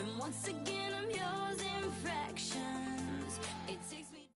And once again, I'm yours in fractions. It takes me.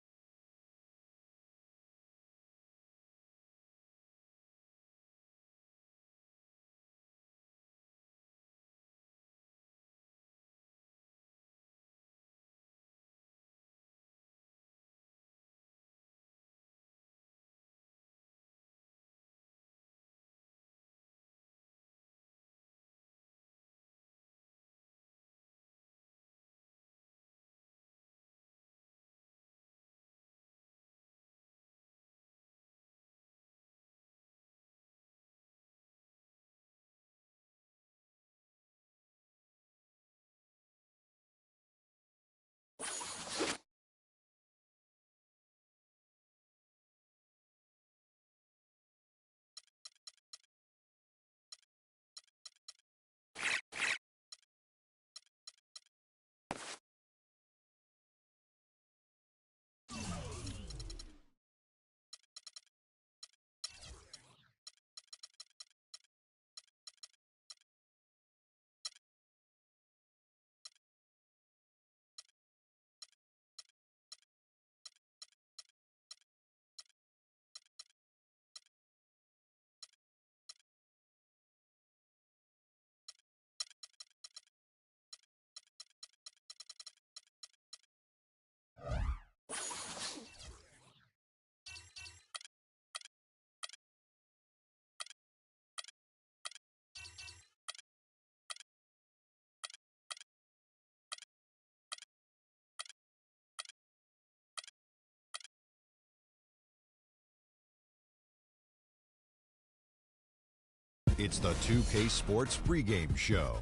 It's the 2K Sports pregame show.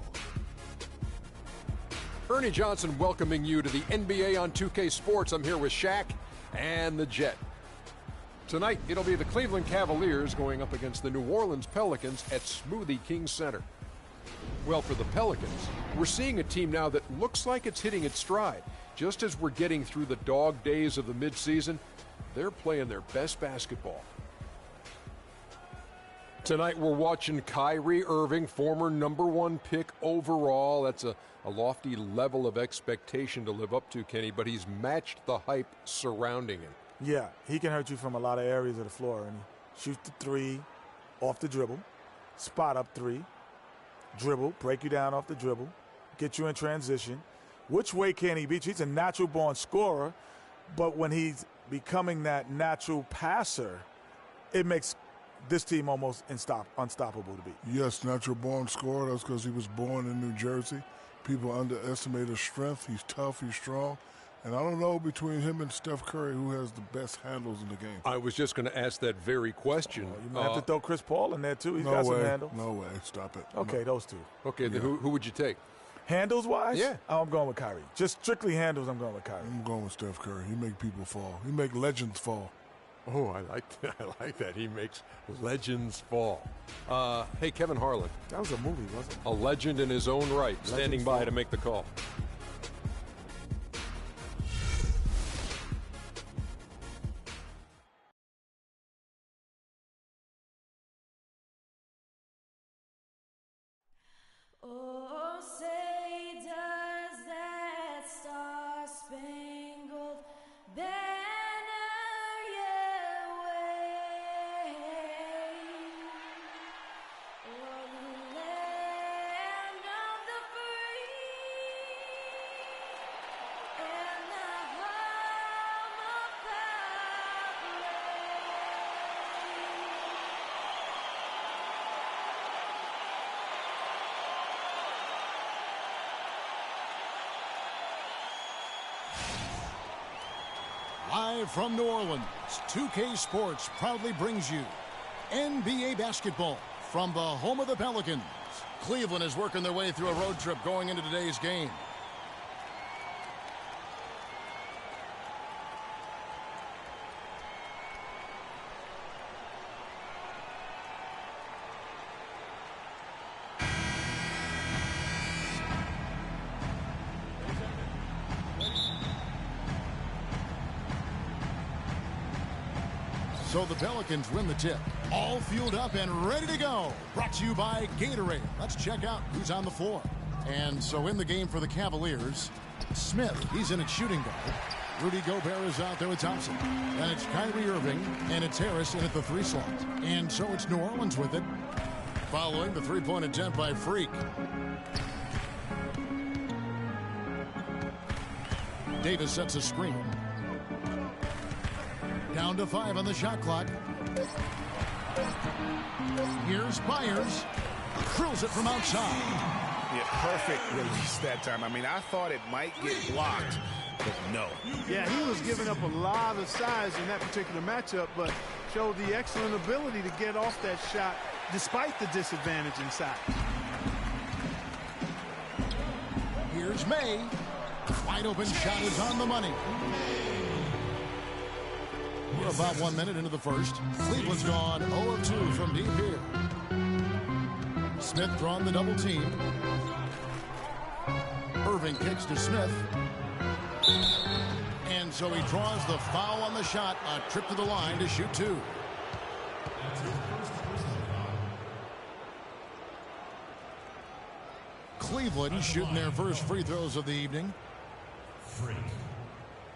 Ernie Johnson welcoming you to the NBA on 2K Sports. I'm here with Shaq and the Jet. Tonight, it'll be the Cleveland Cavaliers going up against the New Orleans Pelicans at Smoothie King Center. Well, for the Pelicans, we're seeing a team now that looks like it's hitting its stride. Just as we're getting through the dog days of the midseason, they're playing their best basketball. Tonight we're watching Kyrie Irving, former #1 pick overall. That's a lofty level of expectation to live up to, Kenny, but he's matched the hype surrounding him. Yeah, he can hurt you from a lot of areas of the floor. And shoot the three off the dribble, spot up three, dribble, break you down off the dribble, get you in transition. Which way can he beat you? He's a natural-born scorer, but when he's becoming that natural passer, it makes this team almost unstoppable to beat. Yes, natural-born scorer. That's because he was born in New Jersey. People underestimate his strength. He's tough. He's strong. And I don't know between him and Steph Curry who has the best handles in the game. I was just going to ask that very question. You might have to throw Chris Paul in there, too. He's no got way. some handles. No way. Stop it. Okay, no. those two. Okay, then who would you take? Handles-wise? Yeah. I'm going with Kyrie. Just strictly handles, I'm going with Kyrie. I'm going with Steph Curry. He make people fall. He make legends fall. Oh, I like that. I like that. He makes legends fall. Hey, Kevin Harlan. That was a movie, wasn't it? A legend in his own right, standing by to make the call. Oh, say does that star-spangled banner yet wave o'er the land of the free and the home of power? Live from New Orleans, 2K Sports proudly brings you NBA basketball from the home of the Pelicans. Cleveland is working their way through a road trip going into today's game. So the Pelicans win the tip. All fueled up and ready to go. Brought to you by Gatorade. Let's check out who's on the floor. And so in the game for the Cavaliers, Smith, he's in at shooting guard. Rudy Gobert is out there with Thompson. And it's Kyrie Irving, and it's Harris in at the 3 slot. And so it's New Orleans with it, following the 3-point attempt by Freak. Davis sets a screen. Down to 5 on the shot clock. Here's Byers. Drills it from outside. Yeah, perfect release that time. I mean, I thought it might get blocked, but no. Yeah, he was giving up a lot of size in that particular matchup, but showed the excellent ability to get off that shot despite the disadvantage inside. Here's May. Wide open shot is on the money. We're about 1 minute into the first. Cleveland's gone 0 of 2 from deep here. Smith drawn the double team. Irving kicks to Smith. And so he draws the foul on the shot. A trip to the line to shoot 2. Cleveland shooting their first free throws of the evening. Freak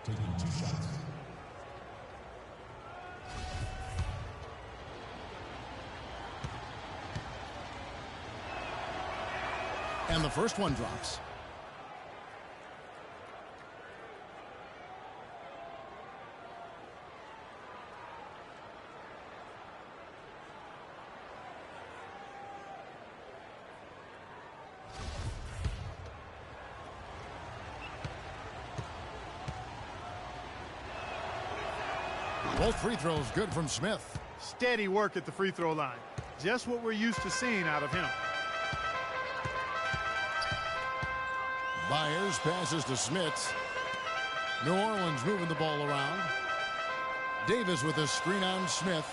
taking 2 shots. And the first one drops. Both free throws good from Smith. Steady work at the free throw line. Just what we're used to seeing out of him. Byers passes to Smith. New Orleans moving the ball around. Davis with a screen on Smith.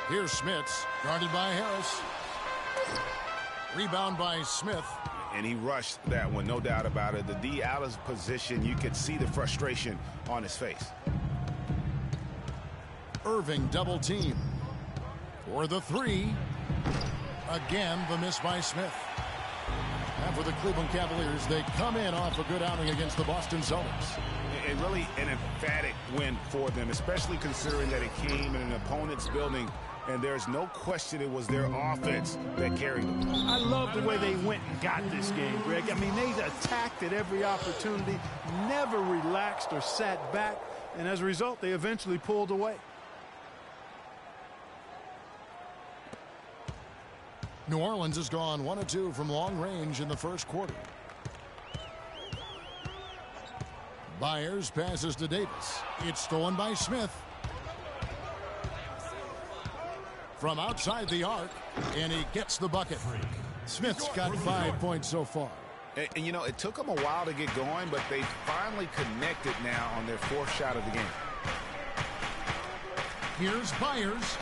Here's Smith, guarded by Harris. Rebound by Smith. And he rushed that one, no doubt about it. The D out of position, you could see the frustration on his face. Irving double team. For the 3. Again, the miss by Smith. And for the Cleveland Cavaliers, they come in off a good outing against the Boston Celtics. And really an emphatic win for them, especially considering that it came in an opponent's building, and there's no question it was their offense that carried them. I love the way they went and got this game, Greg. I mean, they attacked at every opportunity, never relaxed or sat back, and as a result, they eventually pulled away. New Orleans has gone 1 of 2 from long range in the first quarter. Byers passes to Davis. It's stolen by Smith. From outside the arc, and he gets the bucket. Smith's got 5 points so far. And you know, it took them a while to get going, but they finally connected now on their 4th shot of the game. Here's Byers,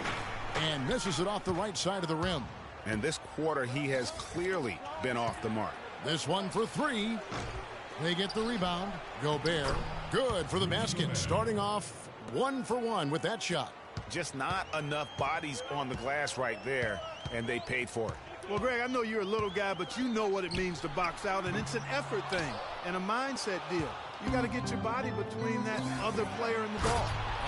and misses it off the right side of the rim. And this quarter, he has clearly been off the mark. This one for 3. They get the rebound. Gobert, good for the basket. Starting off 1 for 1 with that shot. Just not enough bodies on the glass right there, and they paid for it. Well, Greg, I know you're a little guy, but you know what it means to box out, and it's an effort thing and a mindset deal. You got to get your body between that other player and the ball.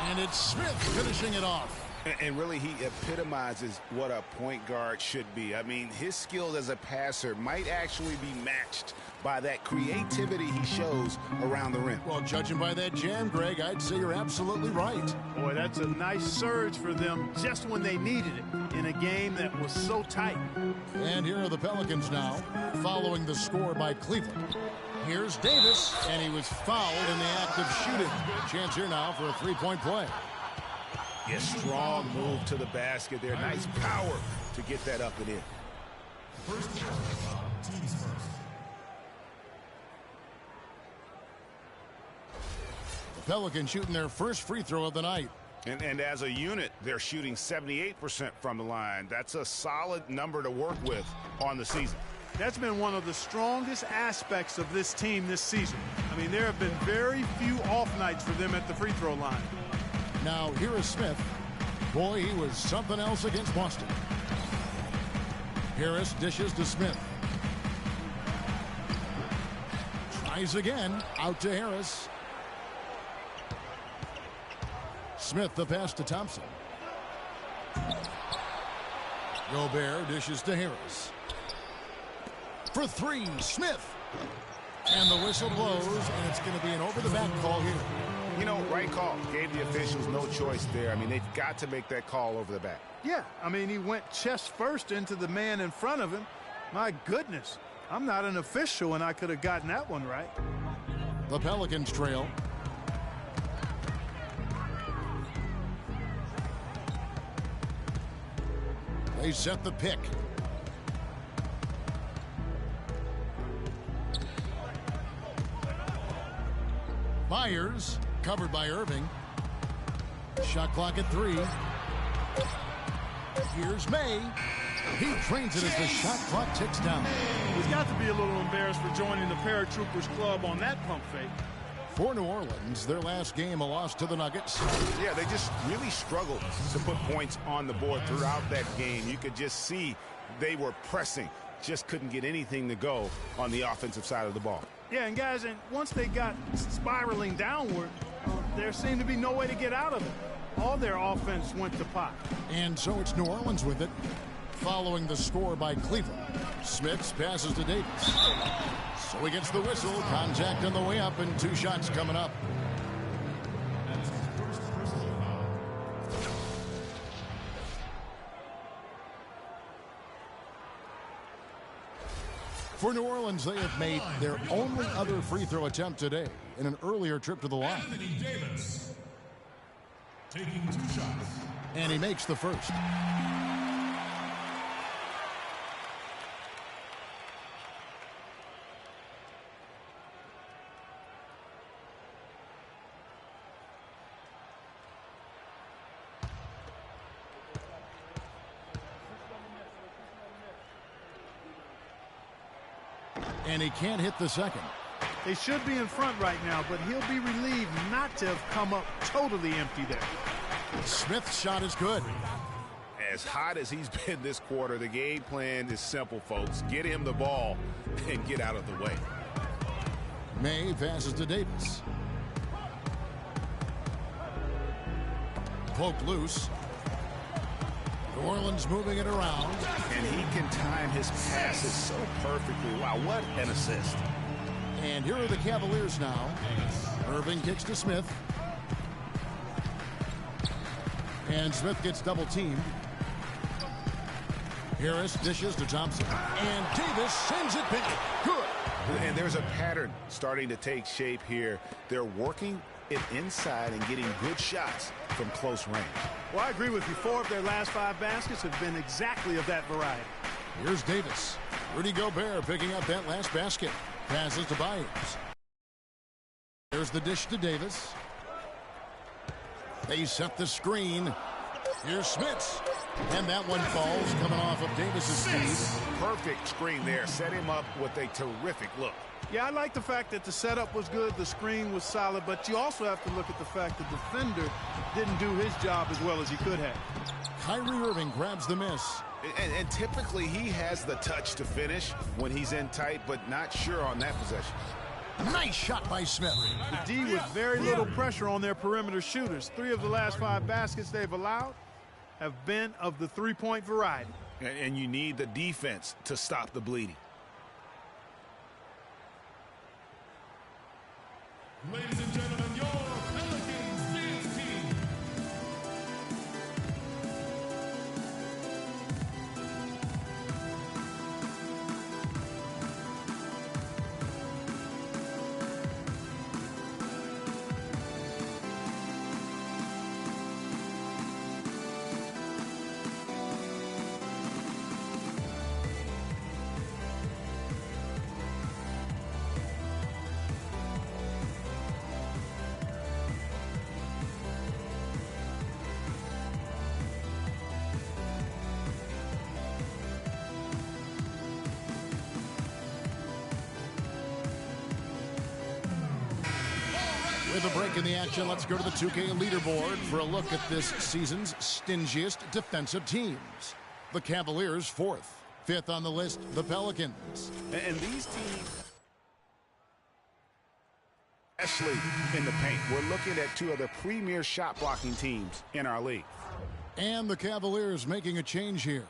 And it's Smith finishing it off. And really, he epitomizes what a point guard should be. I mean, his skills as a passer might actually be matched by that creativity he shows around the rim. Well, judging by that jam, Greg, I'd say you're absolutely right. Boy, that's a nice surge for them just when they needed it in a game that was so tight. And here are the Pelicans now, following the score by Cleveland. Here's Davis, and he was fouled in the act of shooting. Chance here now for a 3-point play. Yes, strong move to the basket there. Nice power to get that up and in. First teams first. The Pelicans shooting their first free throw of the night. And as a unit, they're shooting 78% from the line. That's a solid number to work with on the season. That's been one of the strongest aspects of this team this season. I mean, there have been very few off nights for them at the free throw line. Now, here is Smith. Boy, he was something else against Boston. Harris dishes to Smith. Tries again. Out to Harris. Smith the pass to Thompson. Gobert dishes to Harris. For three, Smith. And the whistle blows, and it's going to be an over-the-back call here. You know, right call. Gave the officials no choice there. I mean, they've got to make that call over the back. Yeah, I mean, he went chest first into the man in front of him. My goodness, I'm not an official, and I could have gotten that one right. The Pelicans trail. They set the pick. Myers, covered by Irving. Shot clock at 3. Here's May. He trains it as the shot clock ticks down. He's got to be a little embarrassed for joining the Paratroopers Club on that pump fake. For New Orleans, their last game, a loss to the Nuggets. Yeah, they just really struggled to put points on the board throughout that game. You could just see they were pressing, just couldn't get anything to go on the offensive side of the ball. Yeah, and guys, and once they got spiraling downward, there seemed to be no way to get out of it. All their offense went to pot. And so it's New Orleans with it, following the score by Cleveland. Smith passes to Davis. So he gets the whistle. Contact on the way up, and 2 shots coming up. That's his first personal foul. For New Orleans, they have made their only other free throw attempt today in an earlier trip to the line. Anthony Davis taking 2 shots. And he makes the first. And he can't hit the second. They should be in front right now, but he'll be relieved not to have come up totally empty there. Smith's shot is good. As hot as he's been this quarter, the game plan is simple, folks. Get him the ball and get out of the way. May passes to Davis. Poked loose. New Orleans moving it around. And he can time his passes so perfectly. Wow, what an assist. And here are the Cavaliers now. Irving kicks to Smith. And Smith gets double teamed. Harris dishes to Thompson. And Davis sends it back. Good. And there's a pattern starting to take shape here. They're working it inside and getting good shots from close range. Well, I agree with you. 4 of their last 5 baskets have been exactly of that variety. Here's Davis. Rudy Gobert picking up that last basket. Passes to Byers. There's the dish to Davis. They set the screen. Here's Smith. And that one falls, coming off of Davis's speed. Perfect screen there. Set him up with a terrific look. Yeah, I like the fact that the setup was good, the screen was solid, but you also have to look at the fact the defender didn't do his job as well as he could have. Kyrie Irving grabs the miss. And typically he has the touch to finish when he's in tight, but not sure on that possession. Nice shot by Smith. The D with very little pressure on their perimeter shooters. 3 of the last 5 baskets they've allowed have been of the 3-point variety. And you need the defense to stop the bleeding. Ladies and gentlemen, your Pelicans dance team. With a break in the action, let's go to the 2K leaderboard for a look at this season's stingiest defensive teams. The Cavaliers 4th. Fifth on the list, the Pelicans. And these teams, especially in the paint, we're looking at two of the premier shot blocking teams in our league. And the Cavaliers making a change here.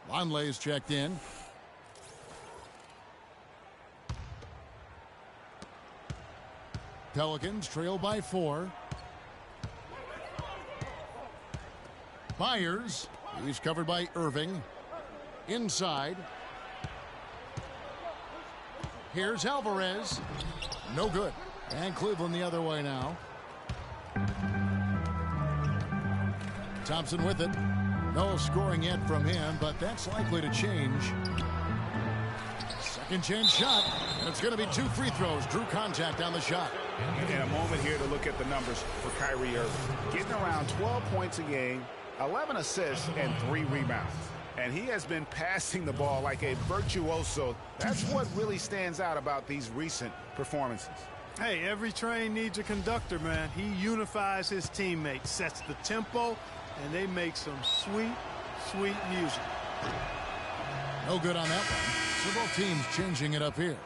Longley's checked in. Pelicans trail by 4. Myers, he's covered by Irving. Inside. Here's Alvarez. No good. And Cleveland the other way now. Thompson with it. No scoring yet from him, but that's likely to change. Second chance shot, and it's going to be 2 free throws. Drew contact on the shot. And a moment here to look at the numbers for Kyrie Irving. Getting around 12 points a game, 11 assists, and 3 rebounds. And he has been passing the ball like a virtuoso. That's what really stands out about these recent performances. Hey, every train needs a conductor, man. He unifies his teammates, sets the tempo, and they make some sweet, sweet music. No good on that one. So both teams changing it up here.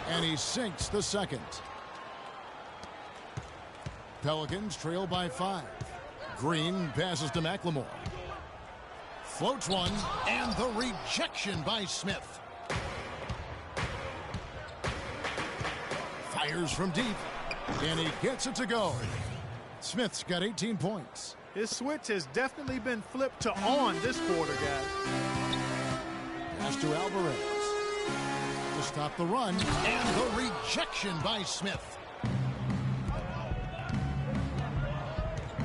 And he sinks the second. Pelicans trail by 5. Green passes to McLemore. Floats one, and the rejection by Smith. Fires from deep, and he gets it to go. Smith's got 18 points. His switch has definitely been flipped to on this quarter, guys. Pass to Alvarez. To stop the run, and the rejection by Smith.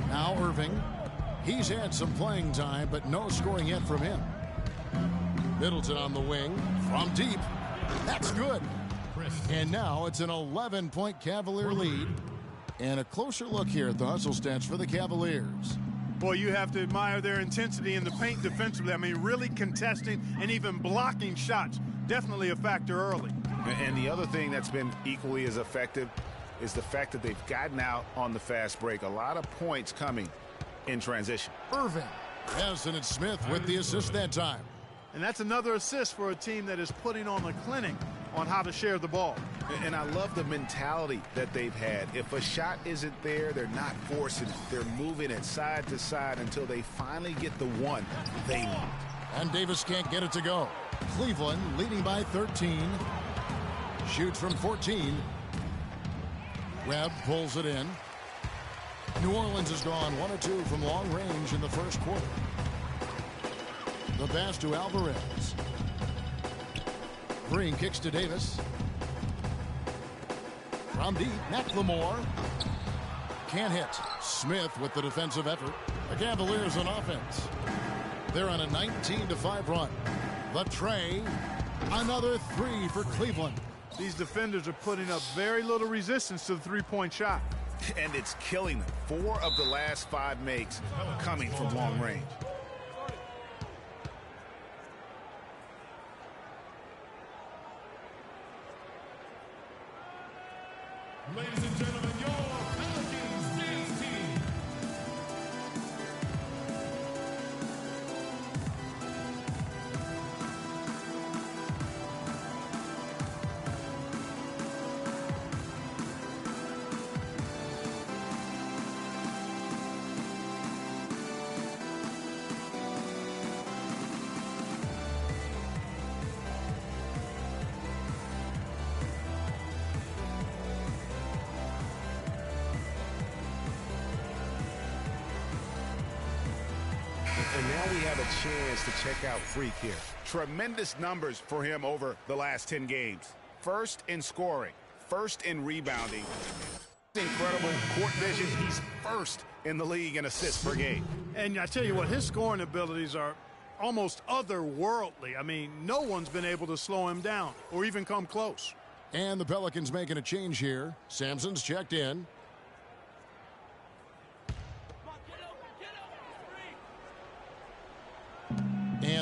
Now Irving. He's had some playing time, but no scoring yet from him. Middleton on the wing from deep. That's good. And now it's an 11-point Cavalier lead. And a closer look here at the hustle stats for the Cavaliers. Boy, you have to admire their intensity in the paint defensively. I mean, really contesting and even blocking shots. Definitely a factor early. And the other thing that's been equally as effective is the fact that they've gotten out on the fast break. A lot of points coming in transition. Irving. Yes, and it's Smith with the assist that time. And that's another assist for a team that is putting on a clinic on how to share the ball. And I love the mentality that they've had. If a shot isn't there, they're not forcing it. They're moving it side to side until they finally get the one they want. And Davis can't get it to go. Cleveland leading by 13. Shoots from 14. Webb pulls it in. New Orleans has gone 1 of 2 from long range in the first quarter. The pass to Alvarez. Green kicks to Davis. From deep, McLemore. Can't hit. Smith with the defensive effort. The Cavaliers on offense. They're on a 19-5 run. The tray. Another 3 for Cleveland. These defenders are putting up very little resistance to the three-point shot. And it's killing them. 4 of the last 5 makes coming from long range. Ladies and gentlemen, your Pelicans dance team. And now we have a chance to check out Freak here. Tremendous numbers for him over the last 10 games. First in scoring, first in rebounding. Incredible court vision. He's first in the league in assists per game. And I tell you what, his scoring abilities are almost otherworldly. I mean, no one's been able to slow him down or even come close. And the Pelicans making a change here. Sampson's checked in.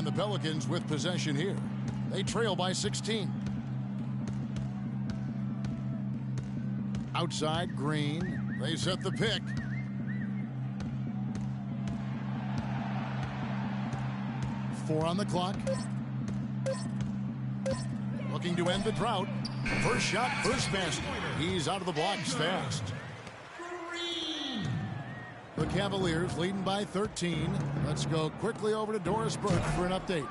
And the Pelicans with possession here. They trail by 16. Outside, Green. They set the pick. Four on the clock. Looking to end the drought. First shot, first basket. He's out of the blocks fast. The Cavaliers leading by 13. Let's go quickly over to Doris Burke for an update.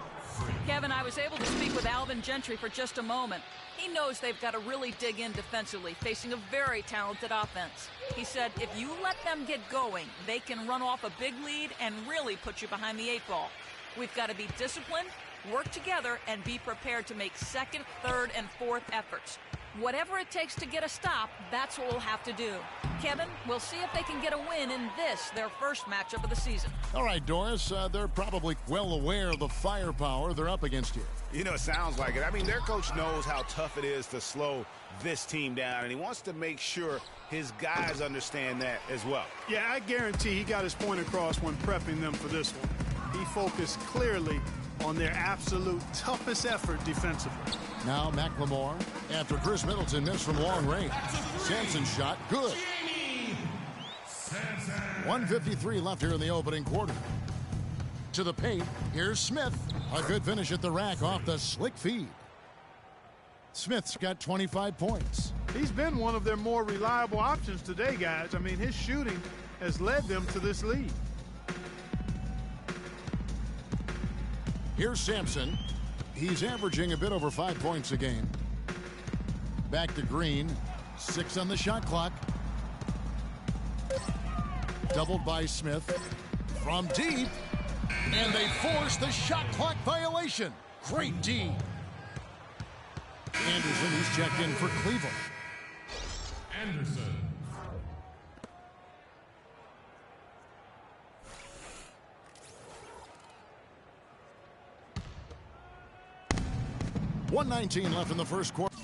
Kevin, I was able to speak with Alvin Gentry for just a moment. He knows they've got to really dig in defensively, facing a very talented offense. He said if you let them get going, they can run off a big lead and really put you behind the 8 ball. We've got to be disciplined, work together, and be prepared to make second, third, and fourth efforts. Whatever it takes to get a stop, that's what we'll have to do. Kevin, we'll see if they can get a win in this, their first matchup of the season. All right, Doris, they're probably well aware of the firepower they're up against here. You know, it sounds like it. I mean, their coach knows how tough it is to slow this team down, and he wants to make sure his guys understand that as well. Yeah, I guarantee he got his point across when prepping them for this one. He focused clearly on their absolute toughest effort defensively. Now McLemore after Chris Middleton missed from long range. Sampson's shot, good. 1:53 left here in the opening quarter. To the paint, here's Smith. A good finish at the rack off the slick feed. Smith's got 25 points. He's been one of their more reliable options today, guys. I mean, his shooting has led them to this lead. Here's Sampson. He's averaging a bit over 5 points a game. Back to Green. 6 on the shot clock. Doubled by Smith. From deep. And they force the shot clock violation. Great D. Anderson, he's checked in for Cleveland. Anderson. .119 left in the first quarter.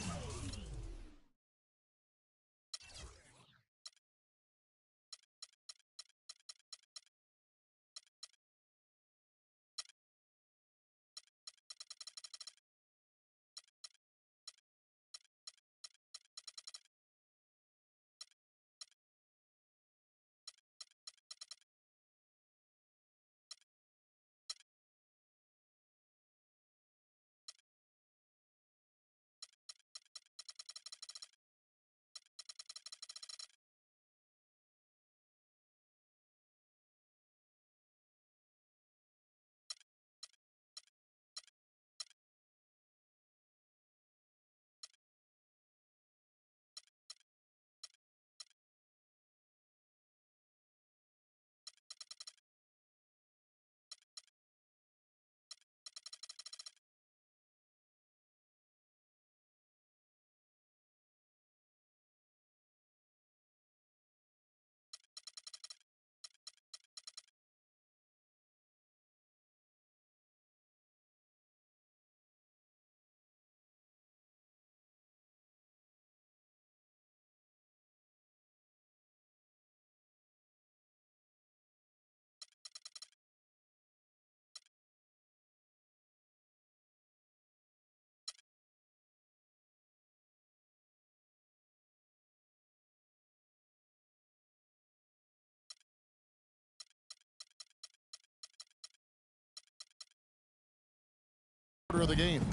Of the game.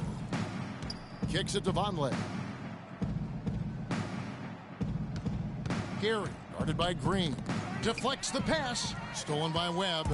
Kicks it to Vonleh. Gary, guarded by Green. Deflects the pass. Stolen by Webb.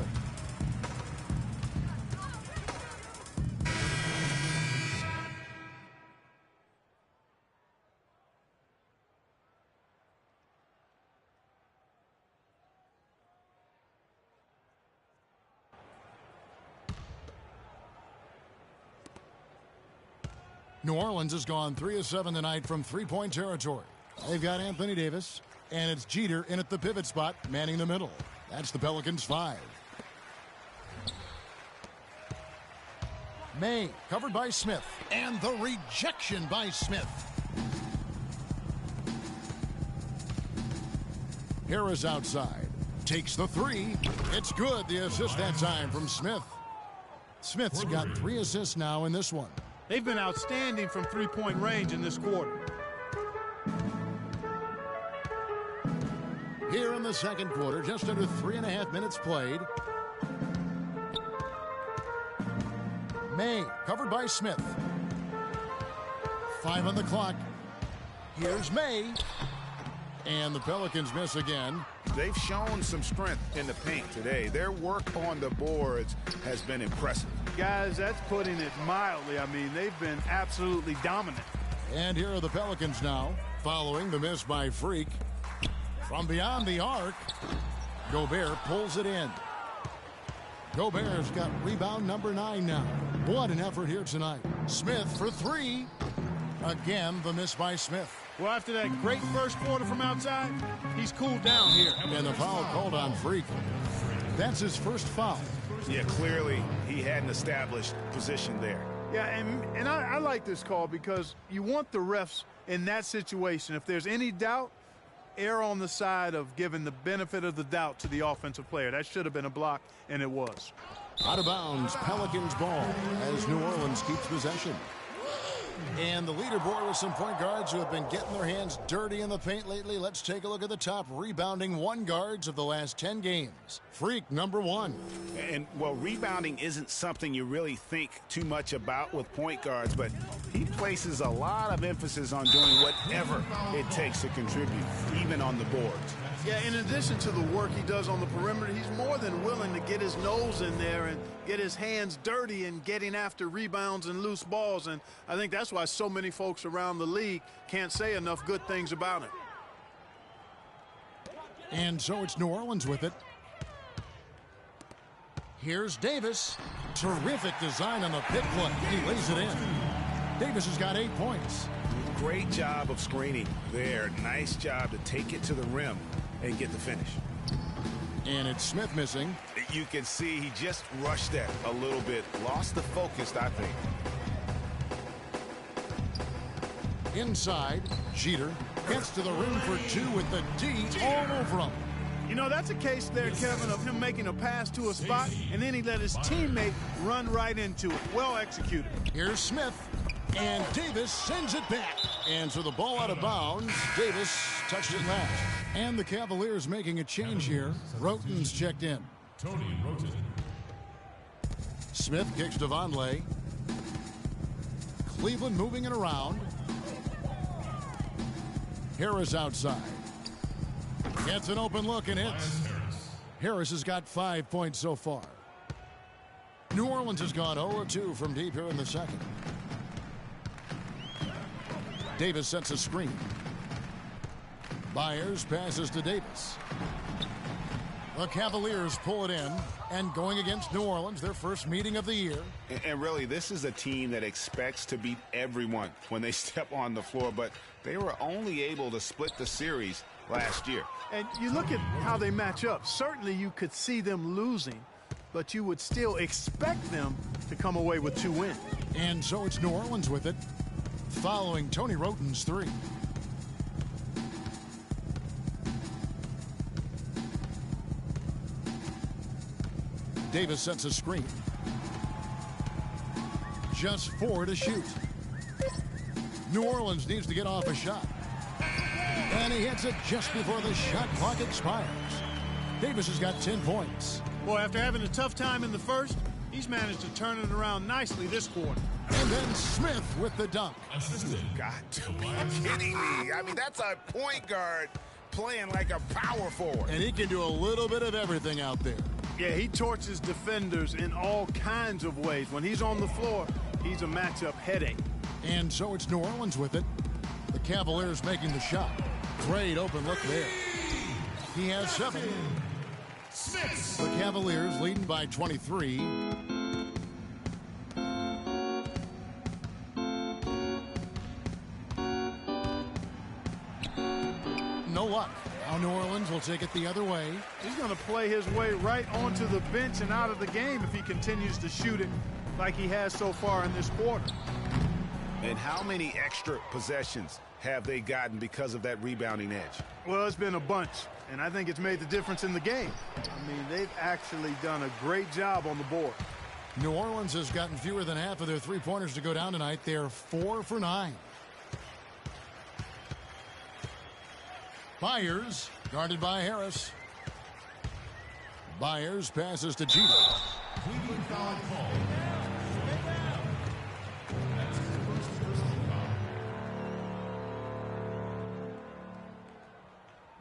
New Orleans has gone 3 of 7 tonight from three-point territory. They've got Anthony Davis, and it's Jeter in at the pivot spot, manning the middle. That's the Pelicans' 5. May, covered by Smith, and the rejection by Smith. Harris outside, takes the 3. It's good, the assist that time from Smith. Smith's got 3 assists now in this one. They've been outstanding from three-point range in this quarter. Here in the second quarter, just under 3.5 minutes played. May, covered by Smith. 5 on the clock. Here's May. And the Pelicans miss again. They've shown some strength in the paint today. Their work on the boards has been impressive. Guys, that's putting it mildly. I mean, they've been absolutely dominant. And here are the Pelicans now, following the miss by Freak. From beyond the arc, Gobert pulls it in. Gobert's got rebound number 9 now. What an effort here tonight. Smith for 3. Again, the miss by Smith. Well, after that great first quarter from outside, he's cooled down here. And the foul called on Freak. That's his first foul. Yeah, clearly he hadn't established position there. Yeah, and I like this call because you want the refs in that situation. If there's any doubt, err on the side of giving the benefit of the doubt to the offensive player. That should have been a block, and it was. Out of bounds, Pelicans ball as New Orleans keeps possession. And the leaderboard with some point guards who have been getting their hands dirty in the paint lately. Let's take a look at the top rebounding 1 guards of the last 10 games. Freak, number 1. And, well, rebounding isn't something you really think too much about with point guards, but he places a lot of emphasis on doing whatever it takes to contribute, even on the boards. Yeah, in addition to the work he does on the perimeter, he's more than willing to get his nose in there and get his hands dirty in getting after rebounds and loose balls. And I think that's why so many folks around the league can't say enough good things about him. And so it's New Orleans with it. Here's Davis. Terrific design on the pick play. He lays it in. Davis has got 8 points. Great job of screening there. Nice job to take it to the rim and get the finish. And it's Smith missing. You can see he just rushed that a little bit. Lost the focus, I think. Inside, Jeter gets to the rim for 2 with the D all over him. You know, that's a case there, Kevin, of him making a pass to a spot, and then he let his teammate run right into it. Well executed. Here's Smith, and Davis sends it back. And so the ball out of bounds. Davis touched it last. And the Cavaliers making a change here. Roten's checked in. Tony Roten. Smith kicks to Vonleh. Cleveland moving it around. Harris outside. Gets an open look and hits. Harris has got 5 points so far. New Orleans has gone 0-2 from deep here in the second. Davis sets a screen. Byers passes to Davis. The Cavaliers pull it in, and going against New Orleans, their first meeting of the year. And really, this is a team that expects to beat everyone when they step on the floor, but they were only able to split the series last year. And you look at how they match up. Certainly you could see them losing, but you would still expect them to come away with 2 wins. And so it's New Orleans with it, following Tony Roten's 3. Davis sets a screen. Just 4 to shoot. New Orleans needs to get off a shot. And he hits it just before the shot clock expires. Davis has got 10 points. Boy, after having a tough time in the first, he's managed to turn it around nicely this quarter. And then Smith with the dunk. Got to be kidding me. I mean, that's a point guard playing like a power forward. And he can do a little bit of everything out there. Yeah, he torches defenders in all kinds of ways. When he's on the floor, he's a matchup headache. And so it's New Orleans with it. The Cavaliers making the shot. Great open look there. He has 7. The Cavaliers leading by 23. No luck. Now New Orleans will take it the other way. He's going to play his way right onto the bench and out of the game if he continues to shoot it like he has so far in this quarter. And how many extra possessions have they gotten because of that rebounding edge? Well, it's been a bunch, and I think it's made the difference in the game. I mean, they've actually done a great job on the board. New Orleans has gotten fewer than half of their three-pointers to go down tonight. They're 4 for 9. Byers, guarded by Harris. Byers passes to Jeter. Cleveland foul call.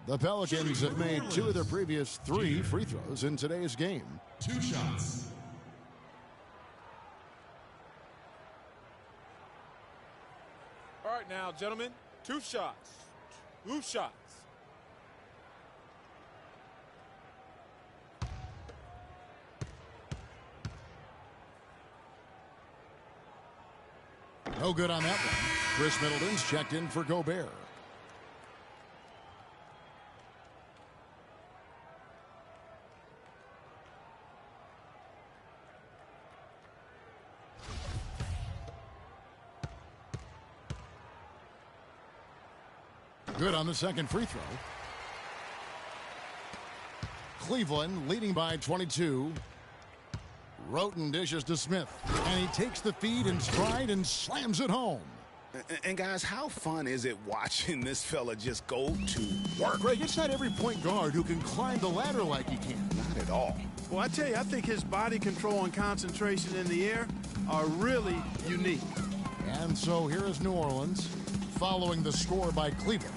The Pelicans have made 2 of their previous 3 free throws in today's game. 2 shots. All right now, gentlemen, 2 shots. 2 shots. No good on that one. Chris Middleton's checked in for Gobert. Good on the second free throw. Cleveland leading by 22. Roten dishes to Smith, and he takes the feed in stride and slams it home. And guys, how fun is it watching this fella just go to work? Greg, it's not every point guard who can climb the ladder like he can. Not at all. Well, I tell you, I think his body control and concentration in the air are really unique. And so here is New Orleans following the score by Cleveland.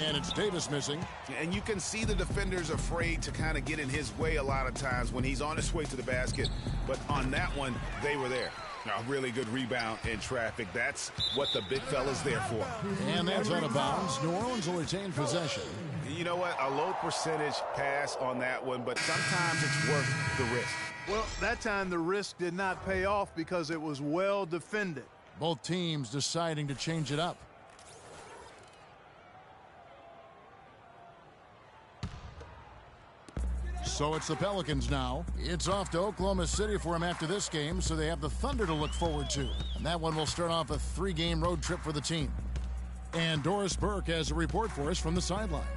And it's Davis missing. And you can see the defenders afraid to kind of get in his way a lot of times when he's on his way to the basket. But on that one, they were there. A really good rebound in traffic. That's what the big fella's there for. And that's out of bounds. New Orleans will retain possession. You know what? A low percentage pass on that one, but sometimes it's worth the risk. Well, that time the risk did not pay off because it was well defended. Both teams deciding to change it up. So it's the Pelicans now. It's off to Oklahoma City for him after this game, so they have the Thunder to look forward to. And that one will start off a 3-game road trip for the team. And Doris Burke has a report for us from the sideline.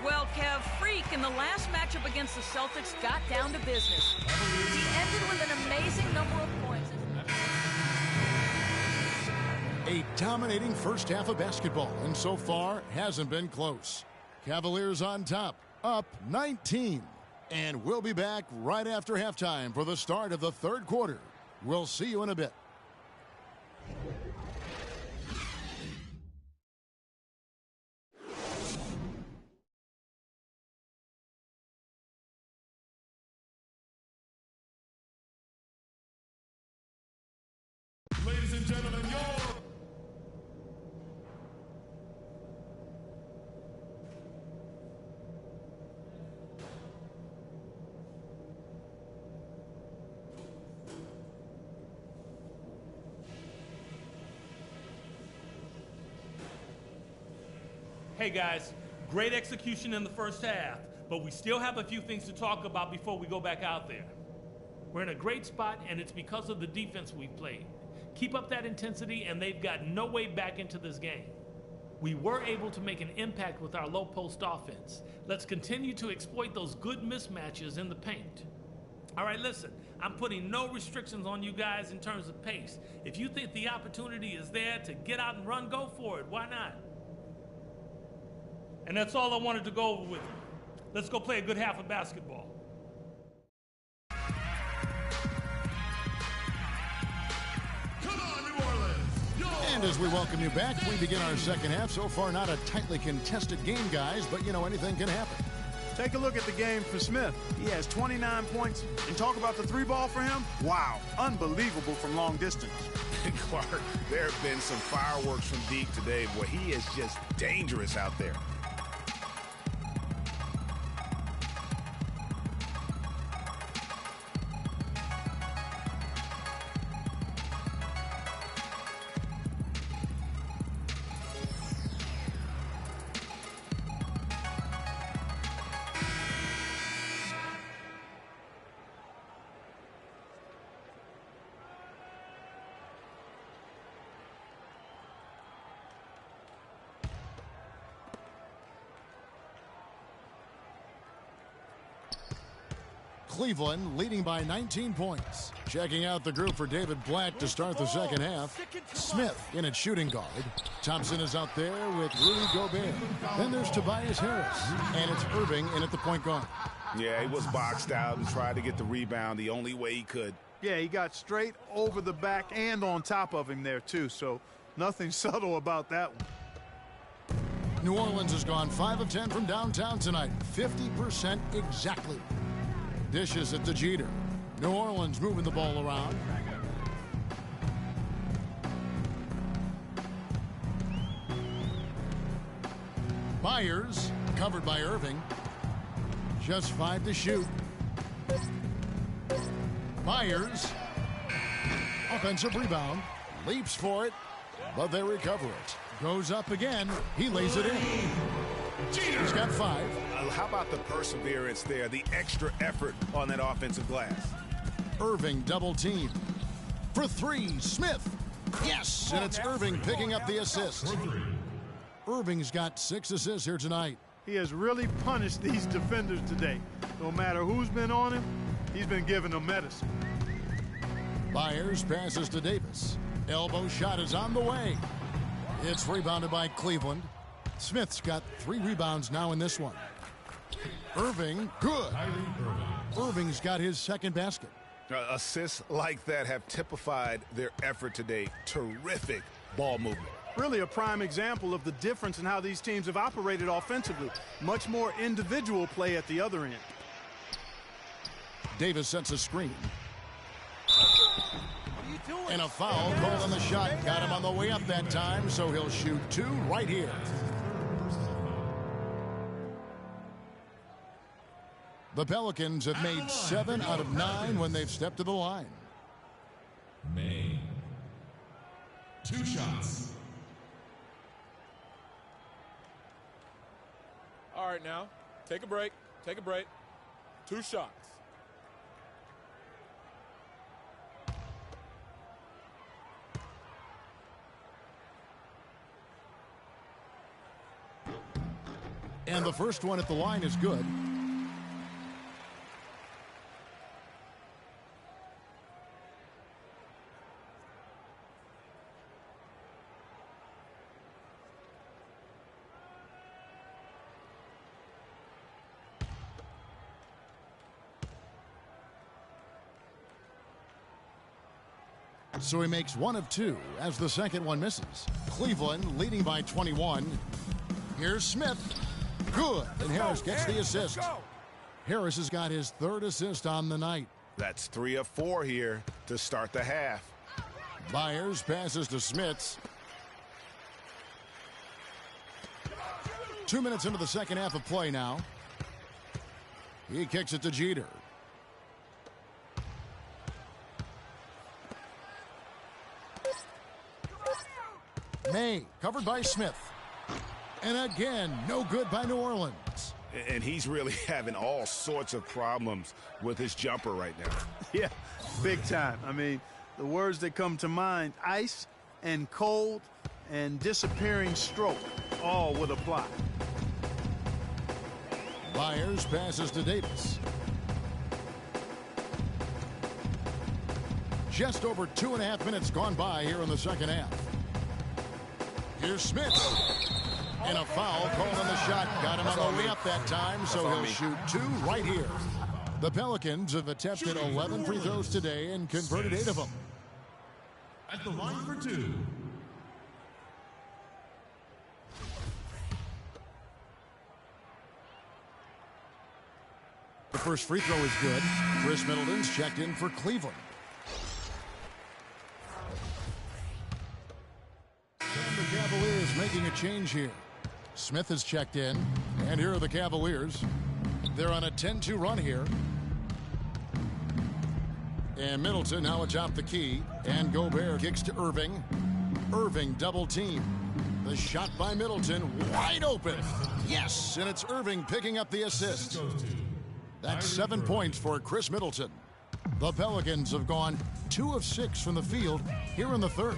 Well, Kev, Freak in the last matchup against the Celtics got down to business. He ended with an amazing number of points. A dominating first half of basketball, and so far hasn't been close. Cavaliers on top, up 19. And we'll be back right after halftime for the start of the third quarter. We'll see you in a bit. Ladies and gentlemen, your Hey guys, great execution in the first half, but we still have a few things to talk about before we go back out there. We're in a great spot, and it's because of the defense we've played. Keep up that intensity, and they've got no way back into this game. We were able to make an impact with our low post offense. Let's continue to exploit those good mismatches in the paint. All right, listen, I'm putting no restrictions on you guys in terms of pace. If you think the opportunity is there to get out and run, go for it. Why not? And that's all I wanted to go over with you. Let's go play a good half of basketball. come on, New Orleans. And as we welcome you back, we begin our second half. So far, not a tightly contested game, guys, but you know, anything can happen. Take a look at the game for Smith. He has 29 points. And talk about the 3-ball for him. Wow, unbelievable from long distance. Clark, there have been some fireworks from deep today. Boy, he is just dangerous out there. Cleveland leading by 19 points. Checking out the group for David Blatt to start the second half. Smith in at shooting guard. Thompson is out there with Rudy Gobert. Then there's Tobias Harris. And it's Irving in at the point guard. Yeah, he was boxed out and tried to get the rebound the only way he could. Yeah, he got straight over the back and on top of him there, too. So nothing subtle about that one. New Orleans has gone 5 of 10 from downtown tonight. 50% exactly. Dishes at the Jeter. New Orleans moving the ball around. Myers covered by Irving. Just 5 to shoot. Myers. Offensive rebound. Leaps for it, but they recover it. Goes up again. He lays it in. He's got 5. How about the perseverance there, the extra effort on that offensive glass? Irving double team. For 3, Smith. Yes, and it's Irving picking up the assist. Irving's got 6 assists here tonight. He has really punished these defenders today. No matter who's been on him, he's been giving them medicine. Myers passes to Davis. Elbow shot is on the way. It's rebounded by Cleveland. Smith's got 3 rebounds now in this one. Irving, good. Irving's got his second basket. Assists like that have typified their effort today. Terrific ball movement. Really a prime example of the difference in how these teams have operated offensively. Much more individual play at the other end. Davis sets a screen. And a foul called on the shot. Got him on the way up that time, so he'll shoot 2 right here. The Pelicans have made 7 out of 9 when they've stepped to the line. Maine. 2 shots. All right, now, take a break. Take a break. 2 shots. And the first one at the line is good. So he makes 1 of 2 as the second one misses. Cleveland leading by 21. Here's Smith. Good. And Harris gets the assist. Harris has got his 3rd assist on the night. That's 3 of 4 here to start the half. Myers passes to Smits. 2 minutes into the second half of play now. He kicks it to Jeter. May covered by Smith. And again, no good by New Orleans. And he's really having all sorts of problems with his jumper right now. Yeah, big time. I mean, the words that come to mind, ice and cold and disappearing stroke, all would apply. Myers passes to Davis. Just over 2.5 minutes gone by here in the second half. Here's Smith. And a foul called on the shot. Got him on the way up that time, so he'll shoot 2 right here. The Pelicans have attempted 11 free throws today and converted 8 of them. At the line for 2. The first free throw is good. Chris Middleton's checked in for Cleveland. The Cavaliers making a change here. Smith has checked in, and here are the Cavaliers. They're on a 10-2 run here. And Middleton now atop the key, and Gobert kicks to Irving. Irving double team. The shot by Middleton, wide open. Yes, and it's Irving picking up the assist. That's 7 points for Chris Middleton. The Pelicans have gone 2 of 6 from the field here in the third.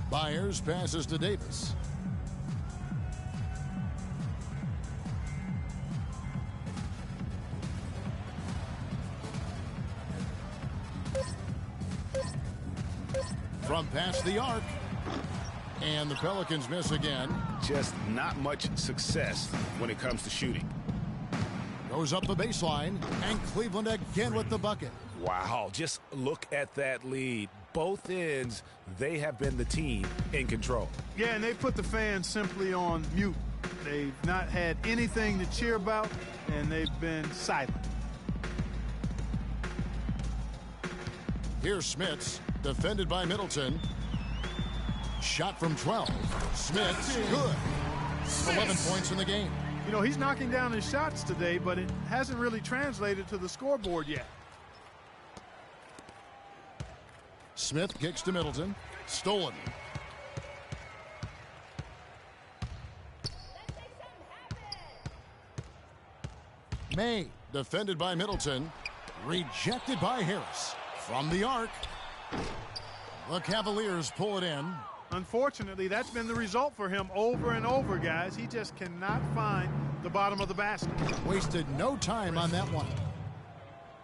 Myers passes to Davis. from past the arc. And the Pelicans miss again. Just not much success when it comes to shooting. Goes up the baseline, and Cleveland again with the bucket. Wow, just look at that lead. Both ends, they have been the team in control. Yeah, and they put the fans simply on mute. They've not had anything to cheer about, and they've been silent. Here's Smits, defended by Middleton. Shot from 12. Smits, good. 11 points in the game. You know, he's knocking down his shots today, but it hasn't really translated to the scoreboard yet. Smith kicks to Middleton. Stolen. May, defended by Middleton. Rejected by Harris. From the arc. The Cavaliers pull it in. Unfortunately, that's been the result for him over and over, guys. He just cannot find the bottom of the basket. Wasted no time on that one.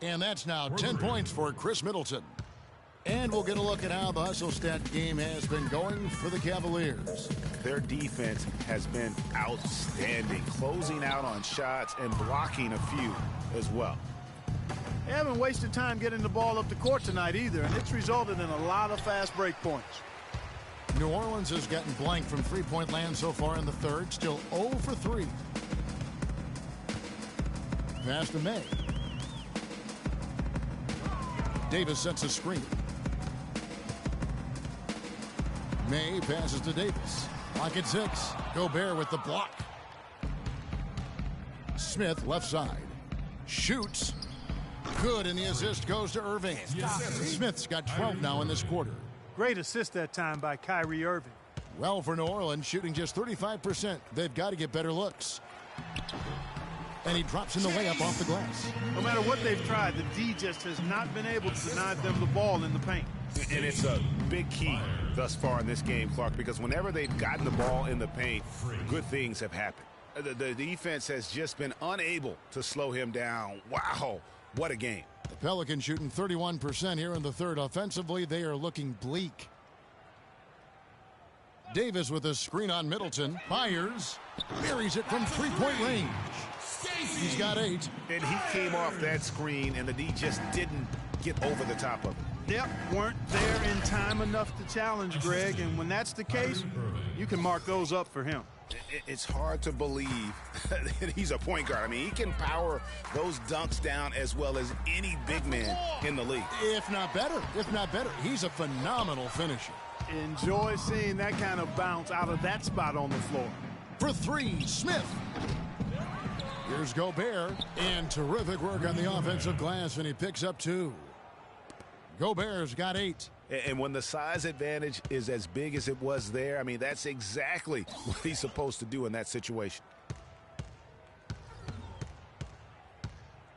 And that's now 10 points for Chris Middleton. And we'll get a look at how the hustle stat game has been going for the Cavaliers. Their defense has been outstanding, closing out on shots and blocking a few as well. They haven't wasted time getting the ball up the court tonight either, and it's resulted in a lot of fast break points. New Orleans has gotten blank from three-point land so far in the third, still 0 for 3. Pass to May. Davis sets a screen. May passes to Davis. Lock at 6. Gobert with the block. Smith left side. Shoots. Good, and the assist goes to Irving. Smith's got 12 now in this quarter. Great assist that time by Kyrie Irving. Well, for New Orleans, shooting just 35%. They've got to get better looks. And he drops in the layup off the glass. No matter what they've tried, the D just has not been able to deny them the ball in the paint. And it's a big key thus far in this game, Clark, because whenever they've gotten the ball in the paint, good things have happened. The defense has just been unable to slow him down. Wow, what a game. The Pelicans shooting 31% here in the third. Offensively, they are looking bleak. Davis with a screen on Middleton. Fires. Buries it from three-point range. He's got 8. And he came off that screen, and the D just didn't get over the top of it. Yep, weren't there in time enough to challenge Greg, and when that's the case, you can mark those up for him. It's hard to believe that he's a point guard. I mean, he can power those dunks down as well as any big man in the league. If not better. He's a phenomenal finisher. Enjoy seeing that kind of bounce out of that spot on the floor. For 3, Smith. Here's Gobert, and terrific work on the offensive glass, and he picks up 2. Gobert's got 8. And when the size advantage is as big as it was there, I mean, that's exactly what he's supposed to do in that situation.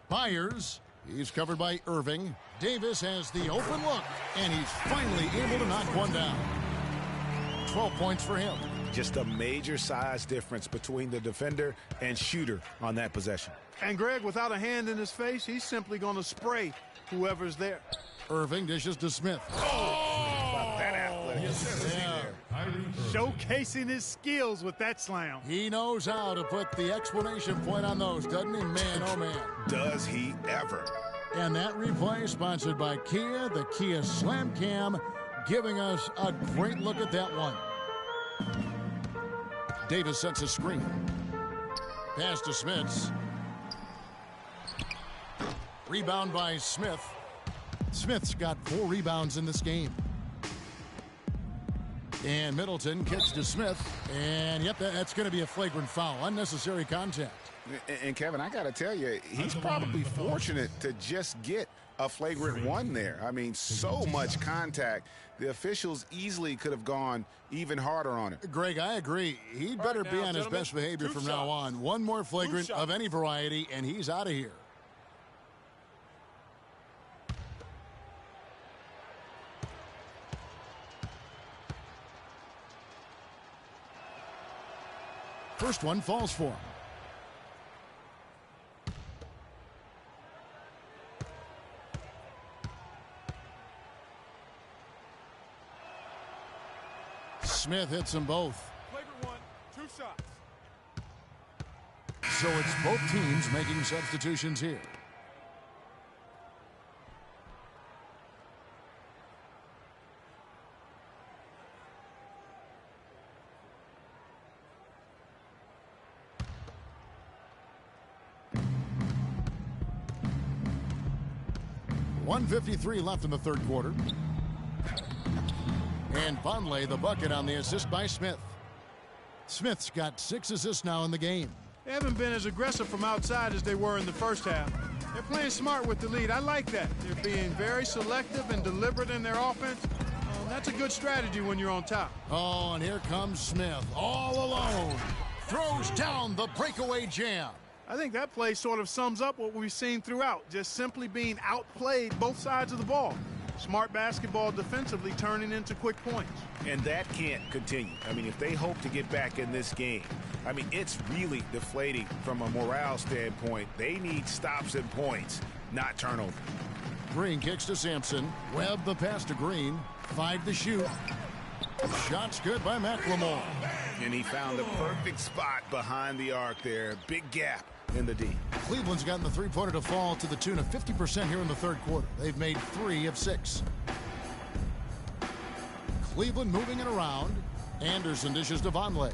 Fires. He's covered by Irving. Davis has the open look, and he's finally able to knock one down. 12 points for him. Just a major size difference between the defender and shooter on that possession. And Greg, without a hand in his face, he's simply going to spray whoever's there. Irving dishes to Smith. That athleticism there. Showcasing his skills with that slam. He knows how to put the exclamation point on those, doesn't he? Man, oh man. Does he ever? And that replay sponsored by Kia, the Kia Slam Cam, giving us a great look at that one. Davis sets a screen. Pass to Smith. Rebound by Smith. Smith's got 4 rebounds in this game. And Middleton kicks to Smith. And, yep, that's going to be a flagrant foul. Unnecessary contact. And Kevin, I got to tell you, he's probably fortunate to just get a flagrant 1 there. I mean, so much contact. The officials easily could have gone even harder on it. Greg, I agree. He'd better be on his best behavior from now on. One more flagrant of any variety, and he's out of here. First one falls for him. Smith hits them both. Flagrant one, 2 shots. So it's both teams making substitutions here. .153 left in the third quarter. And Vonleh the bucket on the assist by Smith. Smith's got 6 assists now in the game. They haven't been as aggressive from outside as they were in the first half. They're playing smart with the lead. I like that. They're being very selective and deliberate in their offense. That's a good strategy when you're on top. Oh, and here comes Smith all alone. Throws down the breakaway jam. I think that play sort of sums up what we've seen throughout, just simply being outplayed both sides of the ball. Smart basketball defensively turning into quick points. And that can't continue. I mean, if they hope to get back in this game, I mean, it's really deflating from a morale standpoint. They need stops and points, not turnover. Green kicks to Sampson. Webb the pass to Green. 5 to shoot. Shot's good by McLemore. And he found the perfect spot behind the arc there. Big gap in the D. Cleveland's gotten the three-pointer to fall to the tune of 50% here in the third quarter. They've made 3 of 6. Cleveland moving it around. Anderson dishes to Vonleh.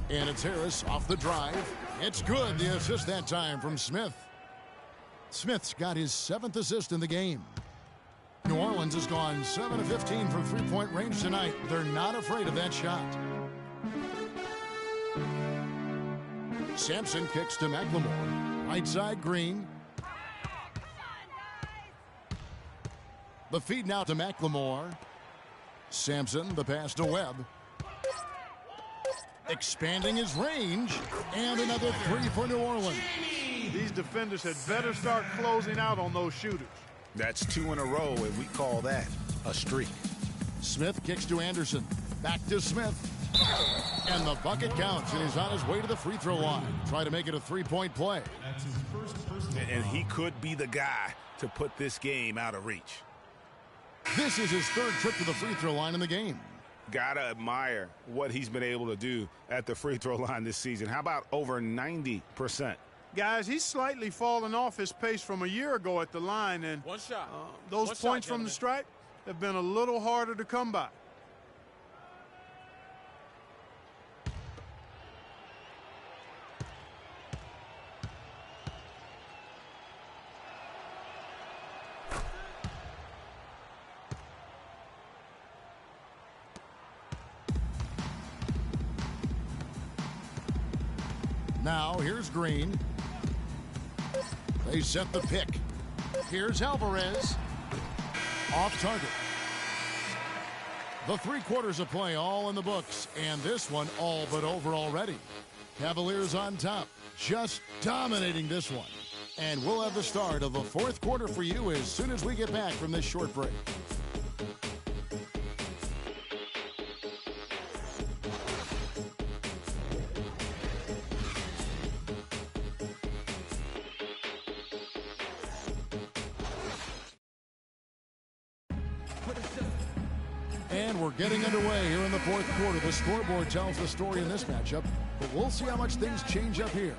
And it's Harris off the drive. It's good. The assist that time from Smith. Smith's got his 7th assist in the game. New Orleans has gone 7 of 15 from three-point range tonight. They're not afraid of that shot. Sampson kicks to McLemore. Right side, Green. The feed now to McLemore. Sampson, the pass to Webb. Expanding his range. And another 3 for New Orleans. These defenders had better start closing out on those shooters. That's 2 in a row, and we call that a streak. Smith kicks to Anderson. Back to Smith. And the bucket counts, and he's on his way to the free throw line. Try to make it a 3-point play. That's his first And he could be the guy to put this game out of reach. This is his 3rd trip to the free throw line in the game. Gotta admire what he's been able to do at the free throw line this season. How about over 90%? Guys, he's slightly fallen off his pace from a year ago at the line, and One shot. those One points shot, from the gentlemen. stripe have been a little harder to come by. Now here's Green. They set the pick. Here's Alvarez. Off target. The 3 quarters of play all in the books, and this one all but over already. Cavaliers on top, just dominating this one. And we'll have the start of the 4th quarter for you as soon as we get back from this short break. And we're getting underway here in the 4th quarter. The scoreboard tells the story in this matchup, but we'll see how much things change up here.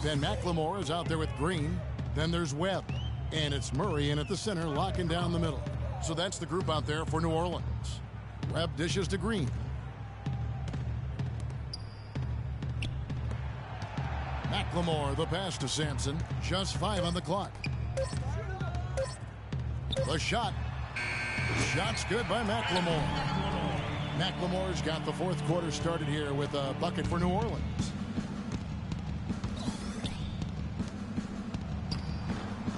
Ben McLemore is out there with Green. Then there's Webb. And it's Murray in at the center, locking down the middle. So that's the group out there for New Orleans. Webb dishes to Green. McLemore, the pass to Sampson. Just 5 on the clock. The shot. Shot's good by McLemore. McLemore's got the 4th quarter started here with a bucket for New Orleans.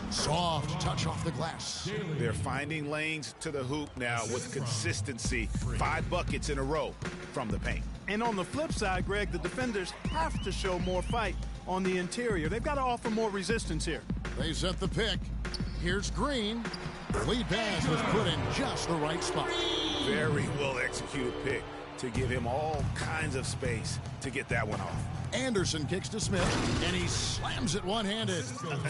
Soft touch off the glass. They're finding lanes to the hoop now with consistency. 5 buckets in a row from the paint. And on the flip side, Greg, the defenders have to show more fight on the interior. They've got to offer more resistance here. They set the pick. Here's Green. Lead pass was put in just the right spot. Very well executed pick. to give him all kinds of space to get that one off. Anderson kicks to Smith, and he slams it one-handed.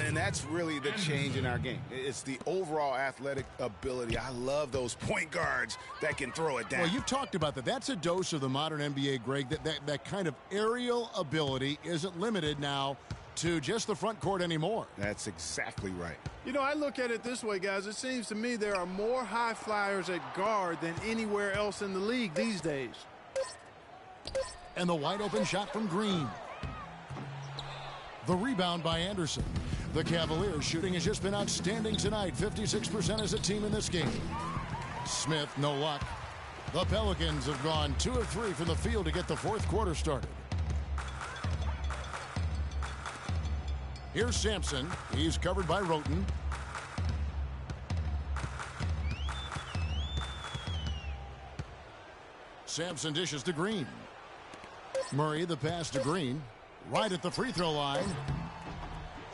And that's really the change in our game. It's the overall athletic ability. I love those point guards that can throw it down. Well, you've talked about that. That's a dose of the modern NBA, Greg. That kind of aerial ability isn't limited now to just the front court anymore. That's exactly right. You know, I look at it this way, guys. It seems to me there are more high flyers at guard than anywhere else in the league these days. And the wide open shot from Green. The rebound by Anderson. The Cavaliers shooting has just been outstanding tonight. 56% as a team in this game. Smith, no luck. The Pelicans have gone 2 of 3 from the field to get the fourth quarter started. Here's Sampson. He's covered by Roten. Sampson dishes to Green. Murray, the pass to Green. Right at the free throw line.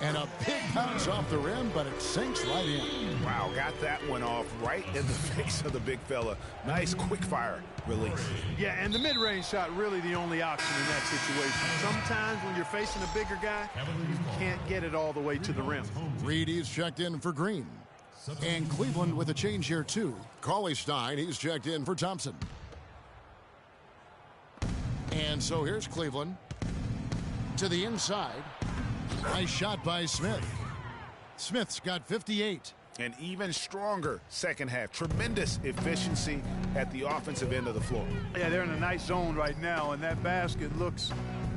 And a big bounce off the rim, but it sinks right in. Wow, got that one off right in the face of the big fella. Nice quick fire release. Yeah, and the mid-range shot really the only option in that situation. Sometimes when you're facing a bigger guy, you can't get it all the way to the rim. Reedy's checked in for Green. And Cleveland with a change here, too. Cauley-Stein, he's checked in for Thompson. And so here's Cleveland. To the inside. Nice shot by Smith. Smith's got 58. An even stronger second half. Tremendous efficiency at the offensive end of the floor. Yeah, they're in a nice zone right now, and that basket looks,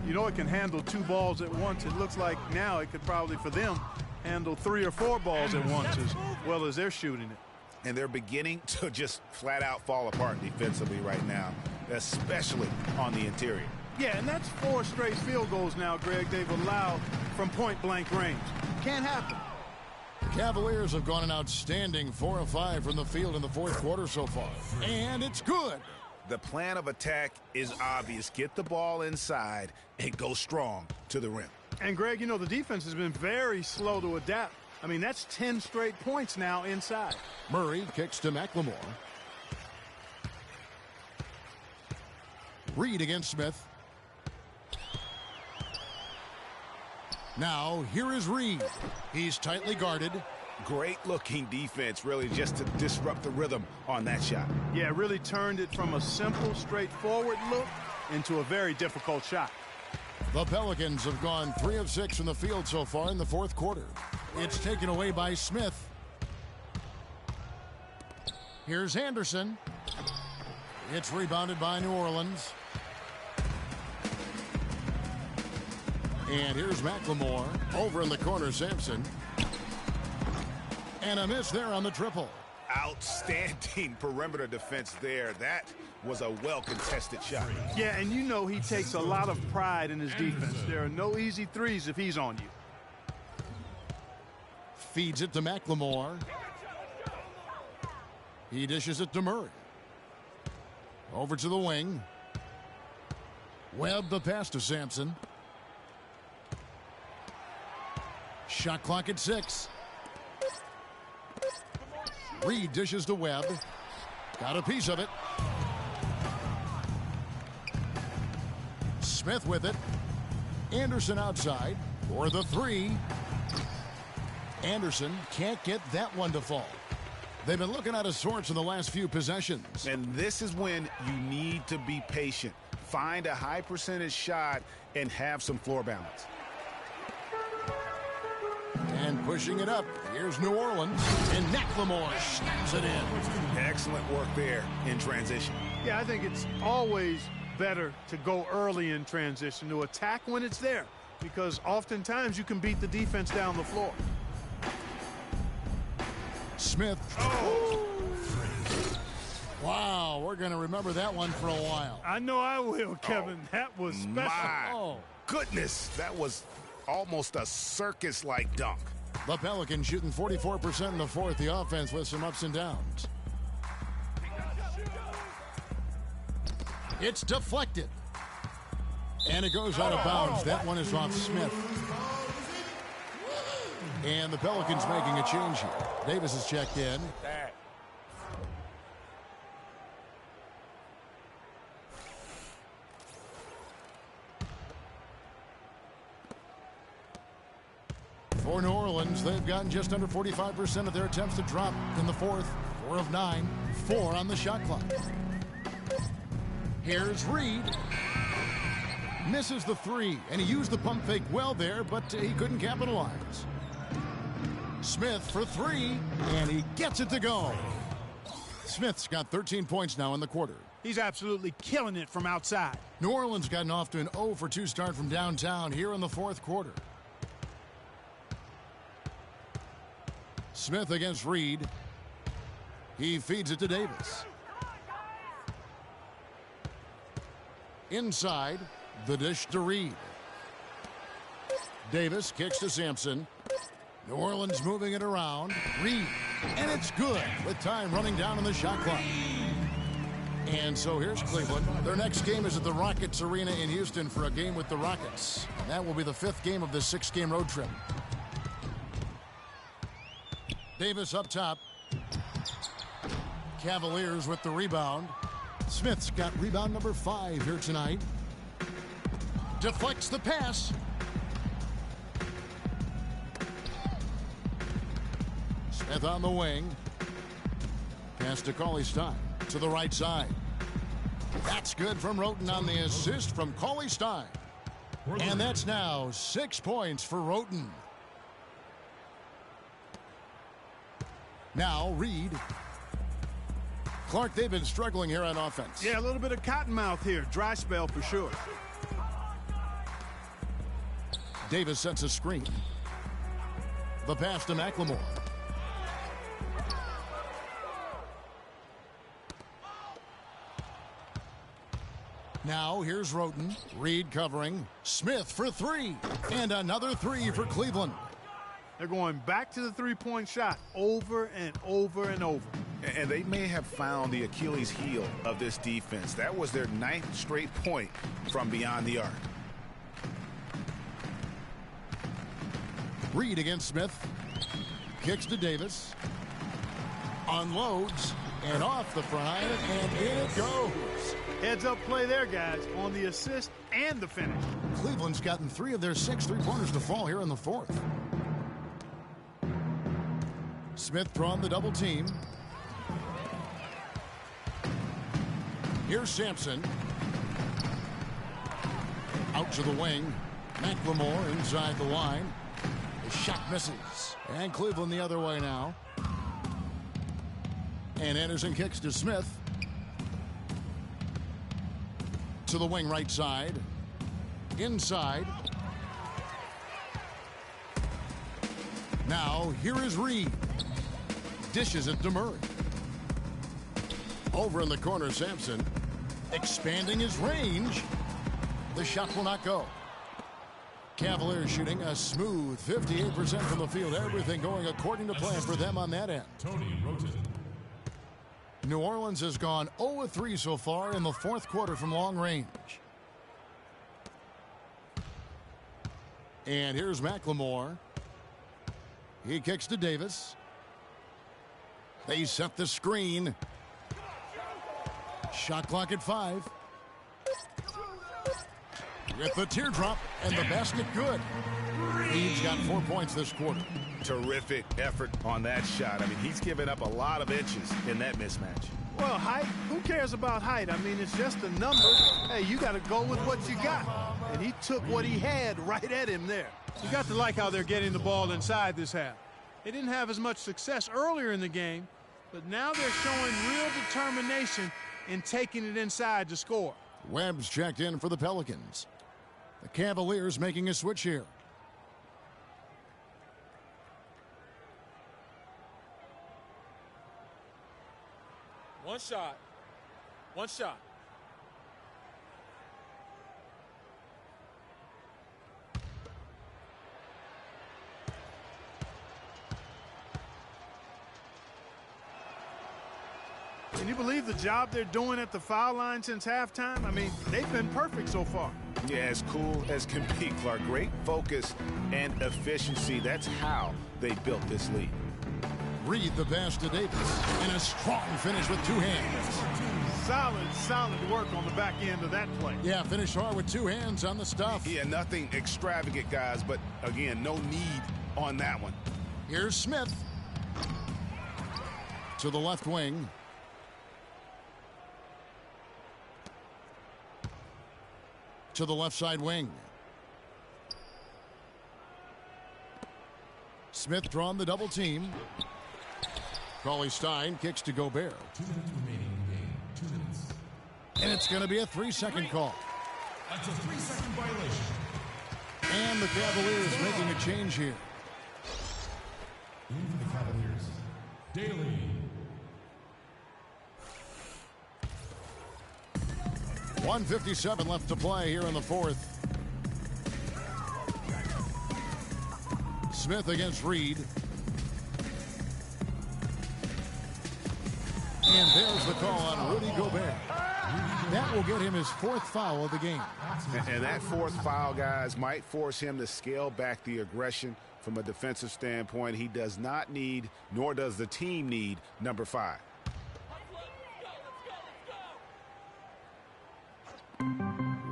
you know, it can handle 2 balls at once. It looks like now it could probably, for them, handle 3 or 4 balls at once as well as they're shooting it. And they're beginning to just flat out fall apart defensively right now, especially on the interior. Yeah, and that's 4 straight field goals now, Greg, they've allowed from point-blank range. Can't happen. The Cavaliers have gone an outstanding 4 of 5 from the field in the fourth quarter so far. And it's good. The plan of attack is obvious. Get the ball inside and go strong to the rim. And, Greg, you know, the defense has been very slow to adapt. I mean, that's 10 straight points now inside. Murray kicks to McLemore. Reed against Smith. Now, here is Reed. He's tightly guarded. Great looking defense, really, just to disrupt the rhythm on that shot. Yeah, really turned it from a simple, straightforward look into a very difficult shot. The Pelicans have gone 3 of 6 from the field so far in the fourth quarter. It's taken away by Smith. Here's Anderson. It's rebounded by New Orleans. And here's McLemore. Over in the corner, Sampson. And a miss there on the triple. Outstanding perimeter defense there. That was a well-contested shot. Yeah, and you know he takes a lot of pride in his defense. There are no easy threes if he's on you. Feeds it to McLemore. He dishes it to Murray. Over to the wing. Webb the pass to Sampson. Shot clock at 6. Reed dishes to Webb. Got a piece of it. Smith with it. Anderson outside for the 3. Anderson can't get that one to fall. They've been looking out of sorts in the last few possessions. And this is when you need to be patient. Find a high percentage shot and have some floor balance. And pushing it up, here's New Orleans, and McLemore slams it in. Excellent work there in transition. Yeah, I think it's always better to go early in transition, to attack when it's there, because oftentimes you can beat the defense down the floor. Smith. Oh. Wow, we're going to remember that one for a while. I know I will, Kevin. That was special. My goodness, that was almost a circus-like dunk. The Pelicans shooting 44% in the fourth. The offense with some ups and downs. It's deflected. And it goes out of bounds. That one is off Smith. And the Pelicans making a change here. Davis is checked in. For New Orleans, they've gotten just under 45% of their attempts to drop in the fourth. 4 of 9, 4 on the shot clock. Here's Reed. Misses the 3, and he used the pump fake well there, but he couldn't capitalize. Smith for 3, and he gets it to go. Smith's got 13 points now in the quarter. He's absolutely killing it from outside. New Orleans gotten off to an 0 for 2 start from downtown here in the fourth quarter. Smith against Reed. He feeds it to Davis. Inside, the dish to Reed. Davis kicks to Sampson. New Orleans moving it around. Reed, and it's good with time running down on the shot clock. And so here's Cleveland. Their next game is at the Rockets Arena in Houston for a game with the Rockets. That will be the 5th game of this 6-game road trip. Davis up top. Cavaliers with the rebound. Smith's got rebound number 5 here tonight. Deflects the pass. Smith on the wing. Pass to Cauley-Stein to the right side. That's good from Roten on the assist from Cauley-Stein. And that's now 6 points for Roten. Now Reed. Clark, they've been struggling here on offense. Yeah, a little bit of cottonmouth here. Dry spell for sure. Davis sets a screen. The pass to McLemore. Now here's Roten. Reed covering. Smith for 3. And another 3 for Cleveland. They're going back to the three-point shot over and over and over. And they may have found the Achilles heel of this defense. That was their 9th straight point from beyond the arc. Reed against Smith. Kicks to Davis. Unloads. And off the front. And in it goes. Heads-up play there, guys, on the assist and the finish. Cleveland's gotten 3 of their 6 three-pointers to fall here in the fourth. Smith drawn the double team. Here's Sampson. Out to the wing. McLemore inside the line. The shot misses. And Cleveland the other way now. And Anderson kicks to Smith. To the wing right side. Inside. Now here is Reed. Dishes it to Murray. Over in the corner, Sampson. Expanding his range. The shot will not go. Cavaliers shooting a smooth 58% from the field. Everything going according to plan for them on that end. Tony Roten. New Orleans has gone 0-3 so far in the fourth quarter from long range. And here's McLemore. He kicks to Davis. They set the screen. Shot clock at 5. With the teardrop and the basket good. He's got 4 points this quarter. Terrific effort on that shot. I mean, he's given up a lot of inches in that mismatch. Well, height, who cares about height? I mean, it's just a number. Hey, you got to go with what you got. And he took what he had right at him there. You got to like how they're getting the ball inside this half. They didn't have as much success earlier in the game, but now they're showing real determination in taking it inside to score. Webb's checked in for the Pelicans. The Cavaliers making a switch here. One shot. One shot. Can you believe the job they're doing at the foul line since halftime? I mean, they've been perfect so far. Yeah, as cool as can be, Clark. Great focus and efficiency. That's how they built this lead. Reed the pass to Davis. And a strong finish with 2 hands. Solid work on the back end of that play. Yeah, finish hard with 2 hands on the stuff. Yeah, nothing extravagant, guys, but again, no need on that one. Here's Smith to the left wing. To the left side wing. Smith drawn the double team. Cauley Stein kicks to Gobert. 2 minutes remaining in the game. 2 minutes. And it's going to be a 3-second call. That's a 3-second violation. And the Cavaliers making a change here. In for the Cavaliers, Daly. 1:57 left to play here in the fourth. Smith against Reed. And there's the call on Rudy Gobert. That will get him his 4th foul of the game. And that 4th foul, guys, might force him to scale back the aggression from a defensive standpoint. He does not need, nor does the team need, number 5.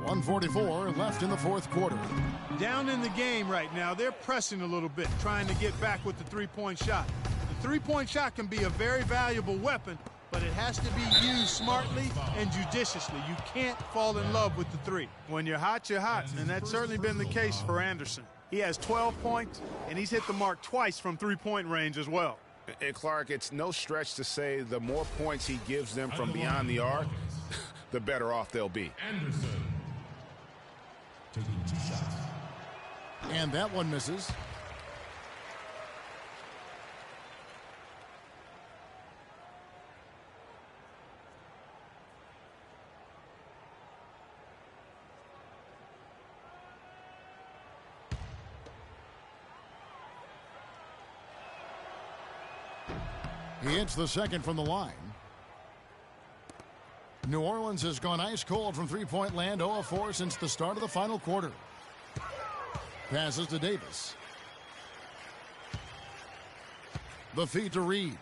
.144 left in the fourth quarter. Down in the game right now, they're pressing a little bit, trying to get back with the three-point shot. The three-point shot can be a very valuable weapon, but it has to be used smartly and judiciously. You can't fall in love with the three. When you're hot, and that's certainly been the case for Anderson. He has 12 points, and he's hit the mark twice from three-point range as well. And Clark, it's no stretch to say the more points he gives them from beyond the arc, the better off they'll be. Anderson taking 2 shots. And that one misses. He hits the second from the line. New Orleans has gone ice cold from three-point land, 0 of 4 since the start of the final quarter. Passes to Davis. The feed to Reed.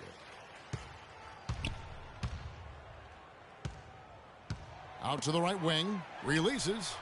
Out to the right wing. Releases.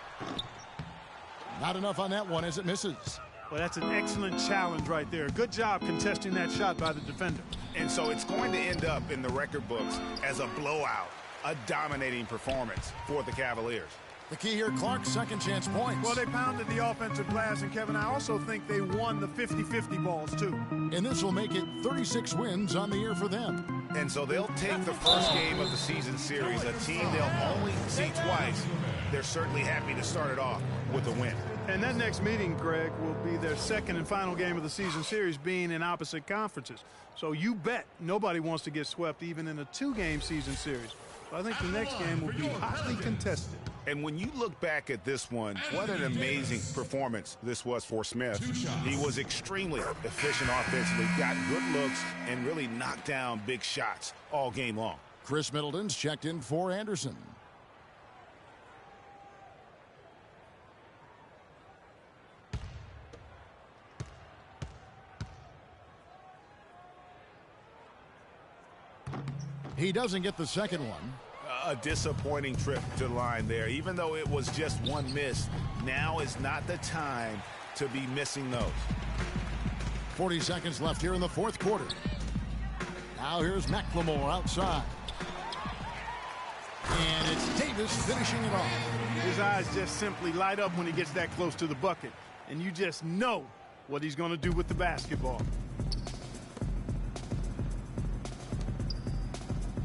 Not enough on that one as it misses. Well, that's an excellent challenge right there. Good job contesting that shot by the defender. And so it's going to end up in the record books as a blowout, a dominating performance for the Cavaliers. The key here, Clark, second chance points. Well, they pounded the offensive glass, and Kevin, I also think they won the 50-50 balls, too. And this will make it 36 wins on the year for them. And so they'll take the first game of the season series, a team they'll only see twice. They're certainly happy to start it off with a win. And that next meeting, Greg, will be their second and final game of the season series, being in opposite conferences. So you bet nobody wants to get swept even in a 2-game season series. So I think the next game will be hotly contested. And when you look back at this one, what an amazing performance this was for Smith. He was extremely efficient offensively, got good looks, and really knocked down big shots all game long. Chris Middleton's checked in for Anderson. He doesn't get the second one. A disappointing trip to the line there. Even though it was just one miss, now is not the time to be missing those. 40 seconds left here in the fourth quarter. Now here's McLemore outside. And it's Davis finishing it off. His eyes just simply light up when he gets that close to the bucket. And you just know what he's going to do with the basketball.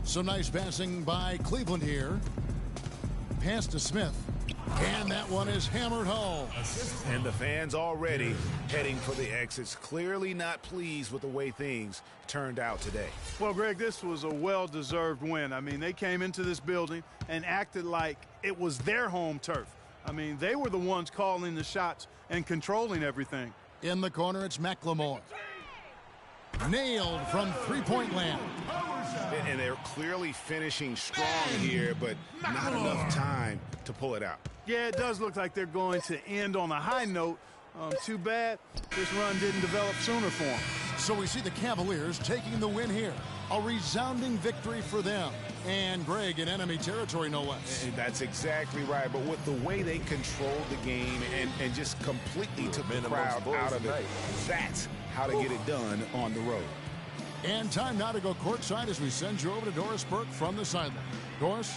Some nice passing by Cleveland here. Pass to Smith. And that one is hammered home. And the fans already heading for the exits, clearly not pleased with the way things turned out today. Well, Greg, this was a well-deserved win. I mean, they came into this building and acted like it was their home turf. I mean, they were the ones calling the shots and controlling everything. In the corner, it's McLemore. Nailed from three-point land. And they're clearly finishing strong here, but not enough time to pull it out. Yeah, it does look like they're going to end on a high note. Too bad this run didn't develop sooner for them. So we see the Cavaliers taking the win here. A resounding victory for them. And Greg, in enemy territory, no less. And that's exactly right. But with the way they controlled the game and just completely took the crowd out of it, that's how to get it done on the road. And time now to go courtside as we send you over to Doris Burke from the sideline. Doris?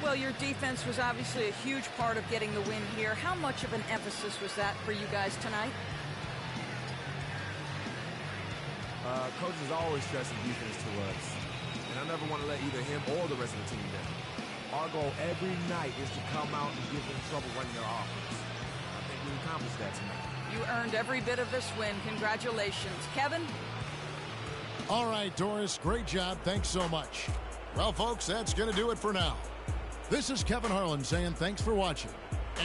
Well, your defense was obviously a huge part of getting the win here. How much of an emphasis was that for you guys tonight? Coach is always stressing defense to us, and I never want to let either him or the rest of the team down. Our goal every night is to come out and give them trouble running their offense. I think we accomplished that tonight. You earned every bit of this win. Congratulations. Kevin? All right, Doris, great job. Thanks so much. Well, folks, that's going to do it for now. This is Kevin Harlan saying thanks for watching.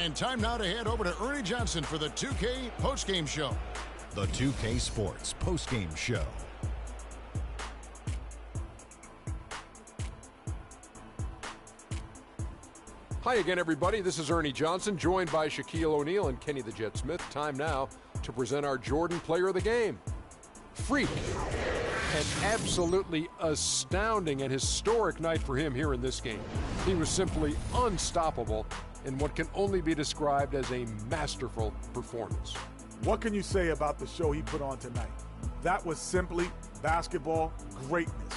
And time now to head over to Ernie Johnson for the 2K postgame show. The 2K Sports postgame show. Hi again, everybody. This is Ernie Johnson, joined by Shaquille O'Neal and Kenny the Jet Smith. Time now to present our Jordan Player of the Game. Freak. An absolutely astounding and historic night for him here in this game. He was simply unstoppable in what can only be described as a masterful performance. What can you say about the show he put on tonight? That was simply basketball greatness.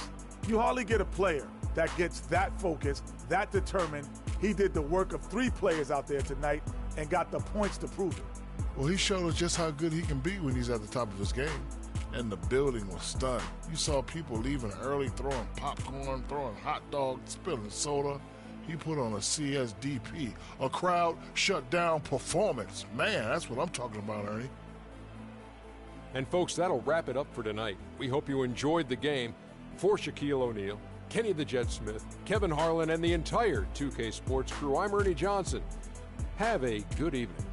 You hardly get a player that gets that focused, that determined. He did the work of 3 players out there tonight and got the points to prove it. Well, he showed us just how good he can be when he's at the top of his game. And the building was stunned. You saw people leaving early, throwing popcorn, throwing hot dogs, spilling soda. He put on a CSDP, a crowd shut down performance. Man, that's what I'm talking about, Ernie. And folks, that'll wrap it up for tonight. We hope you enjoyed the game. For Shaquille O'Neal, Kenny the Jet Smith, Kevin Harlan, and the entire 2K Sports crew, I'm Ernie Johnson. Have a good evening.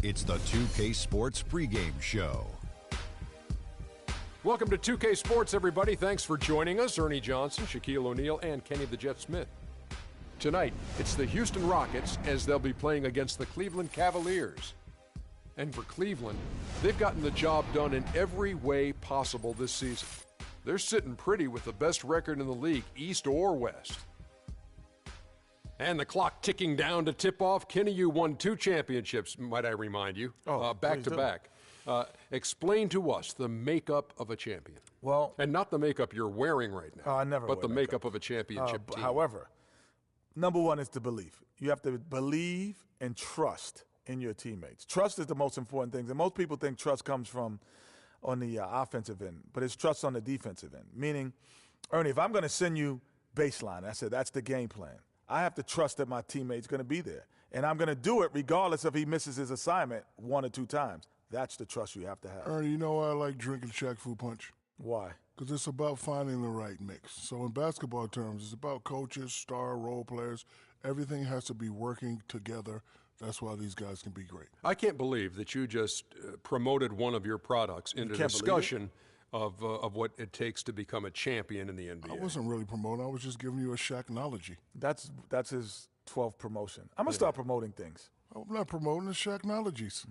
It's the 2K Sports pregame show. Welcome to 2K Sports, everybody. Thanks for joining us. Ernie Johnson, Shaquille O'Neal, and Kenny the Jet Smith. Tonight, it's the Houston Rockets as they'll be playing against the Cleveland Cavaliers. And for Cleveland, they've gotten the job done in every way possible this season. They're sitting pretty with the best record in the league, East or West. And the clock ticking down to tip off. Kenny, you won 2 championships, might I remind you, back to back. Explain to us the makeup of a champion. Well, and not the makeup you're wearing right now. I never. But the makeup of a championship team. However, number one is the belief. You have to believe and trust in your teammates. Trust is the most important thing. And most people think trust comes from on the offensive end, but it's trust on the defensive end. Meaning, Ernie, if I'm going to send you baseline, I said that's the game plan. I have to trust that my teammate's going to be there. And I'm going to do it regardless if he misses his assignment 1 or 2 times. That's the trust you have to have. Ernie, you know why I like drinking Shaq Fu Punch? Why? Because it's about finding the right mix. So in basketball terms, it's about coaches, star role players. Everything has to be working together. That's why these guys can be great. I can't believe that you just promoted one of your products into discussion of what it takes to become a champion in the NBA. I wasn't really promoting. I was just giving you a Shaqnology. That's his 12th promotion. I'm going to start promoting things. I'm not promoting the Shaqnologies.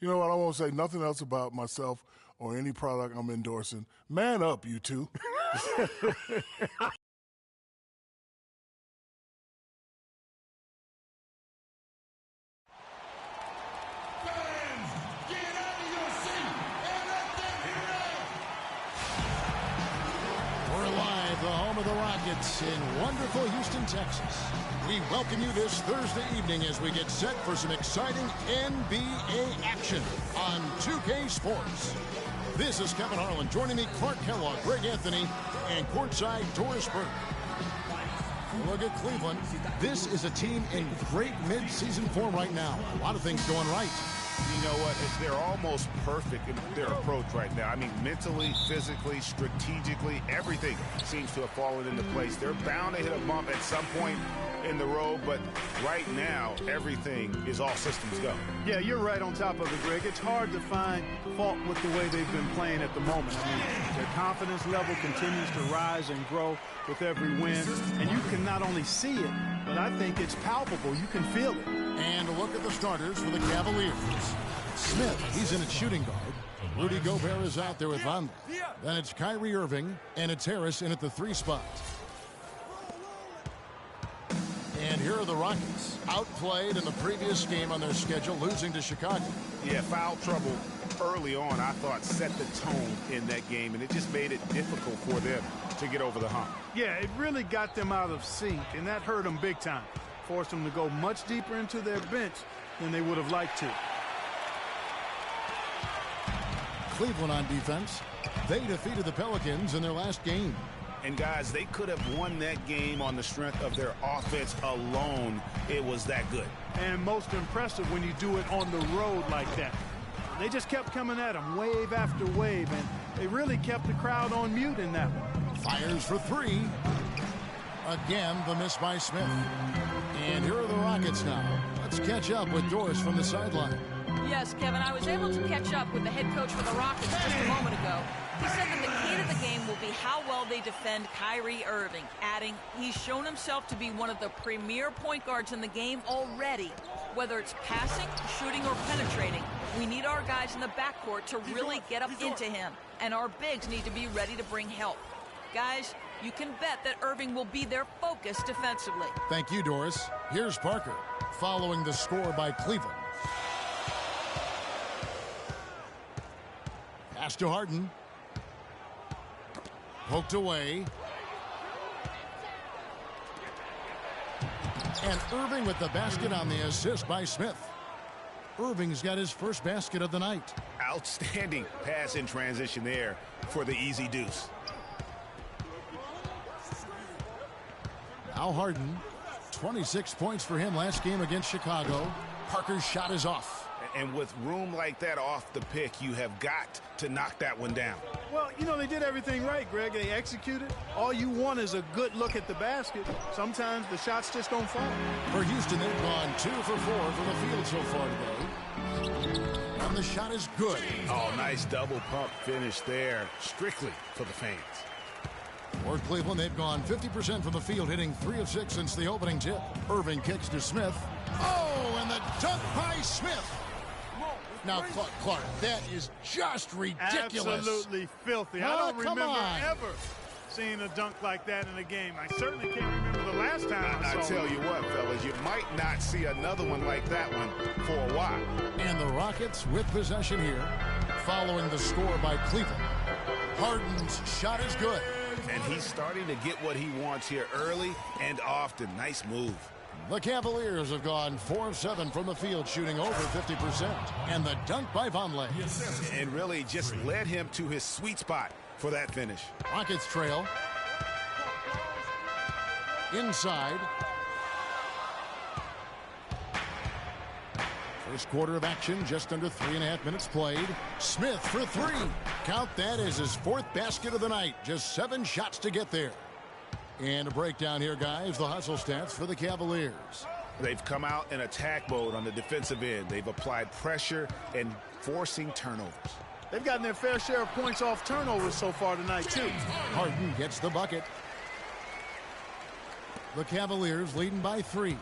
You know what? I won't say nothing else about myself or any product I'm endorsing. Man up, you two. In wonderful Houston, Texas. We welcome you this Thursday evening as we get set for some exciting NBA action on 2K Sports. This is Kevin Harlan. Joining me, Clark Kellogg, Greg Anthony, and courtside Doris Burke. Look at Cleveland. This is a team in great mid-season form right now. A lot of things going right. You know what? They're almost perfect in their approach right now. I mean, mentally, physically, strategically, everything seems to have fallen into place. They're bound to hit a bump at some point in the road, but right now, everything is all systems go. Yeah, you're right on top of it, Greg. It's hard to find fault with the way they've been playing at the moment. I mean, their confidence level continues to rise and grow with every win, and you can not only see it, but I think it's palpable. You can feel it. And a look at the starters for the Cavaliers. Smith, he's in at shooting guard. Rudy Gobert is out there with Vonleh. Then it's Kyrie Irving, and it's Harris in at the 3 spot. And here are the Rockets, outplayed in the previous game on their schedule, losing to Chicago. Yeah, foul trouble early on, I thought, set the tone in that game, and it just made it difficult for them to get over the hump. Yeah, it really got them out of sync, and that hurt them big time. Forced them to go much deeper into their bench than they would have liked to. Cleveland on defense. They defeated the Pelicans in their last game. And guys, they could have won that game on the strength of their offense alone. It was that good. And most impressive when you do it on the road like that. They just kept coming at them wave after wave, and they really kept the crowd on mute in that one. Fires for 3. Again, the miss by Smith. And here are the Rockets now. Let's catch up with Doris from the sideline. Yes, Kevin, I was able to catch up with the head coach for the Rockets just a moment ago. He said that the key to the game will be how well they defend Kyrie Irving, adding he's shown himself to be one of the premier point guards in the game already. Whether it's passing, shooting, or penetrating, we need our guys in the backcourt to really get up into him, and our bigs need to be ready to bring help. Guys, you can bet that Irving will be their focus defensively. Thank you, Doris. Here's Parker, following the score by Cleveland. Pass to Harden. Poked away. And Irving with the basket on the assist by Smith. Irving's got his first basket of the night. Outstanding pass in transition there for the easy deuce. Now Harden, 26 points for him last game against Chicago. Parker's shot is off. And with room like that off the pick, you have got to knock that one down. Well, you know, they did everything right, Greg. They executed. All you want is a good look at the basket. Sometimes the shots just don't fall. For Houston, they've gone 2 for 4 from the field so far today. And the shot is good. Oh, nice double pump finish there, strictly for the fans. For Cleveland, they've gone 50% from the field, hitting 3 of 6 since the opening tip. Irving kicks to Smith. Oh, and the dunk by Smith. Now, Clark, that is just ridiculous. Absolutely filthy. I don't remember ever seeing a dunk like that in a game. I certainly can't remember the last time I saw I tell you what, fellas, you might not see another one like that one for a while. And the Rockets with possession here, following the score by Cleveland. Harden's shot is good. And he's starting to get what he wants here early and often. Nice move. The Cavaliers have gone 4 of 7 from the field, shooting over 50%. And the dunk by Vonleh. And really just led him to his sweet spot for that finish. Rockets trail. Inside. First quarter of action, just under 3.5 minutes played. Smith for 3. Count that as his 4th basket of the night. Just 7 shots to get there. And a breakdown here, guys, the hustle stats for the Cavaliers. They've come out in attack mode on the defensive end. They've applied pressure and forcing turnovers. They've gotten their fair share of points off turnovers so far tonight, too. Harden gets the bucket. The Cavaliers leading by 3.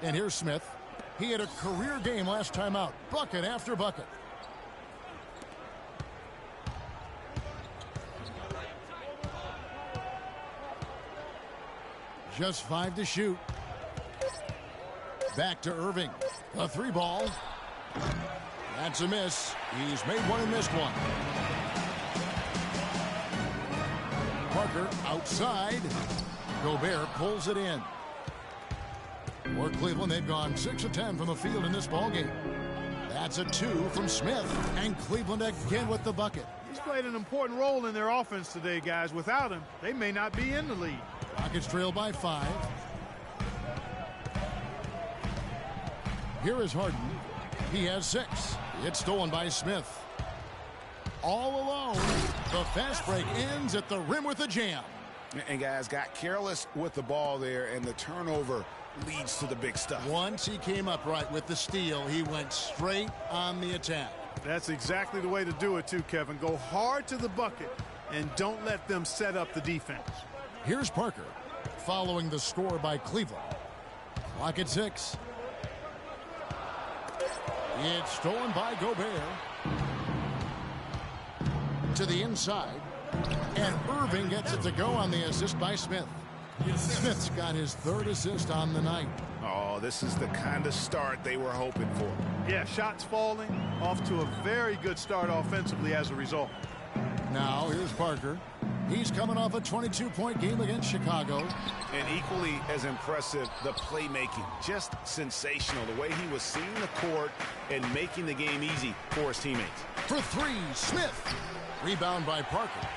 And here's Smith. He had a career game last time out. Bucket after bucket. Just 5 to shoot. Back to Irving. A 3 ball. That's a miss. He's made one and missed one. Parker outside. Gobert pulls it in. For Cleveland, they've gone 6 of 10 from the field in this ballgame. That's a 2 from Smith. And Cleveland again with the bucket. He's played an important role in their offense today, guys. Without him, they may not be in the lead. Rockets trail by 5. Here is Harden. He has 6. It's stolen by Smith. All alone. The fast break ends at the rim with a jam. And guys got careless with the ball there, and the turnover leads to the big stuff. Once he came up right with the steal, he went straight on the attack. That's exactly the way to do it too, Kevin. Go hard to the bucket and don't let them set up the defense. Here's Parker following the score by Cleveland. Clock at 6. It's stolen by Gobert. To the inside. And Irving gets it to go on the assist by Smith. Smith's got his 3rd assist on the night. Oh, this is the kind of start they were hoping for. Yeah, shots falling, off to a very good start offensively as a result. Now here's Parker. He's coming off a 22-point game against Chicago. And equally as impressive, the playmaking. Just sensational. The way he was seeing the court and making the game easy for his teammates. For 3, Smith. Rebound by Parker.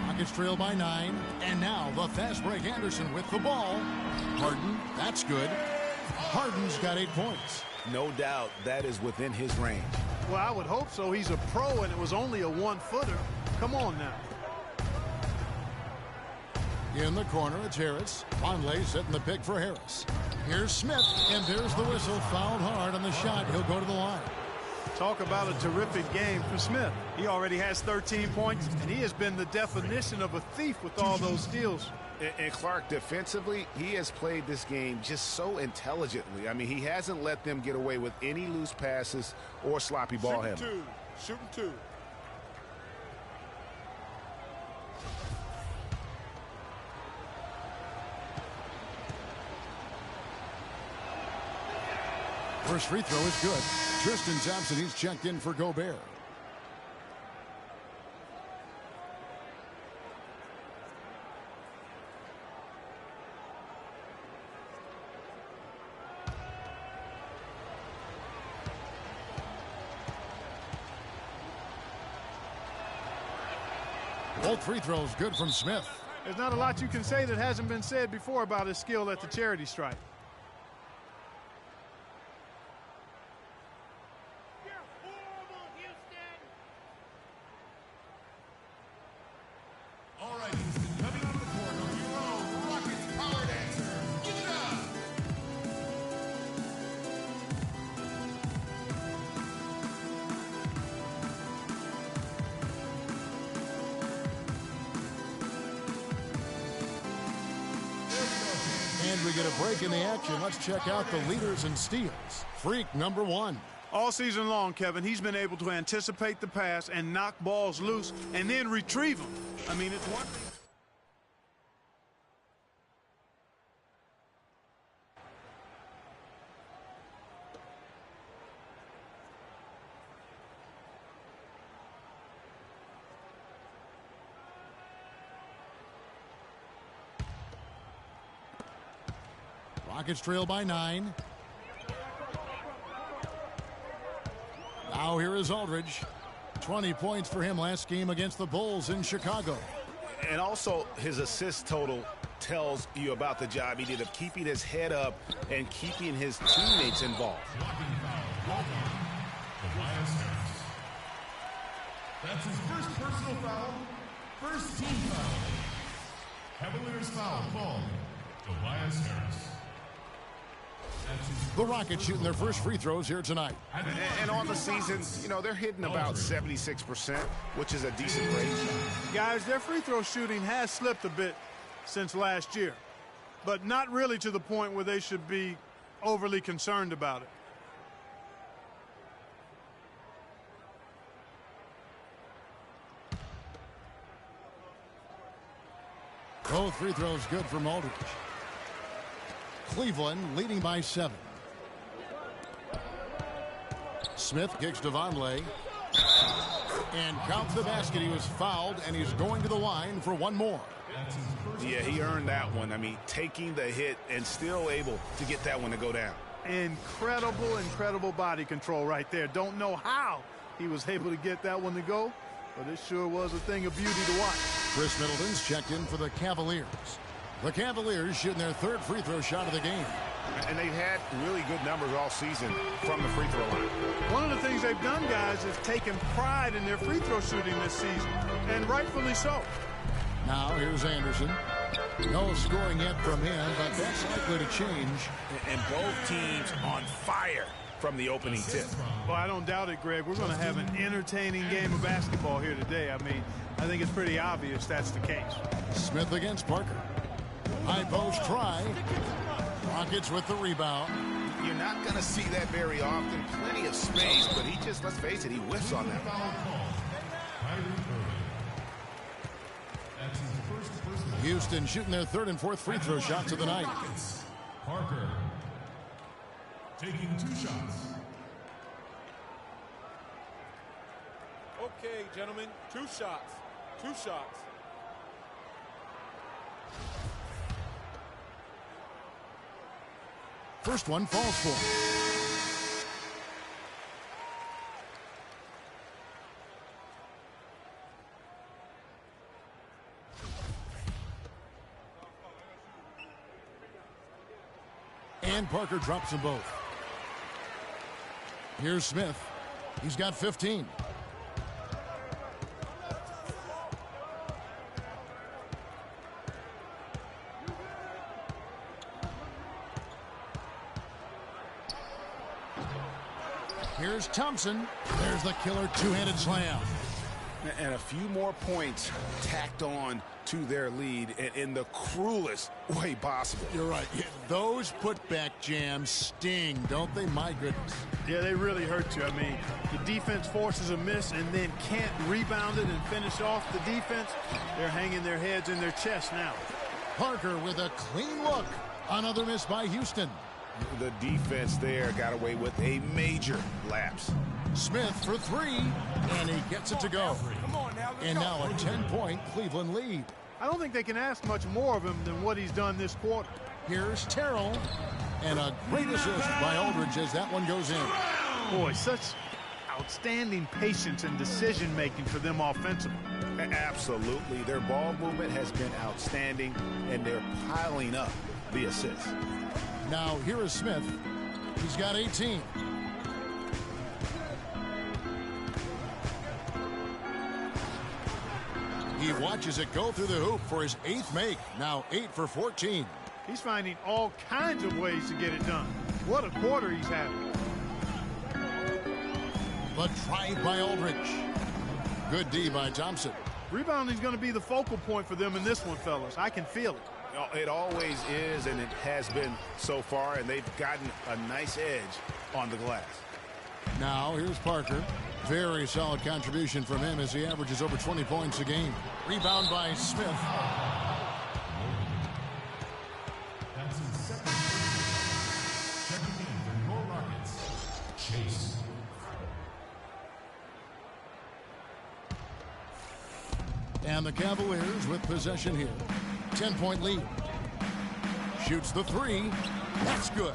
Rockets trail by 9. And now the fast break Anderson with the ball. Harden, that's good. Harden's got 8 points. No doubt that is within his range. Well, I would hope so. He's a pro, and it was only a 1-footer. Come on now. In the corner, it's Harris. Vonleh setting the pick for Harris. Here's Smith, and there's the whistle. Fouled hard on the shot. He'll go to the line. Talk about a terrific game for Smith. He already has 13 points, and he has been the definition of a thief with all those steals. And Clark, defensively, he has played this game just so intelligently. I mean, he hasn't let them get away with any loose passes or sloppy ball handling. Shooting 2. First free throw is good. Tristan Thompson, he's checked in for Gobert. Both free throws good from Smith. There's not a lot you can say that hasn't been said before about his skill at the charity stripe. And we get a break in the action. Let's check out the leaders in steals. Freak number 1. All season long, Kevin, he's been able to anticipate the pass and knock balls loose and then retrieve them. I mean, it's one thing. Rockets trail by 9. Now here is Aldridge. 20 points for him last game against the Bulls in Chicago. And also his assist total tells you about the job he did of keeping his head up and keeping his teammates involved. That's his first personal foul, first team foul. Cavaliers foul called. Tobias Harris. The Rockets shooting their first free throws here tonight. And on the season, you know, they're hitting about 76%, which is a decent rate. Guys, their free throw shooting has slipped a bit since last year, but not really to the point where they should be overly concerned about it. Both free throws good from Aldridge. Cleveland leading by 7. Smith kicks to Vonleh. And counts the basket. He was fouled, and he's going to the line for one more. Yeah, he earned that one. I mean, taking the hit and still able to get that one to go down. Incredible body control right there. Don't know how he was able to get that one to go, but it sure was a thing of beauty to watch. Chris Middleton's checked in for the Cavaliers. The Cavaliers shooting their third free throw shot of the game. And they've had really good numbers all season from the free throw line. One of the things they've done, guys, is taken pride in their free throw shooting this season, and rightfully so. Now here's Anderson. No scoring yet from him, but that's likely to change. And both teams on fire from the opening tip. Well, I don't doubt it, Greg. We're going to have an entertaining game of basketball here today. I mean, I think it's pretty obvious that's the case. Smith against Parker. High post try. Rockets with the rebound. You're not going to see that very often. Plenty of space, but he just, let's face it, he whiffs on that. Houston shooting their third and fourth free throw shots of the night. Parker taking 2 shots. Okay, gentlemen, 2 shots. 2 shots. First one falls for him. And Parker drops them both. Here's Smith. He's got 15. Here's Thompson. There's the killer two-handed slam. And a few more points tacked on to their lead in the cruelest way possible. You're right. Yeah, those putback jams sting, don't they? My goodness. Yeah, they really hurt you. I mean, the defense forces a miss and then can't rebound it and finish off the defense. They're hanging their heads in their chest now. Parker with a clean look. Another miss by Houston. The defense there got away with a major lapse. Smith for 3, and he gets it to go. And now a 10-point Cleveland lead. I don't think they can ask much more of him than what he's done this quarter. Here's Terrell, and a great assist by Aldridge as that one goes in. Boy, such outstanding patience and decision-making for them offensively. Absolutely. Their ball movement has been outstanding, and they're piling up the assists. Now here is Smith. He's got 18. He watches it go through the hoop for his 8th make. Now 8 for 14. He's finding all kinds of ways to get it done. What a quarter he's having. The drive by Aldridge. Good D by Thompson. Rebounding is going to be the focal point for them in this one, fellas. I can feel it. It always is, and it has been so far, and they've gotten a nice edge on the glass. Now, here's Parker. Very solid contribution from him as he averages over 20 points a game. Rebound by Smith. That's his second. Checking in for your Rockets, Chase. And the Cavaliers with possession here. 10-point lead. Shoots the three. That's good.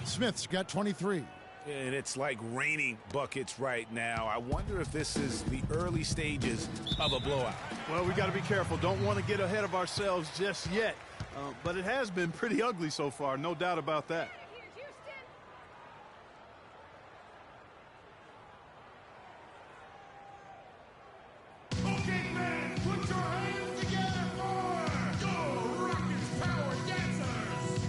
Smith's got 23. And it's like raining buckets right now. I wonder if this is the early stages of a blowout. Well, we got to be careful. Don't want to get ahead of ourselves just yet. But it has been pretty ugly so far, no doubt about that. Okay, fans, put your hands together for Go Rockets Power Dancers!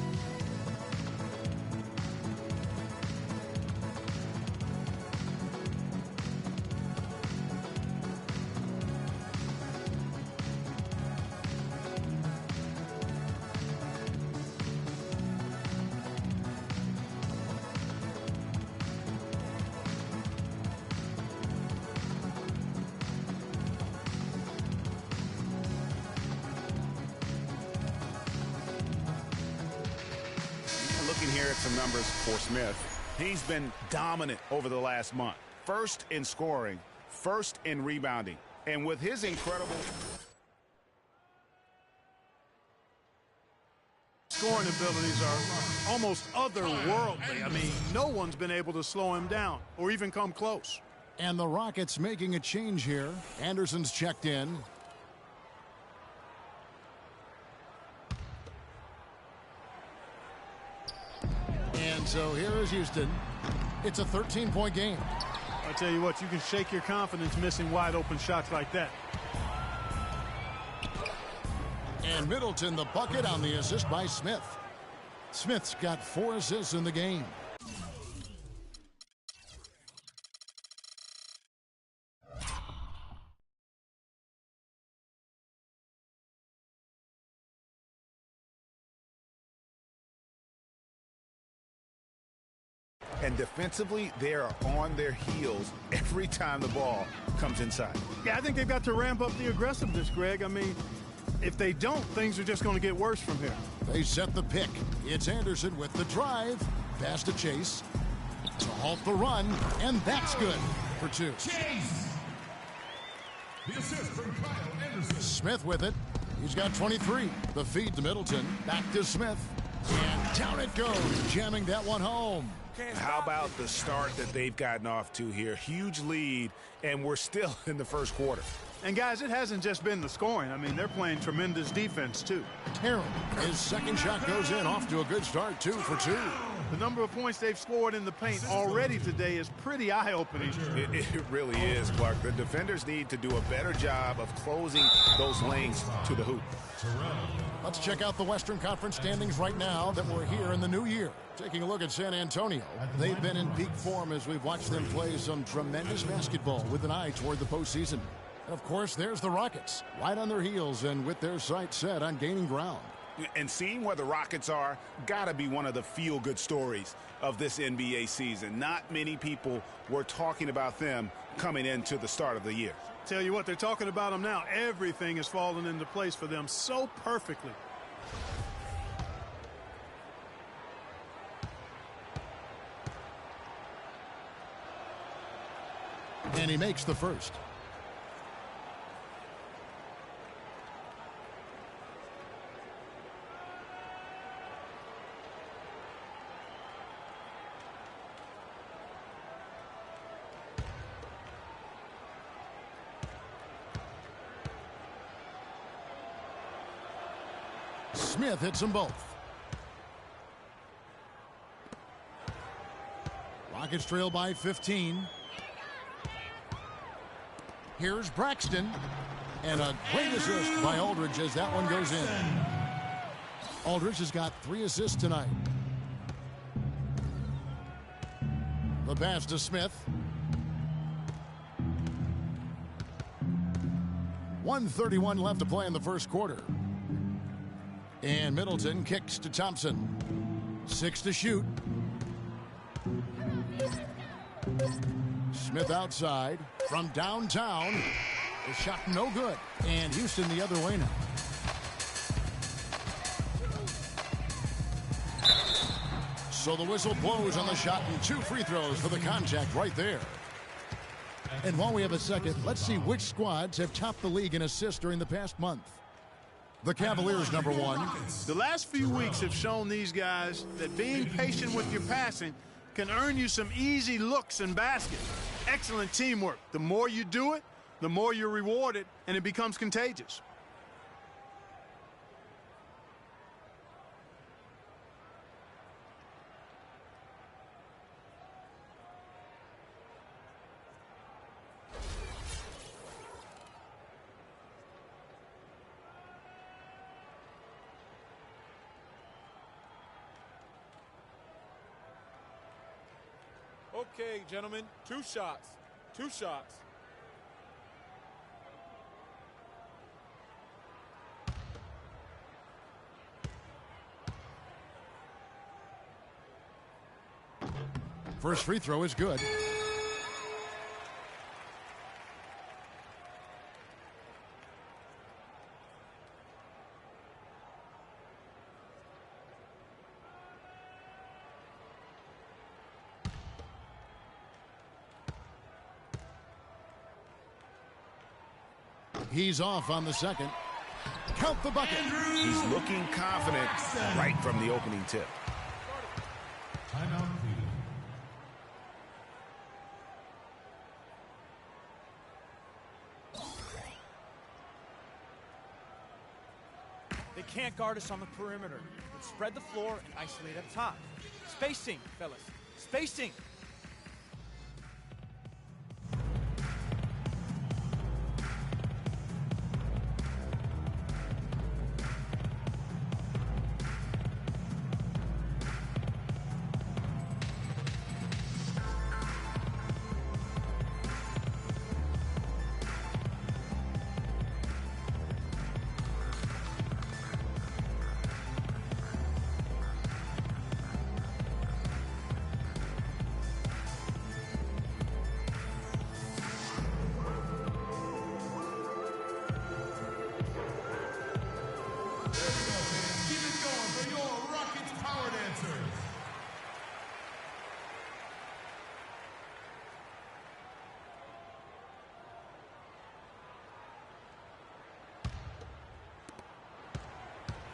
Looking here at some numbers for Smith. He's been dominant over the last month. First in scoring, first in rebounding. And with his incredible Scoring abilities are almost otherworldly. I mean, no one's been able to slow him down or even come close. And the Rockets making a change here. Anderson's checked in. And so here is Houston. It's a 13-point game. I'll tell you what, you can shake your confidence missing wide open shots like that. And Middleton the bucket on the assist by Smith. Smith's got 4 assists in the game. And defensively, they are on their heels every time the ball comes inside. Yeah, I think they've got to ramp up the aggressiveness, Greg. I mean, if they don't, things are just going to get worse from here. They set the pick. It's Anderson with the drive. Pass to Chase. To halt the run, and that's good for 2. Chase! The assist from Kyle Anderson. Smith with it. He's got 23. The feed to Middleton. Back to Smith. And down it goes, jamming that one home. How about the start that they've gotten off to here? Huge lead, and we're still in the first quarter. And, guys, it hasn't just been the scoring. I mean, they're playing tremendous defense, too. Harrell, his second shot goes in, off to a good start, 2 for 2. The number of points they've scored in the paint already today is pretty eye-opening. It really is, Clark. The defenders need to do a better job of closing those lanes to the hoop. Let's check out the Western Conference standings right now that we're here in the new year. Taking a look at San Antonio. They've been in peak form as we've watched them play some tremendous basketball with an eye toward the postseason. And, of course, there's the Rockets, right on their heels and with their sights set on gaining ground. And seeing where the Rockets are got to be one of the feel-good stories of this NBA season. Not many people were talking about them coming into the start of the year. Tell you what, they're talking about them now. Everything is falling into place for them so perfectly. And he makes the first. Smith hits them both. Rockets trail by 15. Here's Braxton. And a great assist by Aldridge as that one goes in. Aldridge has got 3 assists tonight. The pass to Smith. 1:31 left to play in the first quarter. And Middleton kicks to Thompson. 6 to shoot. Smith outside from downtown. The shot no good. And Houston the other way now. So the whistle blows on the shot and 2 free throws for the contact right there. And while we have a second, let's see which squads have topped the league in assists during the past month. The Cavaliers, #1. The last few weeks have shown these guys that being patient with your passing can earn you some easy looks and baskets. Excellent teamwork. The more you do it, the more you're rewarded, and it becomes contagious. Okay, gentlemen, 2 shots. 2 shots. First free throw is good. He's off on the second. Count the bucket. He's looking confident right from the opening tip. Timeout, please. They can't guard us on the perimeter. Let's spread the floor and isolate up top. Spacing, fellas. Spacing.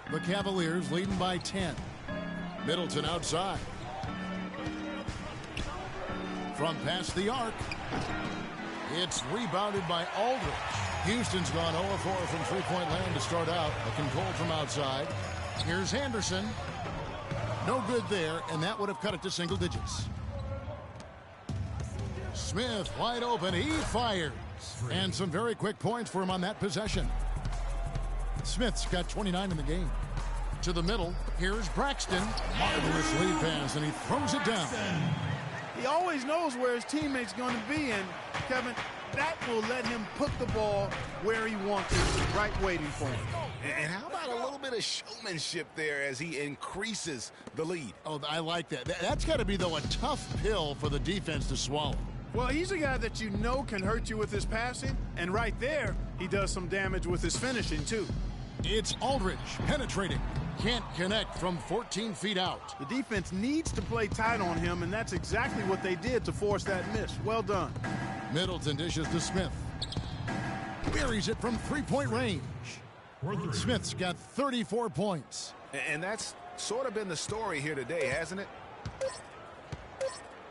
The Cavaliers leading by 10. Middleton outside. From past the arc. It's rebounded by Aldridge. Houston's gone 0-4 from three-point land to start out. Looking cold from outside. Here's Henderson. No good there, and that would have cut it to single digits. Smith wide open. He fires. And some very quick points for him on that possession. Smith's got 29 in the game. To the middle, here's Braxton. Marvelous lead pass, and he throws it down. He always knows where his teammate's going to be, and Kevin, that will let him put the ball where he wants it, right waiting for him. And how about a little bit of showmanship there as he increases the lead? Oh, I like that. That's got to be, though, a tough pill for the defense to swallow. Well, he's a guy that you know can hurt you with his passing, and right there, he does some damage with his finishing, too. It's Aldridge penetrating. Can't connect from 14 feet out. The defense needs to play tight on him, and that's exactly what they did to force that miss. Well done. Middleton dishes to Smith. Buries it from three-point range. Smith's got 34 points. And that's sort of been the story here today, hasn't it?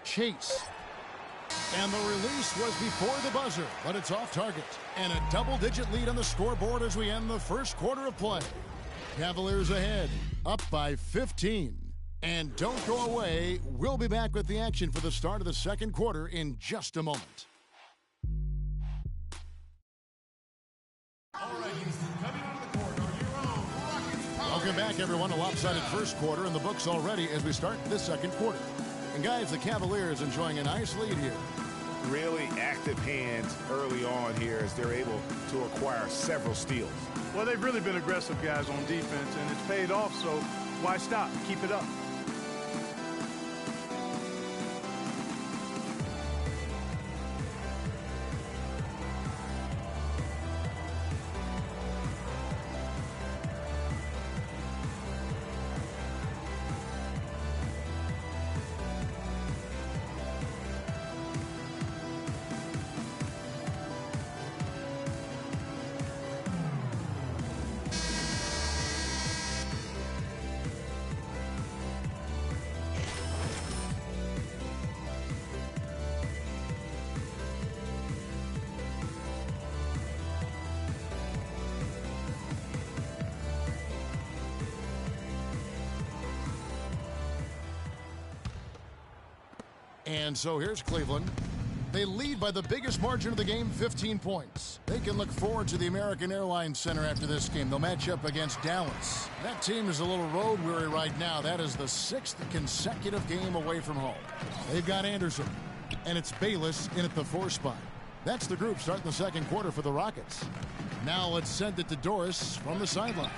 Chase. And the release was before the buzzer, but it's off target. And a double-digit lead on the scoreboard as we end the first quarter of play. Cavaliers ahead, up by 15. And don't go away. We'll be back with the action for the start of the second quarter in just a moment. All right, Houston, coming onto the court are your own Rockets Power. Welcome back, everyone. A lopsided first quarter in the books already as we start the second quarter. And guys, the Cavaliers enjoying a nice lead here. really active hands early on here as they're able to acquire several steals. Well, they've really been aggressive guys on defense, and it's paid off, so why stop? Keep it up. And so here's Cleveland. They lead by the biggest margin of the game, 15 points. They can look forward to the American Airlines Center after this game. They'll match up against Dallas. That team is a little road weary right now. That is the 6th consecutive game away from home. They've got Anderson, and it's Bayless in at the 4 spot. That's the group starting the second quarter for the Rockets. Now let's send it to Doris from the sideline.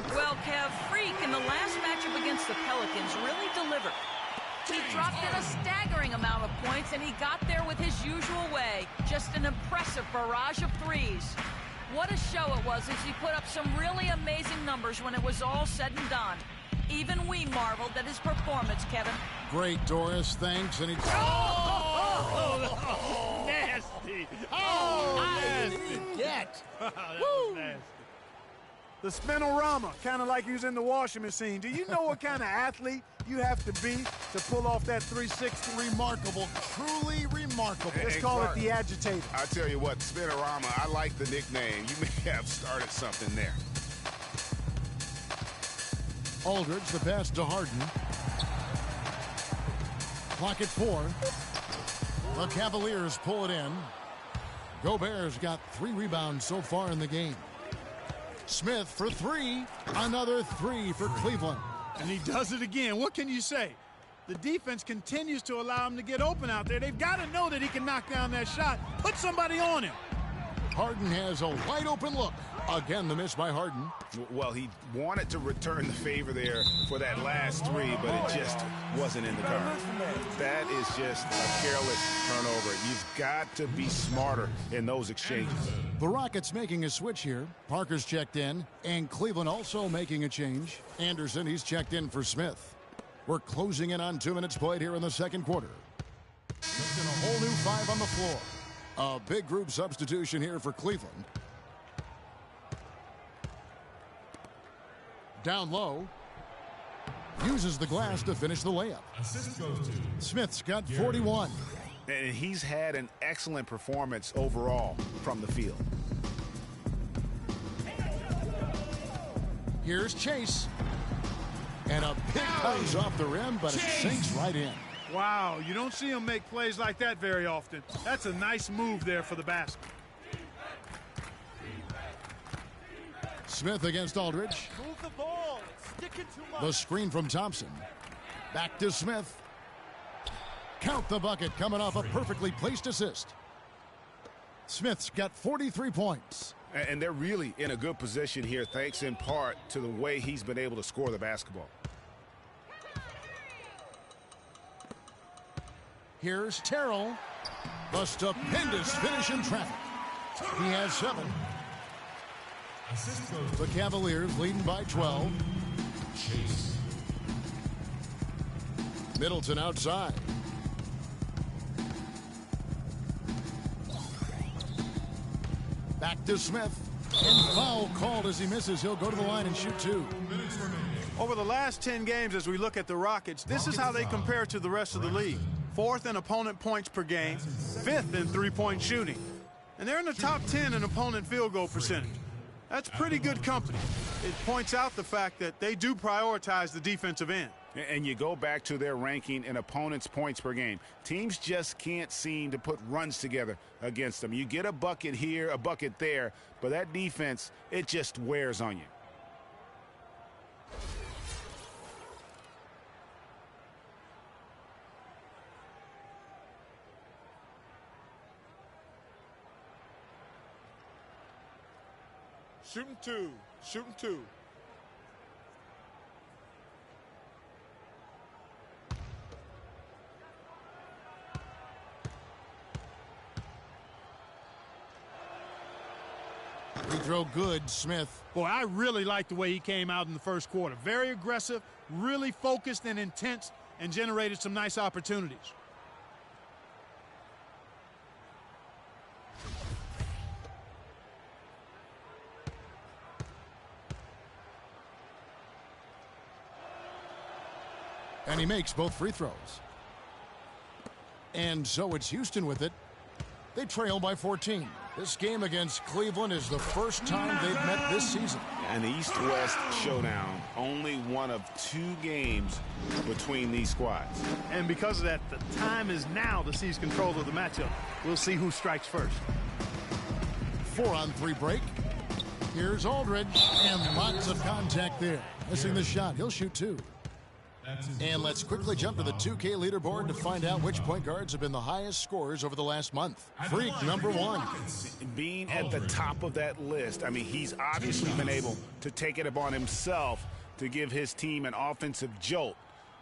Well, Kev, Freak in the last matchup against the Pelicans really delivered. He dropped in a staggering amount of points, and he got there with his usual way. Just an impressive barrage of threes. What a show it was as he put up some really amazing numbers when it was all said and done. Even we marveled at his performance, Kevin. Great, Doris. Thanks. And he... Oh, nasty. Oh, nasty. Get. That was nasty. The spinorama, kind of like he was in the washing machine. Do you know what kind of athlete you have to be to pull off that 360? Remarkable, truly remarkable. Let's call it the agitator. I tell you what, Spinorama, I like the nickname. You may have started something there. Aldridge, the pass to Harden. Clock at 4. The Cavaliers pull it in. Gobert's got 3 rebounds so far in the game. Smith for 3. Another 3 for Cleveland. And he does it again. What can you say? The defense continues to allow him to get open out there. They've got to know that he can knock down that shot. Put somebody on him. Harden has a wide open look. Again, the miss by Harden. Well, he wanted to return the favor there for that last 3, but it just wasn't in the cards. That is just a careless turnover. You've got to be smarter in those exchanges. The Rockets making a switch here. Parker's checked in, and Cleveland also making a change. Anderson, he's checked in for Smith. We're closing in on 2 minutes played here in the second quarter. Just in a whole new 5 on the floor. A big group substitution here for Cleveland. Down low. Uses the glass to finish the layup. Assist goes to Smith's got 41. And he's had an excellent performance overall from the field. Here's Chase. And a pick comes off the rim, but it sinks right in. Wow, you don't see him make plays like that very often. That's a nice move there for the basket. Smith against Aldridge. Move the ball. It's sticking too much. The screen from Thompson. Back to Smith. Count the bucket coming off a perfectly placed assist. Smith's got 43 points. And they're really in a good position here, thanks in part to the way he's been able to score the basketball. Here's Terrell. The stupendous finish in traffic. He has 7. assist goes to The Cavaliers leading by 12. Chase. Middleton outside. Back to Smith. And foul called as he misses. He'll go to the line and shoot 2. Minutes remaining. Over the last 10 games, as we look at the Rockets, this is how they compare to the rest of the league. 4th in opponent points per game, 5th in three-point shooting. And they're in the top 10 in opponent field goal percentage. That's pretty good company. It points out the fact that they do prioritize the defensive end. And you go back to their ranking in opponents' points per game. Teams just can't seem to put runs together against them. You get a bucket here, a bucket there, but that defense, it just wears on you. Shooting two. Shooting two. Free throw good, Smith. Boy, I really like the way he came out in the first quarter. Very aggressive, really focused and intense, and generated some nice opportunities. And he makes both free throws. And so it's Houston with it. They trail by 14. This game against Cleveland is the first time they've met this season. An East-West showdown, only one of 2 games between these squads. And because of that, the time is now to seize control of the matchup. We'll see who strikes first. 4-on-3 break. Here's Aldridge, and lots of contact there. Missing the shot. He'll shoot 2. And let's quickly jump to the 2K leaderboard to find out which point guards have been the highest scorers over the last month. Freak number 1. Being at the top of that list, I mean, he's obviously been able to take it upon himself to give his team an offensive jolt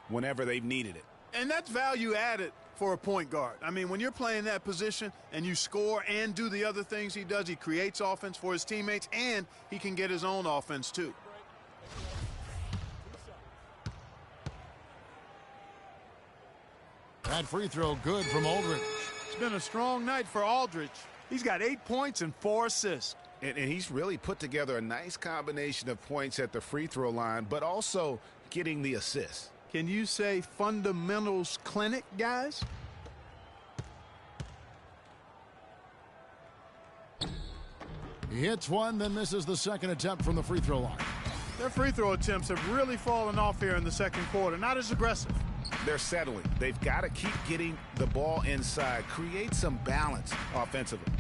whenever they've needed it. And that's value added for a point guard. I mean, when you're playing that position and you score and do the other things he does, he creates offense for his teammates, and he can get his own offense too. That free throw good from Aldridge. It's been a strong night for Aldridge. He's got 8 points and 4 assists. And he's really put together a nice combination of points at the free throw line, but also getting the assists. Can you say fundamentals clinic, guys? He hits one, then misses the second attempt from the free throw line. Their free throw attempts have really fallen off here in the second quarter. Not as aggressive. They're settling. They've got to keep getting the ball inside, create some balance offensively.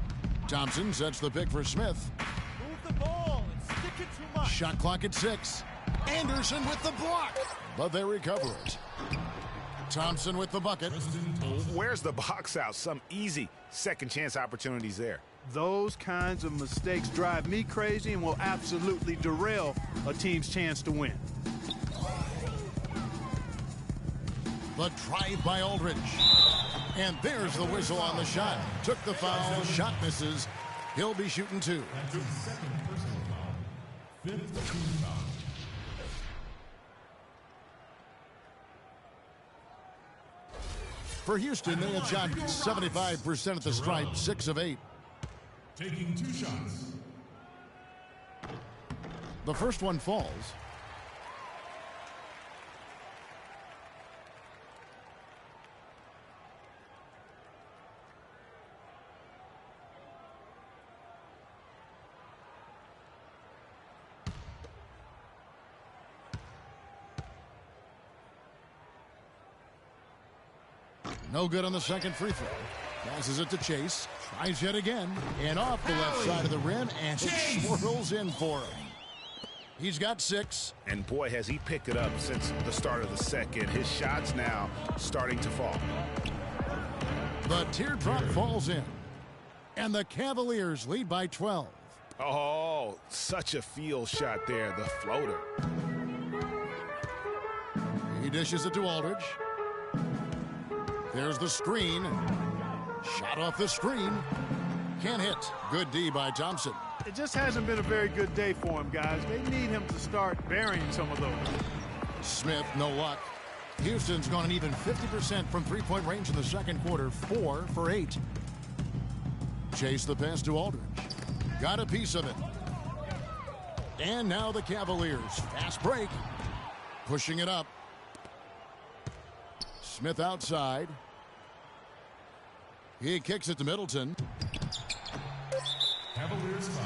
Thompson sets the pick for Smith. Move the ball and stick it too much. Shot clock at 6. Anderson with the block, but they recover it. Thompson with the bucket. Where's the box out? Some easy second chance opportunities there. Those kinds of mistakes drive me crazy and will absolutely derail a team's chance to win. The drive by Aldridge. And there's the whistle on the shot. Took the foul. Shot misses. He'll be shooting 2. That's his second personal foul. 5th team foul. For Houston, they have shot 75% at the stripe, 6 of 8. Taking 2 shots. The first one falls. No good on the second free throw. Passes it to Chase. Tries yet again. And off the left side of the rim. And it swirls in for him. He's got 6. And boy, has he picked it up since the start of the second. His shot's now starting to fall. The teardrop falls in. And the Cavaliers lead by 12. Oh, such a field shot there. The floater. He dishes it to Aldridge. There's the screen. Shot off the screen. Can't hit. Good D by Thompson. It just hasn't been a very good day for him, guys. They need him to start burying some of those. Smith, no luck. Houston's gone an even 50% from three-point range in the second quarter. 4 for 8. Chase the pass to Aldridge. Got a piece of it. And now the Cavaliers. Fast break. Pushing it up. Smith outside. He kicks it to Middleton. Cavaliers foul.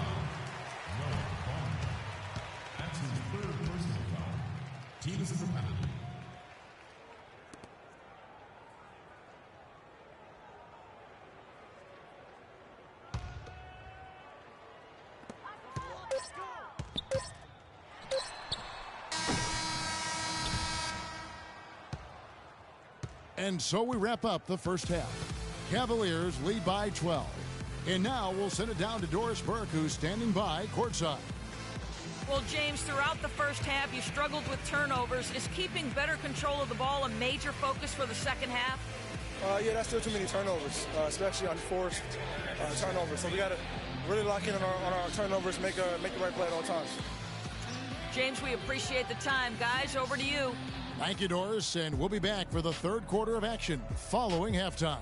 No, ball. That's his 3rd personal foul. Team is in the penalty. And so we wrap up the first half. Cavaliers lead by 12. And now we'll send it down to Doris Burke, who's standing by courtside. Well, James, throughout the first half, you struggled with turnovers. Is keeping better control of the ball a major focus for the second half? Yeah, that's still too many turnovers, especially unforced turnovers. So we got to really lock in on our turnovers, make the right play at all times. James, we appreciate the time. Guys, over to you. Thank you, Doris, and we'll be back for the third quarter of action following halftime.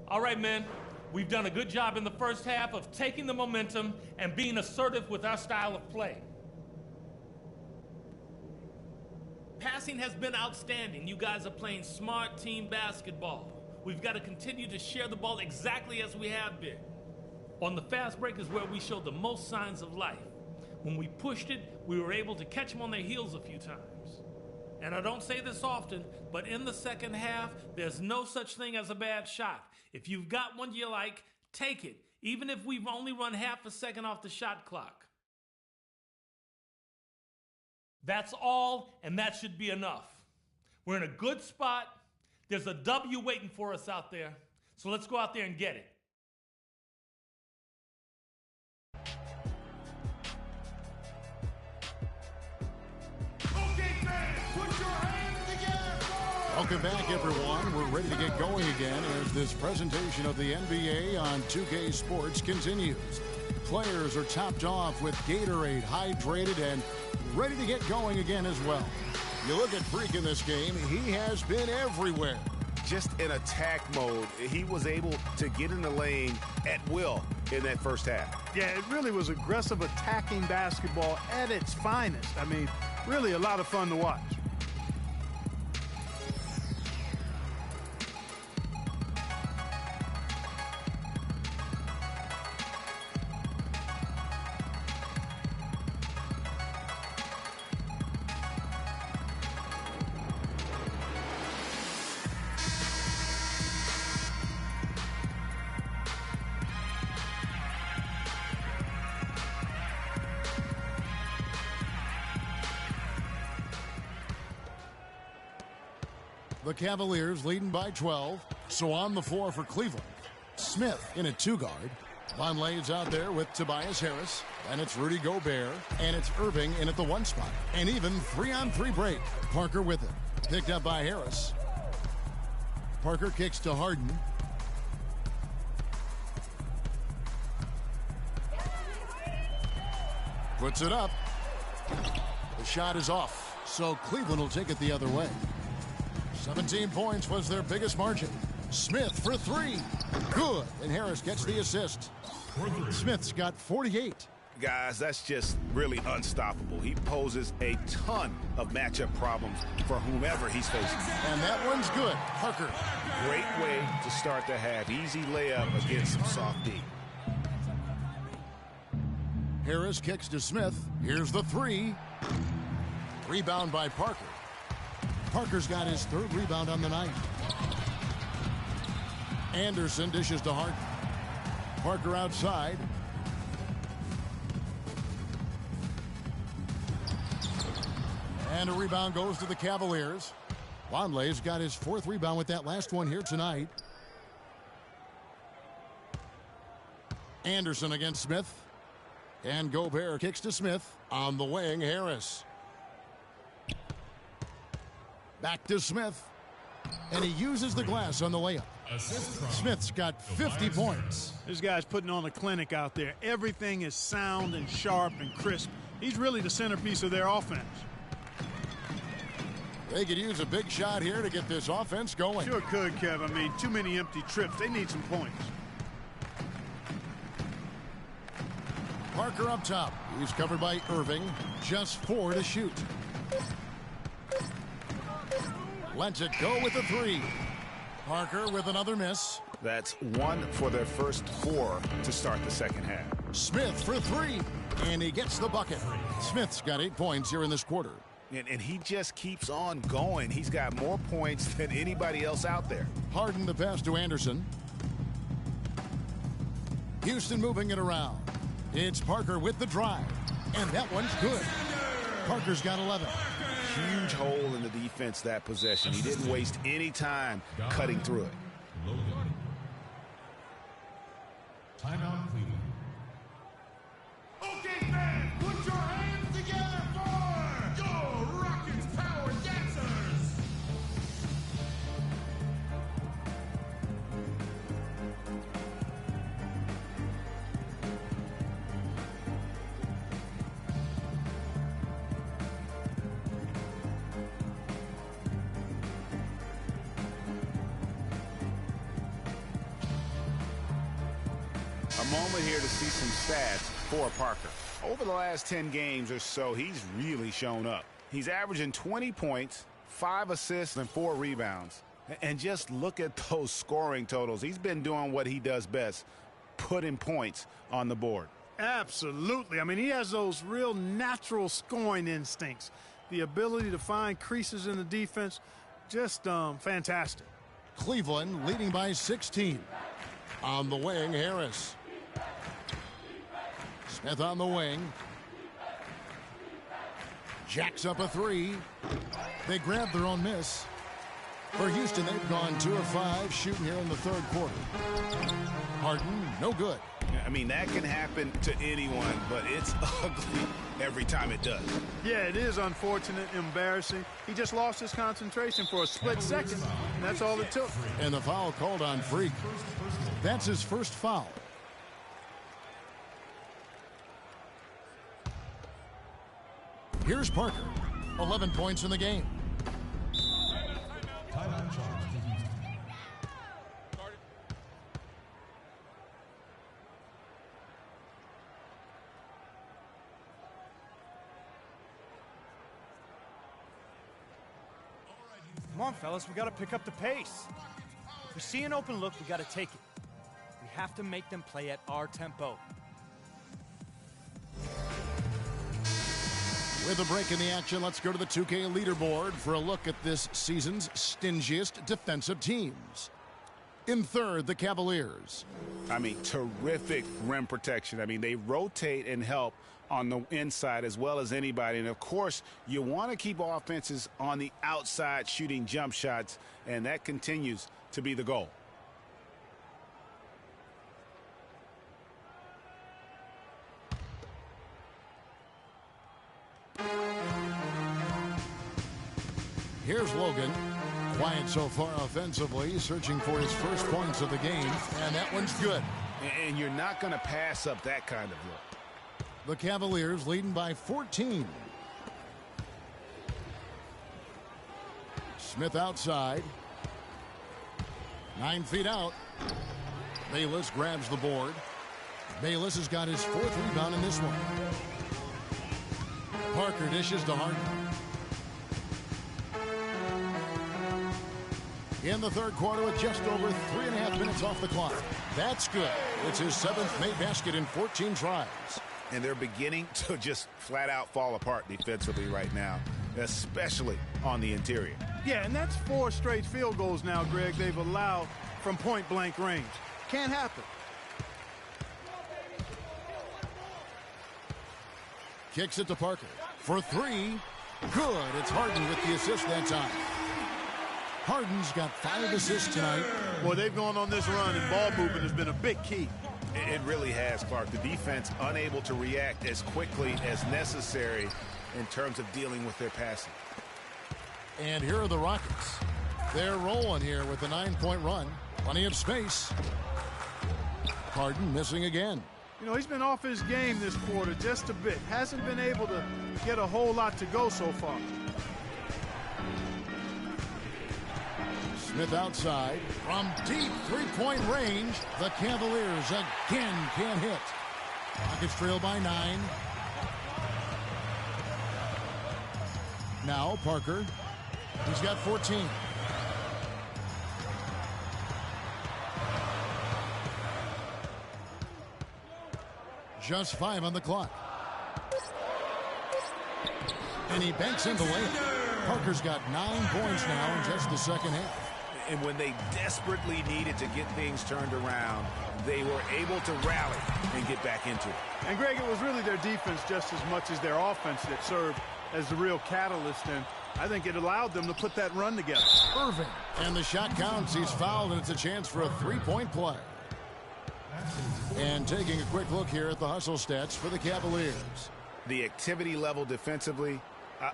All right, men, we've done a good job in the first half of taking the momentum and being assertive with our style of play. Passing has been outstanding. You guys are playing smart team basketball. We've got to continue to share the ball exactly as we have been. On the fast break is where we showed the most signs of life. When we pushed it, we were able to catch them on their heels a few times. And I don't say this often, but in the second half, there's no such thing as a bad shot. If you've got one you like, take it, even if we've only run half a second off the shot clock. That's all, and that should be enough. We're in a good spot. There's a W waiting for us out there, so let's go out there and get it. Welcome back, everyone. We're ready to get going again as this presentation of the NBA on 2K Sports continues. Players are topped off with Gatorade, hydrated, and ready to get going again as well. You look at Freak in this game, he has been everywhere. Just in attack mode, he was able to get in the lane at will in that first half. Yeah, it really was aggressive attacking basketball at its finest. I mean, really a lot of fun to watch. The Cavaliers leading by 12. So on the floor for Cleveland. Smith in at two guard. Vonleh's out there with Tobias Harris. And it's Rudy Gobert. And it's Irving in at the one spot. And even 3-on-3 break. Parker with it. Picked up by Harris. Parker kicks to Harden. Puts it up. The shot is off. So Cleveland will take it the other way. 17 points was their biggest margin. Smith for three. Good. And Harris gets the assist. Smith's got 48. Guys, that's just really unstoppable. He poses a ton of matchup problems for whomever he's facing. And that one's good. Parker. Great way to start the half. Easy layup against some soft D. Harris kicks to Smith. Here's the three. Rebound by Parker. Parker's got his third rebound on the night. Anderson dishes to Harden. Parker outside. And a rebound goes to the Cavaliers. Vonleh's got his fourth rebound with that last one here tonight. Anderson against Smith. And Gobert kicks to Smith. On the wing, Harris. Back to Smith. And he uses the glass on the layup. Smith's got 50 points. This guy's putting on a clinic out there. Everything is sound and sharp and crisp. He's really the centerpiece of their offense. They could use a big shot here to get this offense going. Sure could, Kev. I mean, too many empty trips. They need some points. Parker up top. He's covered by Irving. Just 4 to shoot. Lets it go with the 3. Parker with another miss. That's 1 for their first 4 to start the second half. Smith for 3. And he gets the bucket. Smith's got 8 points here in this quarter. And he just keeps on going. He's got more points than anybody else out there. Harden the pass to Anderson. Houston moving it around. It's Parker with the drive. And that one's good. Parker's got 11. Huge hole in the defense that possession. He didn't waste any time cutting through it. Timeout, Cleveland. Okay, fans, put your hands together for your Rockets Power Dancers. A moment here to see some stats for Parker. Over the last 10 games or so, he's really shown up. He's averaging 20 points, 5 assists, and 4 rebounds. And just look at those scoring totals. He's been doing what he does best, putting points on the board. Absolutely. I mean, he has those real natural scoring instincts. The ability to find creases in the defense, just fantastic. Cleveland leading by 16. On the wing, Harris. Smith on the wing. Jacks up a 3. They grab their own miss. For Houston, they've gone 2 of 5 shooting here in the third quarter. Harden, no good. I mean, that can happen to anyone, but it's ugly every time it does. Yeah, it is unfortunate, embarrassing. He just lost his concentration for a split second, and that's all it took. And the foul called on Freak. That's his first foul. Here's Parker. 11 points in the game. Timeout charge to Houston. Come on, fellas, we got to pick up the pace. If we see an open look, we got to take it. We have to make them play at our tempo. With a break in the action, let's go to the 2K leaderboard for a look at this season's stingiest defensive teams. In third, the Cavaliers. I mean, terrific rim protection. I mean, they rotate and help on the inside as well as anybody. And, of course, you want to keep offenses on the outside shooting jump shots, and that continues to be the goal. Here's Logan. Quiet so far offensively, searching for his first points of the game, and that one's good. And you're not going to pass up that kind of look. The Cavaliers leading by 14. Smith outside. 9 feet out. Bayless grabs the board. Bayless has got his 4th rebound in this one. Parker dishes to Harden. In the third quarter with just over 3.5 minutes off the clock. That's good. It's his 7th made basket in 14 tries. And they're beginning to just flat out fall apart defensively right now, especially on the interior. Yeah, and that's 4 straight field goals now, Greg, they've allowed from point-blank range. Can't happen. Kicks it to Parker. For 3. Good. It's Harden with the assist that time. Harden's got 5 assists tonight. Boy, they've gone on this run, and ball movement has been a big key. It really has, Clark. The defense unable to react as quickly as necessary in terms of dealing with their passing. And here are the Rockets. They're rolling here with a 9-point run. Plenty of space. Harden missing again. You know, he's been off his game this quarter just a bit. Hasn't been able to get a whole lot to go so far. Smith outside. From deep 3-point range, the Cavaliers again can't hit. Rockets trail by 9. Now Parker. He's got 14. Just 5 on the clock. And he banks in the layup. Parker's got 9 points now in just the second half. And when they desperately needed to get things turned around, they were able to rally and get back into it. And, Greg, it was really their defense just as much as their offense that served as the real catalyst, and I think it allowed them to put that run together. Irving. And the shot counts. He's fouled, and it's a chance for a 3-point play. And taking a quick look here at the hustle stats for the Cavaliers. The activity level defensively,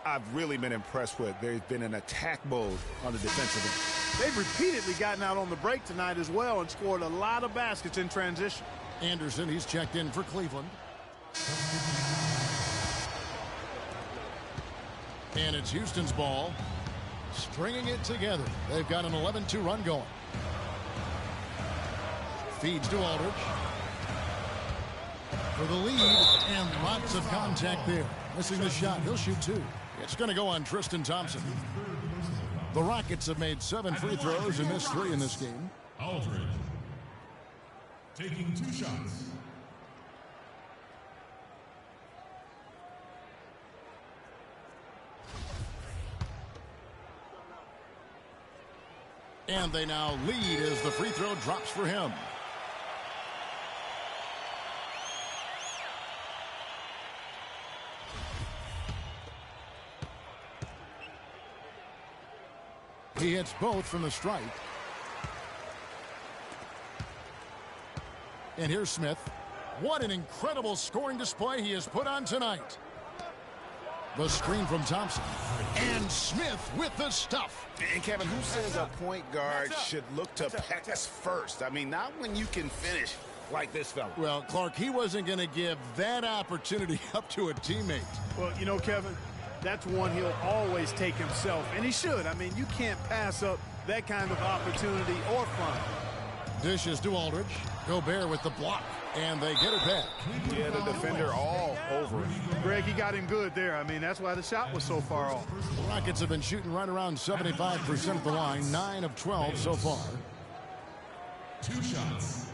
I've really been impressed with. There's been an attack mode on the defensive end. They've repeatedly gotten out on the break tonight as well and scored a lot of baskets in transition. Anderson, he's checked in for Cleveland. And it's Houston's ball. Stringing it together. They've got an 11-2 run going. Feeds to Aldridge. For the lead, and lots of contact there. Missing the shot. He'll shoot 2. It's going to go on Tristan Thompson. The Rockets have made 7 free throws and missed 3 in this game. Aldridge taking 2 shots. And they now lead as the free throw drops for him. He hits both from the stripe. And here's Smith. What an incredible scoring display he has put on tonight. The screen from Thompson. And Smith with the stuff. And Kevin, who says a point guard should look to pass first? I mean, not when you can finish like this fella. Well, Clark, he wasn't going to give that opportunity up to a teammate. Well, you know, Kevin, that's one he'll always take himself, and he should. I mean, you can't pass up that kind of opportunity or fun. Dishes to Aldridge. Gobert with the block, and they get it back. Yeah, the defender all over it. Greg, he got him good there. I mean, that's why the shot was so far off. The Rockets have been shooting right around 75% at the line, 9 of 12 so far. 2 shots.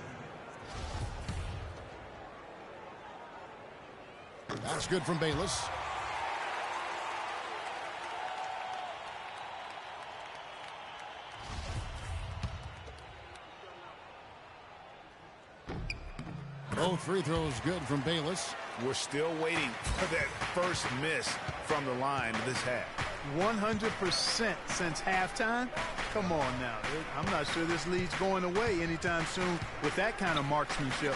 That's good from Bayless. Both free throws good from Bayless. We're still waiting for that first miss from the line this half. 100% since halftime? Come on now. I'm not sure this lead's going away anytime soon with that kind of marksmanship.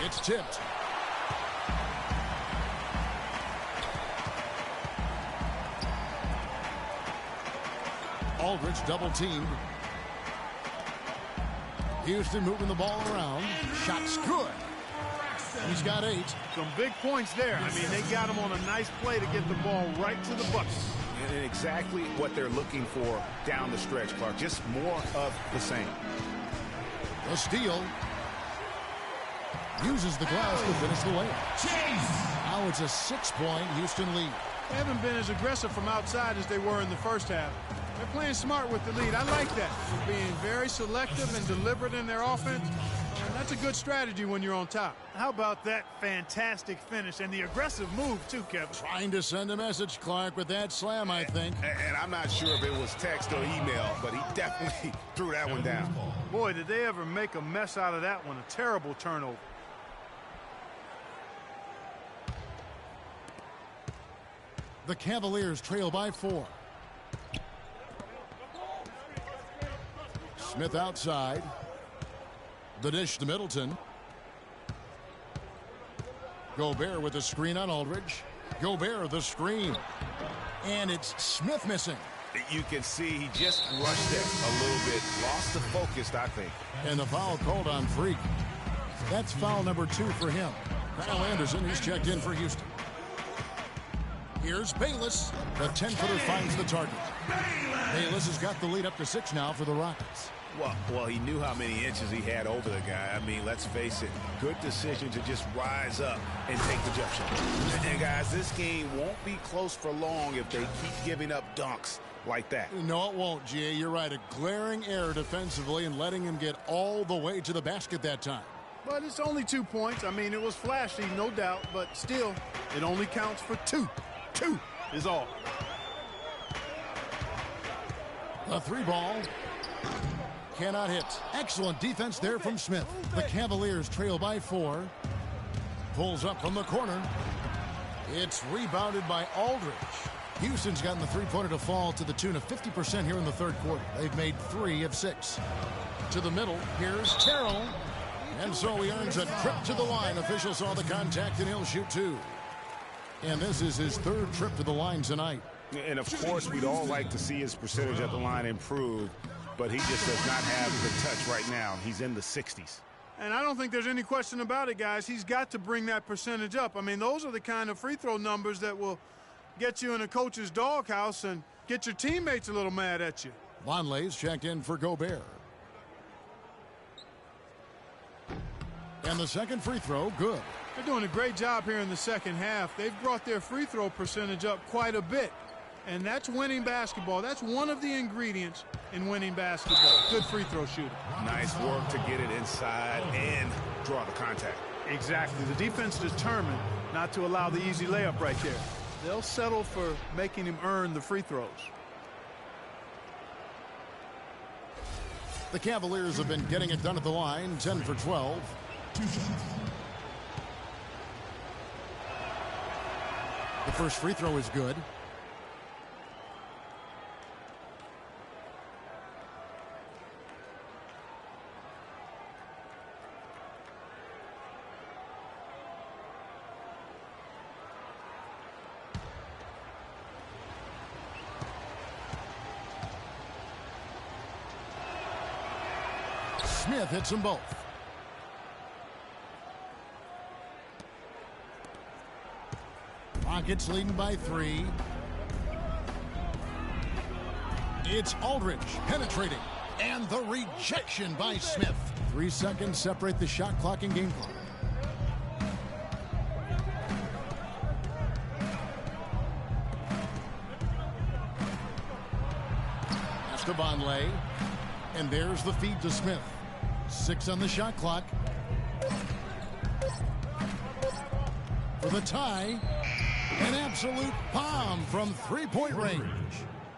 It's tipped. Aldridge double teamed. Houston moving the ball around. Shot's good. He's got 8. Some big points there. I mean, they got him on a nice play to get the ball right to the bucket. And exactly what they're looking for down the stretch, Clark. Just more of the same. A steal. Uses the glass to finish the layup. Now it's a 6-point Houston lead. They haven't been as aggressive from outside as they were in the first half. They're playing smart with the lead. I like that. They're being very selective and deliberate in their offense. And that's a good strategy when you're on top. How about that fantastic finish and the aggressive move, too, Kevin? Trying to send a message, Clark, with that slam, I think. And I'm not sure if it was text or email, but he definitely threw that one down. Boy, did they ever make a mess out of that one. A terrible turnover. The Cavaliers trail by 4. Smith outside. The dish to Middleton. Gobert with a screen on Aldridge. Gobert the screen. And it's Smith missing. You can see he just rushed it a little bit. Lost the focus, I think. And the foul called on Freak. That's foul number 2 for him. Kyle Anderson, he's checked in for Houston. Here's Bayless. The 10-footer finds the target. Bayless has got the lead up to 6 now for the Rockets. Well, he knew how many inches he had over the guy. I mean, let's face it, good decision to just rise up and take the jump shot. And guys, this game won't be close for long if they keep giving up dunks like that. No, it won't, G.A. You're right. A glaring error defensively and letting him get all the way to the basket that time. But it's only 2 points. I mean, it was flashy, no doubt, but still, it only counts for 2. 2 is all. The 3-ball cannot hit. Excellent defense there from Smith. The Cavaliers trail by 4. Pulls up from the corner. It's rebounded by Aldridge. Houston's gotten the three-pointer to fall to the tune of 50% here in the third quarter. They've made 3 of 6. To the middle, here's Terrell. And so he earns a trip to the line. Officials saw the contact, and he'll shoot 2. And this is his 3rd trip to the line tonight. And, of course, we'd all like to see his percentage at the line improve, but he just does not have the touch right now. He's in the 60s. And I don't think there's any question about it, guys. He's got to bring that percentage up. I mean, those are the kind of free throw numbers that will get you in a coach's doghouse and get your teammates a little mad at you. Vonleh's checked in for Gobert. And the second free throw, good. They're doing a great job here in the second half. They've brought their free throw percentage up quite a bit. And that's winning basketball. That's one of the ingredients in winning basketball. Good free throw shooting. Nice work to get it inside and draw the contact. Exactly. The defense determined not to allow the easy layup right there. They'll settle for making him earn the free throws. The Cavaliers have been getting it done at the line, 10 for 12. The first free throw is good. Smith hits them both. Rockets leading by 3. It's Aldridge penetrating. And the rejection by Smith. 3 seconds separate the shot clock and game clock. That's to Vonleh. And there's the feed to Smith. 6 on the shot clock. For the tie. An absolute bomb from three-point range.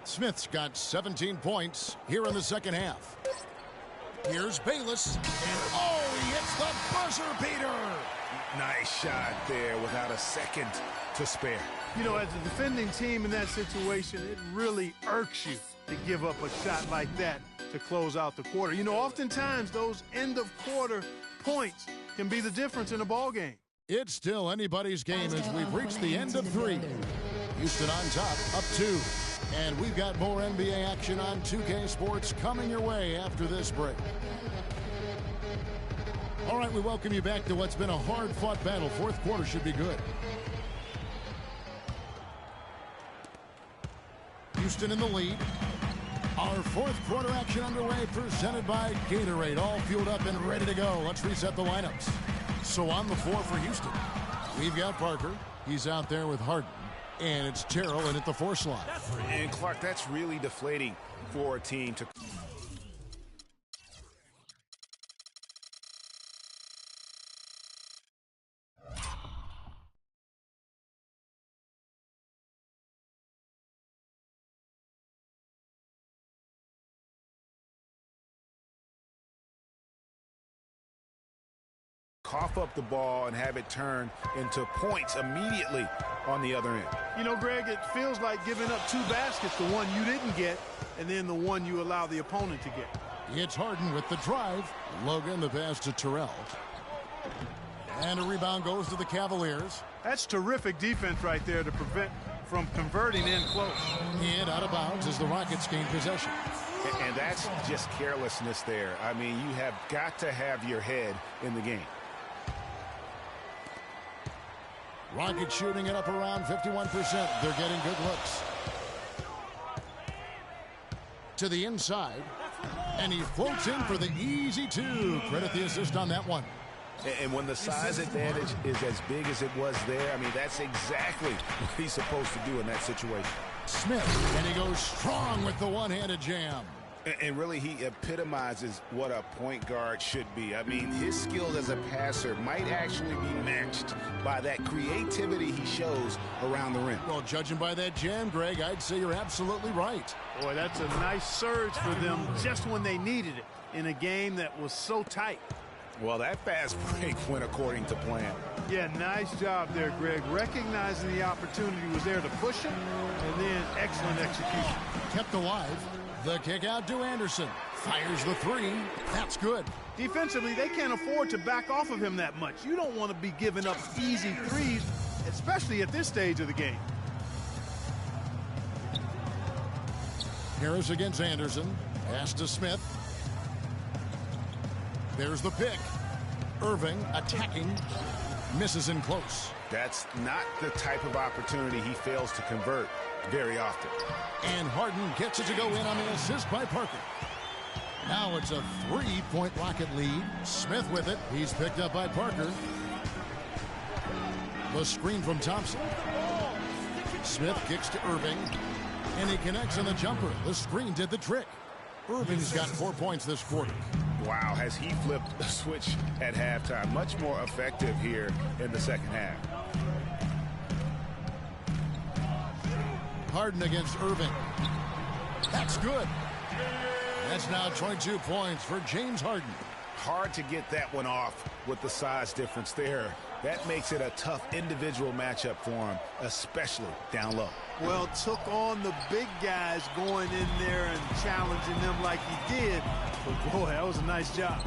Smith's got 17 points here in the second half. Here's Bayless. And oh, he hits the buzzer beater. Nice shot there without a second to spare. You know, as a defending team in that situation, it really irks you to give up a shot like that to close out the quarter. You know, oftentimes those end-of-quarter points can be the difference in a ball game. It's still anybody's game as we've reached the end of 3. Houston on top, up 2. And we've got more NBA action on 2K Sports coming your way after this break. All right, we welcome you back to what's been a hard-fought battle. Fourth quarter should be good. Houston in the lead. Our fourth quarter action underway, presented by Gatorade. All fueled up and ready to go. Let's reset the lineups. So on the floor for Houston, we've got Parker. He's out there with Harden. And it's Terrell in at the 4 slot. And Clark, that's really deflating for a team to... cough up the ball and have it turn into points immediately on the other end. You know, Greg, it feels like giving up 2 baskets, the one you didn't get, and then the one you allow the opponent to get. It's Harden with the drive. Logan, the pass to Terrell. And a rebound goes to the Cavaliers. That's terrific defense right there to prevent from converting in close. And out of bounds as the Rockets gain possession. And that's just carelessness there. I mean, you have got to have your head in the game. Rockets shooting it up around 51%. They're getting good looks. To the inside. And he floats in for the easy two. Credit the assist on that one. And when the size advantage is as big as it was there, I mean, that's exactly what he's supposed to do in that situation. Smith, and he goes strong with the one-handed jam. And really, he epitomizes what a point guard should be. I mean, his skills as a passer might actually be matched by that creativity he shows around the rim. Well, judging by that jam, Greg, I'd say you're absolutely right. Boy, that's a nice surge for them just when they needed it in a game that was so tight. Well, that fast break went according to plan. Yeah, nice job there, Greg. Recognizing the opportunity was there to push him, and then excellent execution. Kept alive. The kick out to Anderson. Fires the three. That's good. Defensively, they can't afford to back off of him that much. You don't want to be giving up easy threes, especially at this stage of the game. Harris against Anderson. Pass to Smith. There's the pick. Irving attacking. Misses in close. That's not the type of opportunity he fails to convert very often. And Harden gets it to go in on the assist by Parker. Now it's a 3-point Rocket lead. Smith with it. He's picked up by Parker. The screen from Thompson. Smith kicks to Irving. And he connects on the jumper. The screen did the trick. Irving's got 4 points this quarter. Wow, has he flipped the switch at halftime. Much more effective here in the second half. Harden against Irving. That's good. That's now 22 points for James Harden. Hard to get that one off with the size difference there. That makes it a tough individual matchup for him, especially down low. Well, took on the big guys going in there and challenging them like he did. But boy, that was a nice job.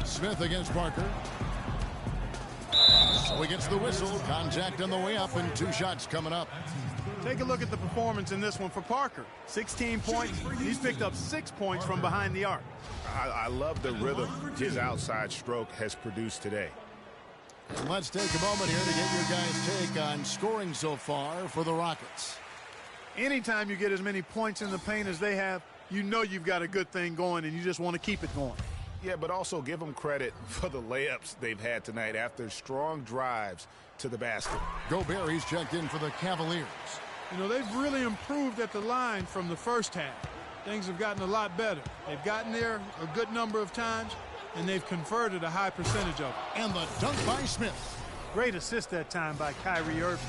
Smith against Parker. So he gets the whistle. Contact on the way up and 2 shots coming up. Take a look at the performance in this one for Parker. 16 points. He's picked up 6 points from behind the arc. I love the rhythm his outside stroke has produced today. Let's take a moment here to get your guys' take on scoring so far for the Rockets. Anytime you get as many points in the paint as they have, you know you've got a good thing going, and you just want to keep it going. Yeah, but also give them credit for the layups they've had tonight after strong drives to the basket. Gobert, he's checked in for the Cavaliers. You know, they've really improved at the line from the first half. Things have gotten a lot better. They've gotten there a good number of times, and they've converted a high percentage of it. And the dunk by Smith. Great assist that time by Kyrie Irving.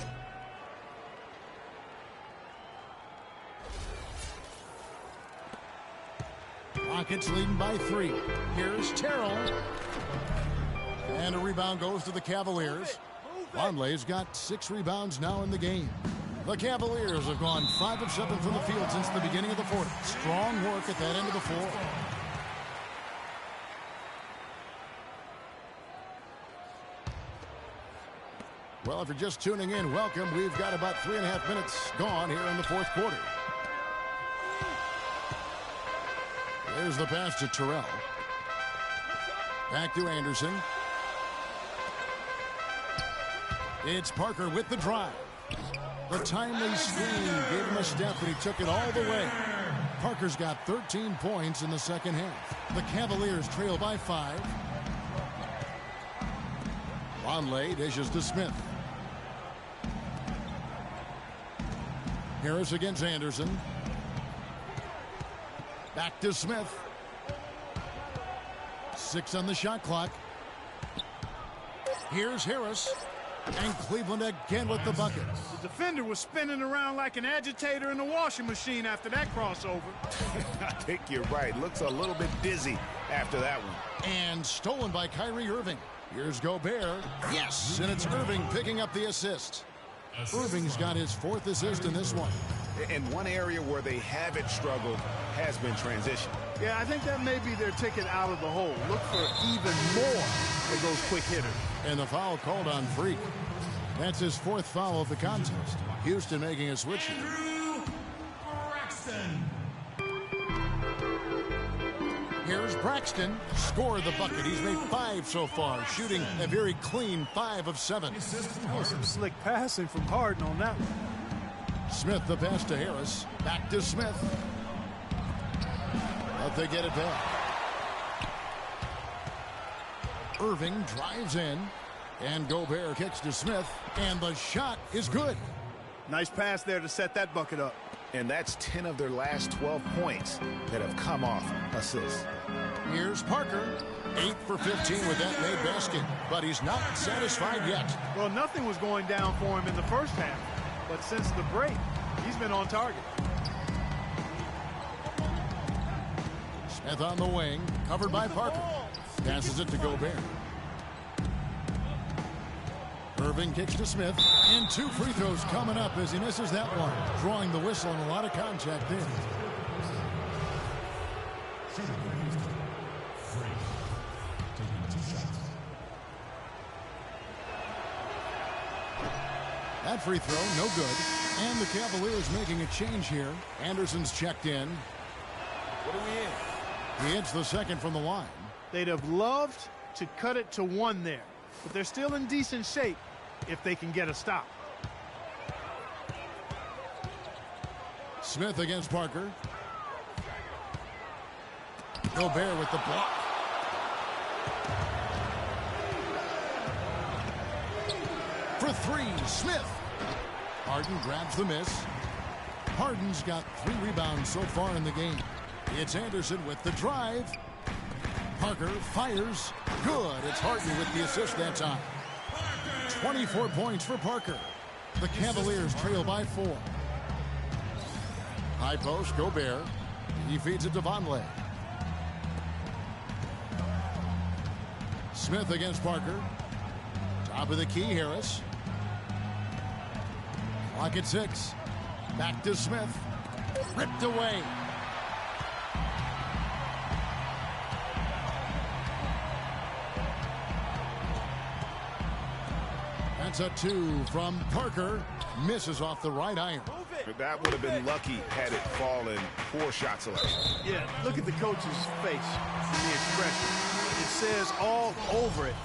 Rockets leading by 3. Here's Terrell. And a rebound goes to the Cavaliers. Vonleh's got 6 rebounds now in the game. The Cavaliers have gone 5 of 7 from the field since the beginning of the fourth. Strong work at that end of the floor. Well, if you're just tuning in, welcome. We've got about 3.5 minutes gone here in the fourth quarter. There's the pass to Terrell. Back to Anderson. It's Parker with the drive. The timely screen gave him a step, and he took it all the way. Parker's got 13 points in the second half. The Cavaliers trail by 5. Vonleh dishes to Smith. Harris against Anderson. Back to Smith. 6 on the shot clock. Here's Harris. And Cleveland again with the bucket. The defender was spinning around like an agitator in a washing machine after that crossover. I think you're right. Looks a little bit dizzy after that one. And stolen by Kyrie Irving. Here's Gobert. Yes, and it's Irving picking up the assist. Irving's got his 4th assist in this one. And one area where they haven't struggled has been transition. Yeah, I think that may be their ticket out of the hole. Look for even more of those quick hitters. And the foul called on Freak. That's his 4th foul of the contest. Houston making a switch. Here's Braxton. Score the bucket. He's made 5 so far, shooting a very clean 5 of 7. That was some slick passing from Harden on that one. Smith the pass to Harris. Back to Smith. But they get it back. Irving drives in. And Gobert kicks to Smith. And the shot is good. Nice pass there to set that bucket up. And that's 10 of their last 12 points that have come off assists. Here's Parker. 8 for 15 with that made basket. But he's not satisfied yet. Well, nothing was going down for him in the first half. But since the break, he's been on target. Smith on the wing. Covered by Parker. Passes it to Gobert. Irving kicks to Smith. And 2 free throws coming up as he misses that one. Drawing the whistle and a lot of contact there. That free throw, no good. And the Cavaliers making a change here. Anderson's checked in. What are we in? He hits the second from the line. They'd have loved to cut it to 1 there. But they're still in decent shape if they can get a stop. Smith against Parker. Gobert with the block. For 3, Smith. Harden grabs the miss. Harden's got 3 rebounds so far in the game. It's Anderson with the drive. Parker fires. Good. It's Harden with the assist that time. 24 points for Parker. The Cavaliers trail by 4. High post, Gobert. He feeds it to Vonleh. Smith against Parker. Top of the key, Harris. Clock at 6. Back to Smith. Ripped away. That's a 2 from Parker. Misses off the right iron. That would have been lucky had it fallen. Poor shot selection. Yeah, look at the coach's face and the expression. It says all over it.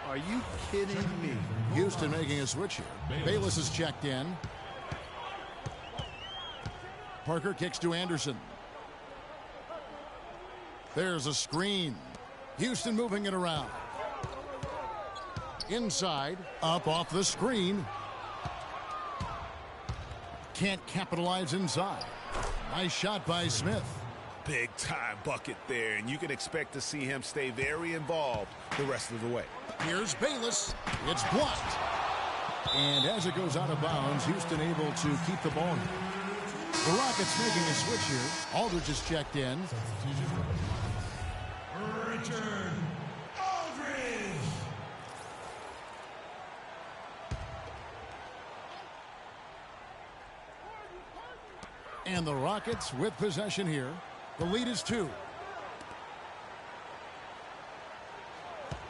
Are you kidding me? Houston making a switch here. Bayless is checked in. Parker kicks to Anderson. There's a screen. Houston moving it around. Inside, up off the screen. Can't capitalize inside. Nice shot by Smith. Big time bucket there, and you can expect to see him stay very involved the rest of the way. Here's Bayless. It's blocked. And as it goes out of bounds, Houston able to keep the ball. The Rockets making a switch here. Aldridge is checked in. Return, Aldridge. And the Rockets with possession here. The lead is 2.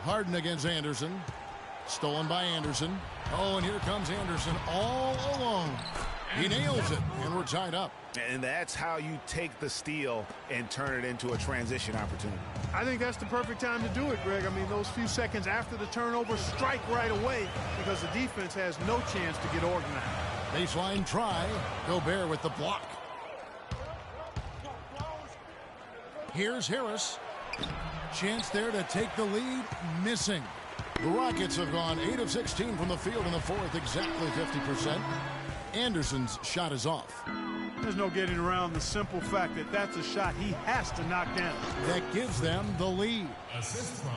Harden against Anderson. Stolen by Anderson. Oh, and here comes Anderson all alone. He nails it, and we're tied up. And that's how you take the steal and turn it into a transition opportunity. I think that's the perfect time to do it, Greg. I mean, those few seconds after the turnover, strike right away because the defense has no chance to get organized. Baseline try. Gobert with the block. Here's Harris. Chance there to take the lead. Missing. The Rockets have gone 8 of 16 from the field in the fourth, exactly 50%. Anderson's shot is off. There's no getting around the simple fact that that's a shot he has to knock down. That gives them the lead.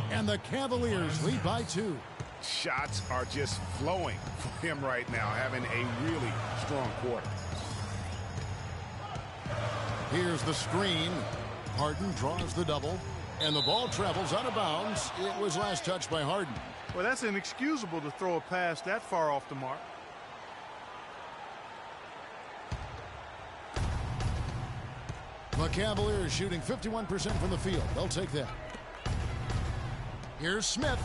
And the Cavaliers lead by 2. Shots are just flowing for him right now, having a really strong quarter. Here's the screen. Harden draws the double, and the ball travels out of bounds. It was last touched by Harden. Well, that's inexcusable to throw a pass that far off the mark. The Cavaliers shooting 51% from the field. They'll take that. Here's Smith.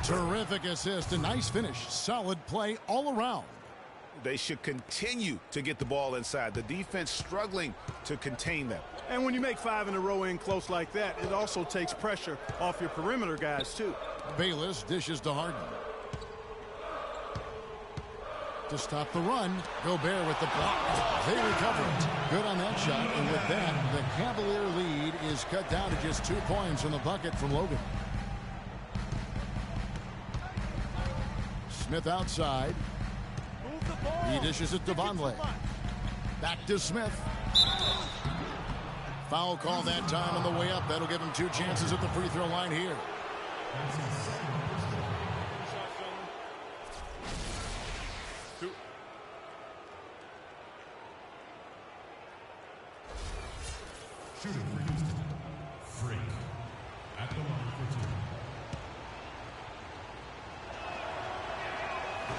Terrific assist, a nice finish. Solid play all around. They should continue to get the ball inside. The defense struggling to contain them. And when you make 5 in a row in close like that, it also takes pressure off your perimeter guys, too. Bayless dishes to Harden. to stop the run. Gobert with the block. They recover it. Good on that shot. And with that, the Cavalier lead is cut down to just 2 points in the bucket from Logan. Smith outside. He dishes it to Vonleh. Back to Smith. Foul call that time on the way up. That'll give him 2 chances at the free throw line here. Shooting for Houston. Freak. At the line for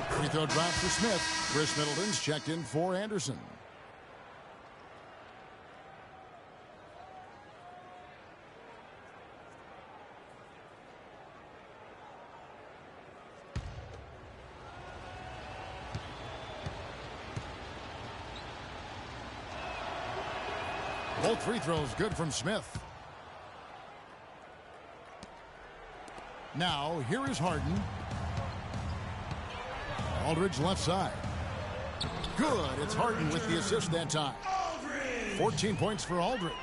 2. Free throw drop for Smith. Chris Middleton's checked in for Anderson. Both free throws good from Smith. Now, here is Harden. Aldridge left side. Good. It's Harden with the assist that time. 14 points for Aldridge.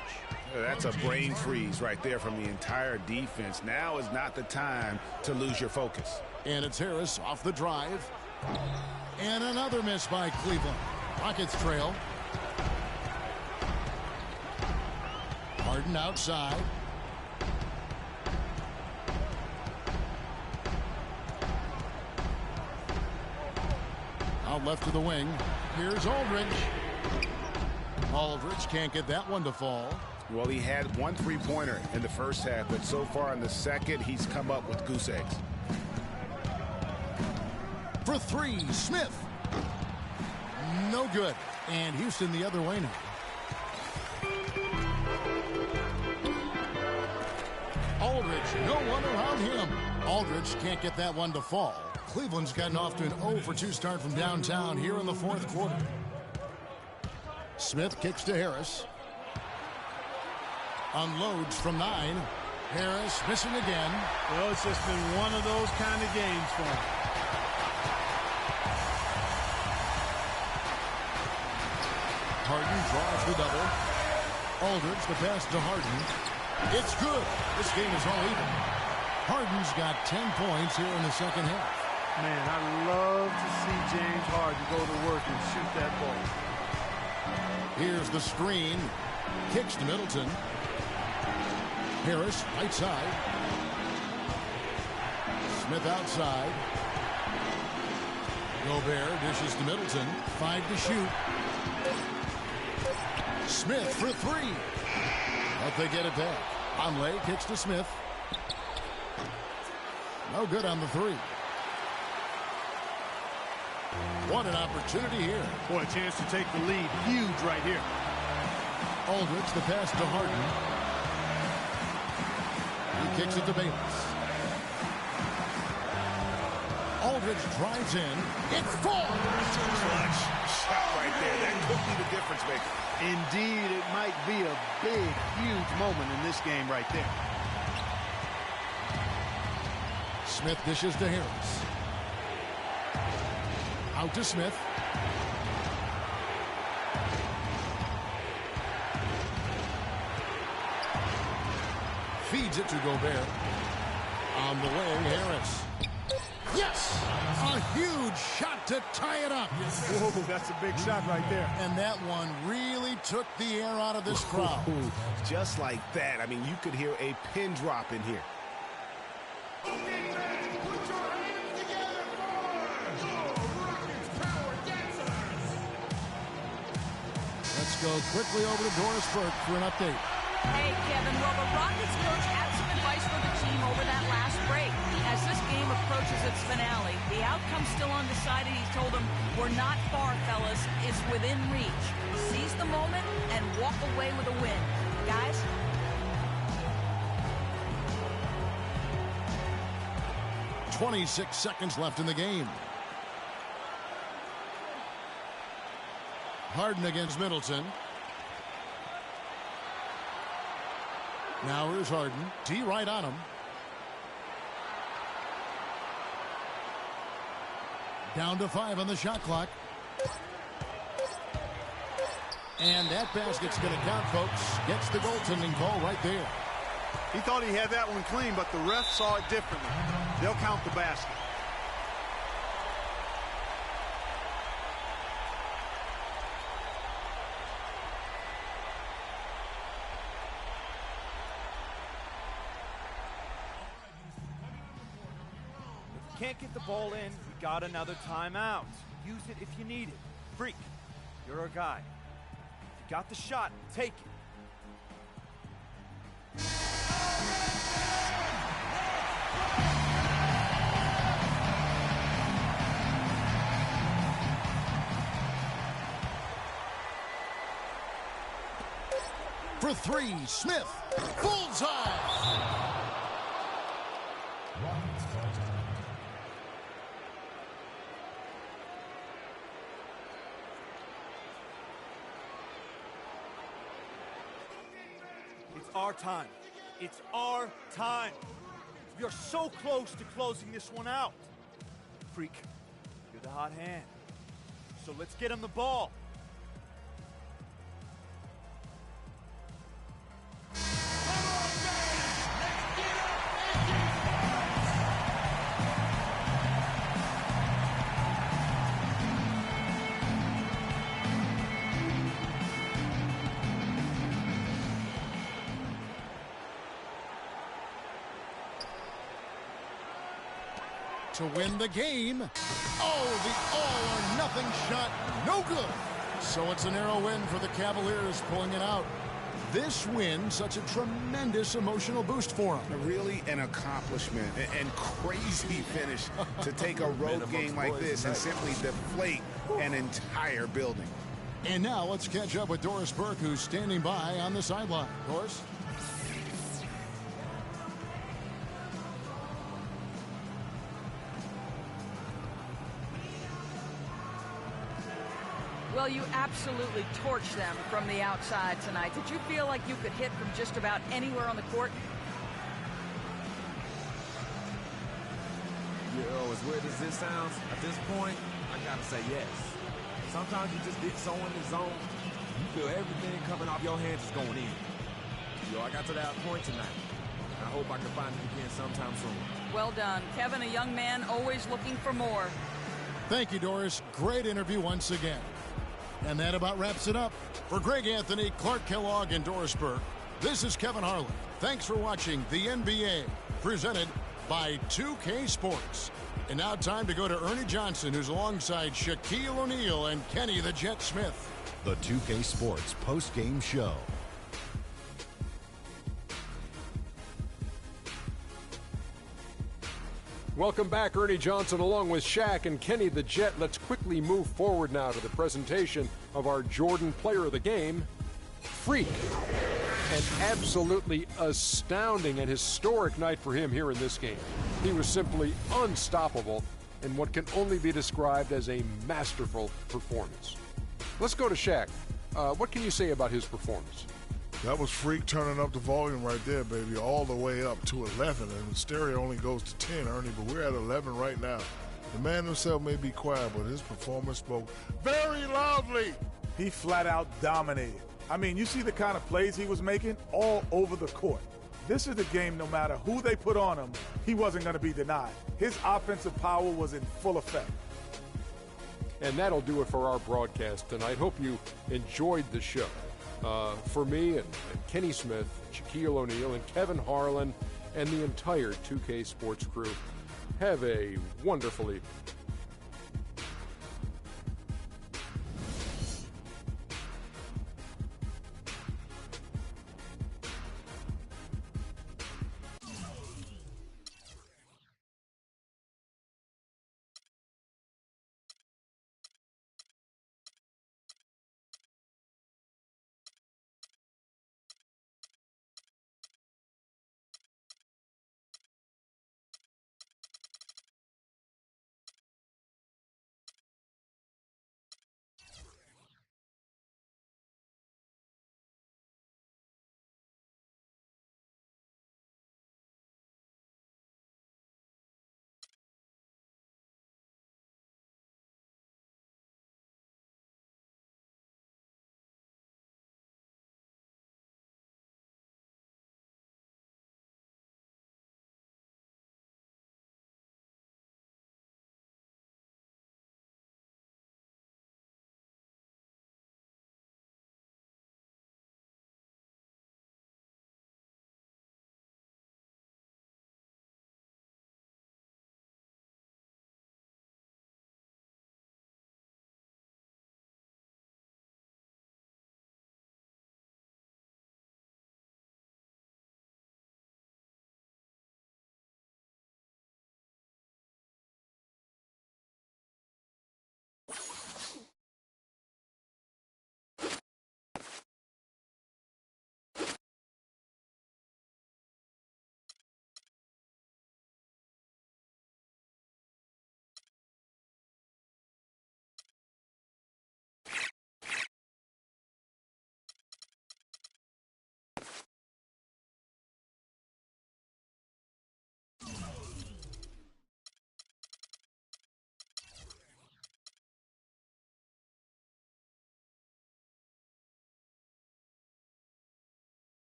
That's a brain freeze right there from the entire defense. Now is not the time to lose your focus. And it's Harris off the drive. And another miss by Cleveland. Rockets trail. Harden outside. Out left to the wing. Here's Aldridge. Aldridge can't get that one to fall. Well, he had 1 3-pointer in the first half, but so far in the second, he's come up with goose eggs. For 3, Smith. No good. And Houston the other way now. Aldridge, no one around him. Aldridge can't get that one to fall. Cleveland's gotten off to an 0-for-2 start from downtown here in the 4th quarter. Smith kicks to Harris. Unloads from 9. Harris missing again. Well, it's just been one of those kind of games for him. Harden draws the double. Aldridge the pass to Harden. It's good. This game is all even. Harden's got 10 points here in the second half. Man, I love to see James Harden go to work and shoot that ball. Here's the screen. Kicks to Middleton. Harris, right side. Smith outside. Gobert dishes to Middleton. 5 to shoot. Smith for 3. But they get it back. Vonleh kicks to Smith. No good on the 3. What an opportunity here. Boy, a chance to take the lead. Huge right here. Aldridge, the pass to Harden. He kicks it to Bayless. Aldridge drives in. It falls. Clutch shot right there. That could be the difference maker. Indeed, it might be a big, huge moment in this game right there. Smith dishes to Harris. Out to Smith. Feeds it to Gobert. On the way, Harris. Yes! A huge shot to tie it up. Whoa, that's a big shot right there. And that one really took the air out of this crowd. Just like that. I mean, you could hear a pin drop in here. Let's go quickly over to Doris Burke for an update. Hey, Kevin. Well, the Rockets coach had some advice for the team over that last break. As this game approaches its finale, the outcome's still undecided. He told them, we're not far, fellas. It's within reach. Seize the moment and walk away with a win. Guys? .26 seconds left in the game. Harden against Middleton. Now here's Harden. D right on him. Down to 5 on the shot clock. And that basket's going to count, folks. Gets the goaltending call right there. He thought he had that one clean, but the ref saw it differently. They'll count the basket. If you can't get the ball in, we got another timeout. Use it if you need it. Freak, you're a guy. If you got the shot, take it. For 3, Smith. Bullseye. It's our time. It's our time. We are so close to closing this one out. Freak, you're the hot hand. So let's get him the ball. To win the game. Oh, the all-or-nothing shot. No good. So it's a narrow win for the Cavaliers, pulling it out. This win, such a tremendous emotional boost for them. Really an accomplishment and crazy finish to take a road game like this and simply deflate an entire building. And now let's catch up with Doris Burke, who's standing by on the sideline. Doris? Well, you absolutely torched them from the outside tonight. Did you feel like you could hit from just about anywhere on the court? As weird as this sounds, at this point, I gotta say yes. Sometimes you just get so in the zone, you feel everything coming off your hands is going in. I got to that point tonight. I hope I can find it again sometime soon. Well done. Kevin, a young man, always looking for more. Thank you, Doris. Great interview once again. And that about wraps it up. For Greg Anthony, Clark Kellogg, and Doris Burke, this is Kevin Harlan. Thanks for watching the NBA, presented by 2K Sports. And now time to go to Ernie Johnson, who's alongside Shaquille O'Neal and Kenny the Jet Smith. The 2K Sports post-game show. Welcome back, Ernie Johnson, along with Shaq and Kenny the Jet. Let's quickly move forward now to the presentation of our Jordan Player of the Game, Freak. An absolutely astounding and historic night for him here in this game. He was simply unstoppable in what can only be described as a masterful performance. Let's go to Shaq. What can you say about his performance? That was Freak turning up the volume right there, baby, all the way up to 11. And the stereo only goes to 10, Ernie, but we're at 11 right now. The man himself may be quiet, but his performance spoke very loudly. He flat out dominated. I mean, you see the kind of plays he was making all over the court. This is the game, no matter who they put on him, he wasn't going to be denied. His offensive power was in full effect. And that'll do it for our broadcast tonight. Hope you enjoyed the show. For me and Kenny Smith, Shaquille O'Neal, and Kevin Harlan, and the entire 2K Sports crew, have a wonderful evening.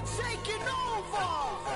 taking over.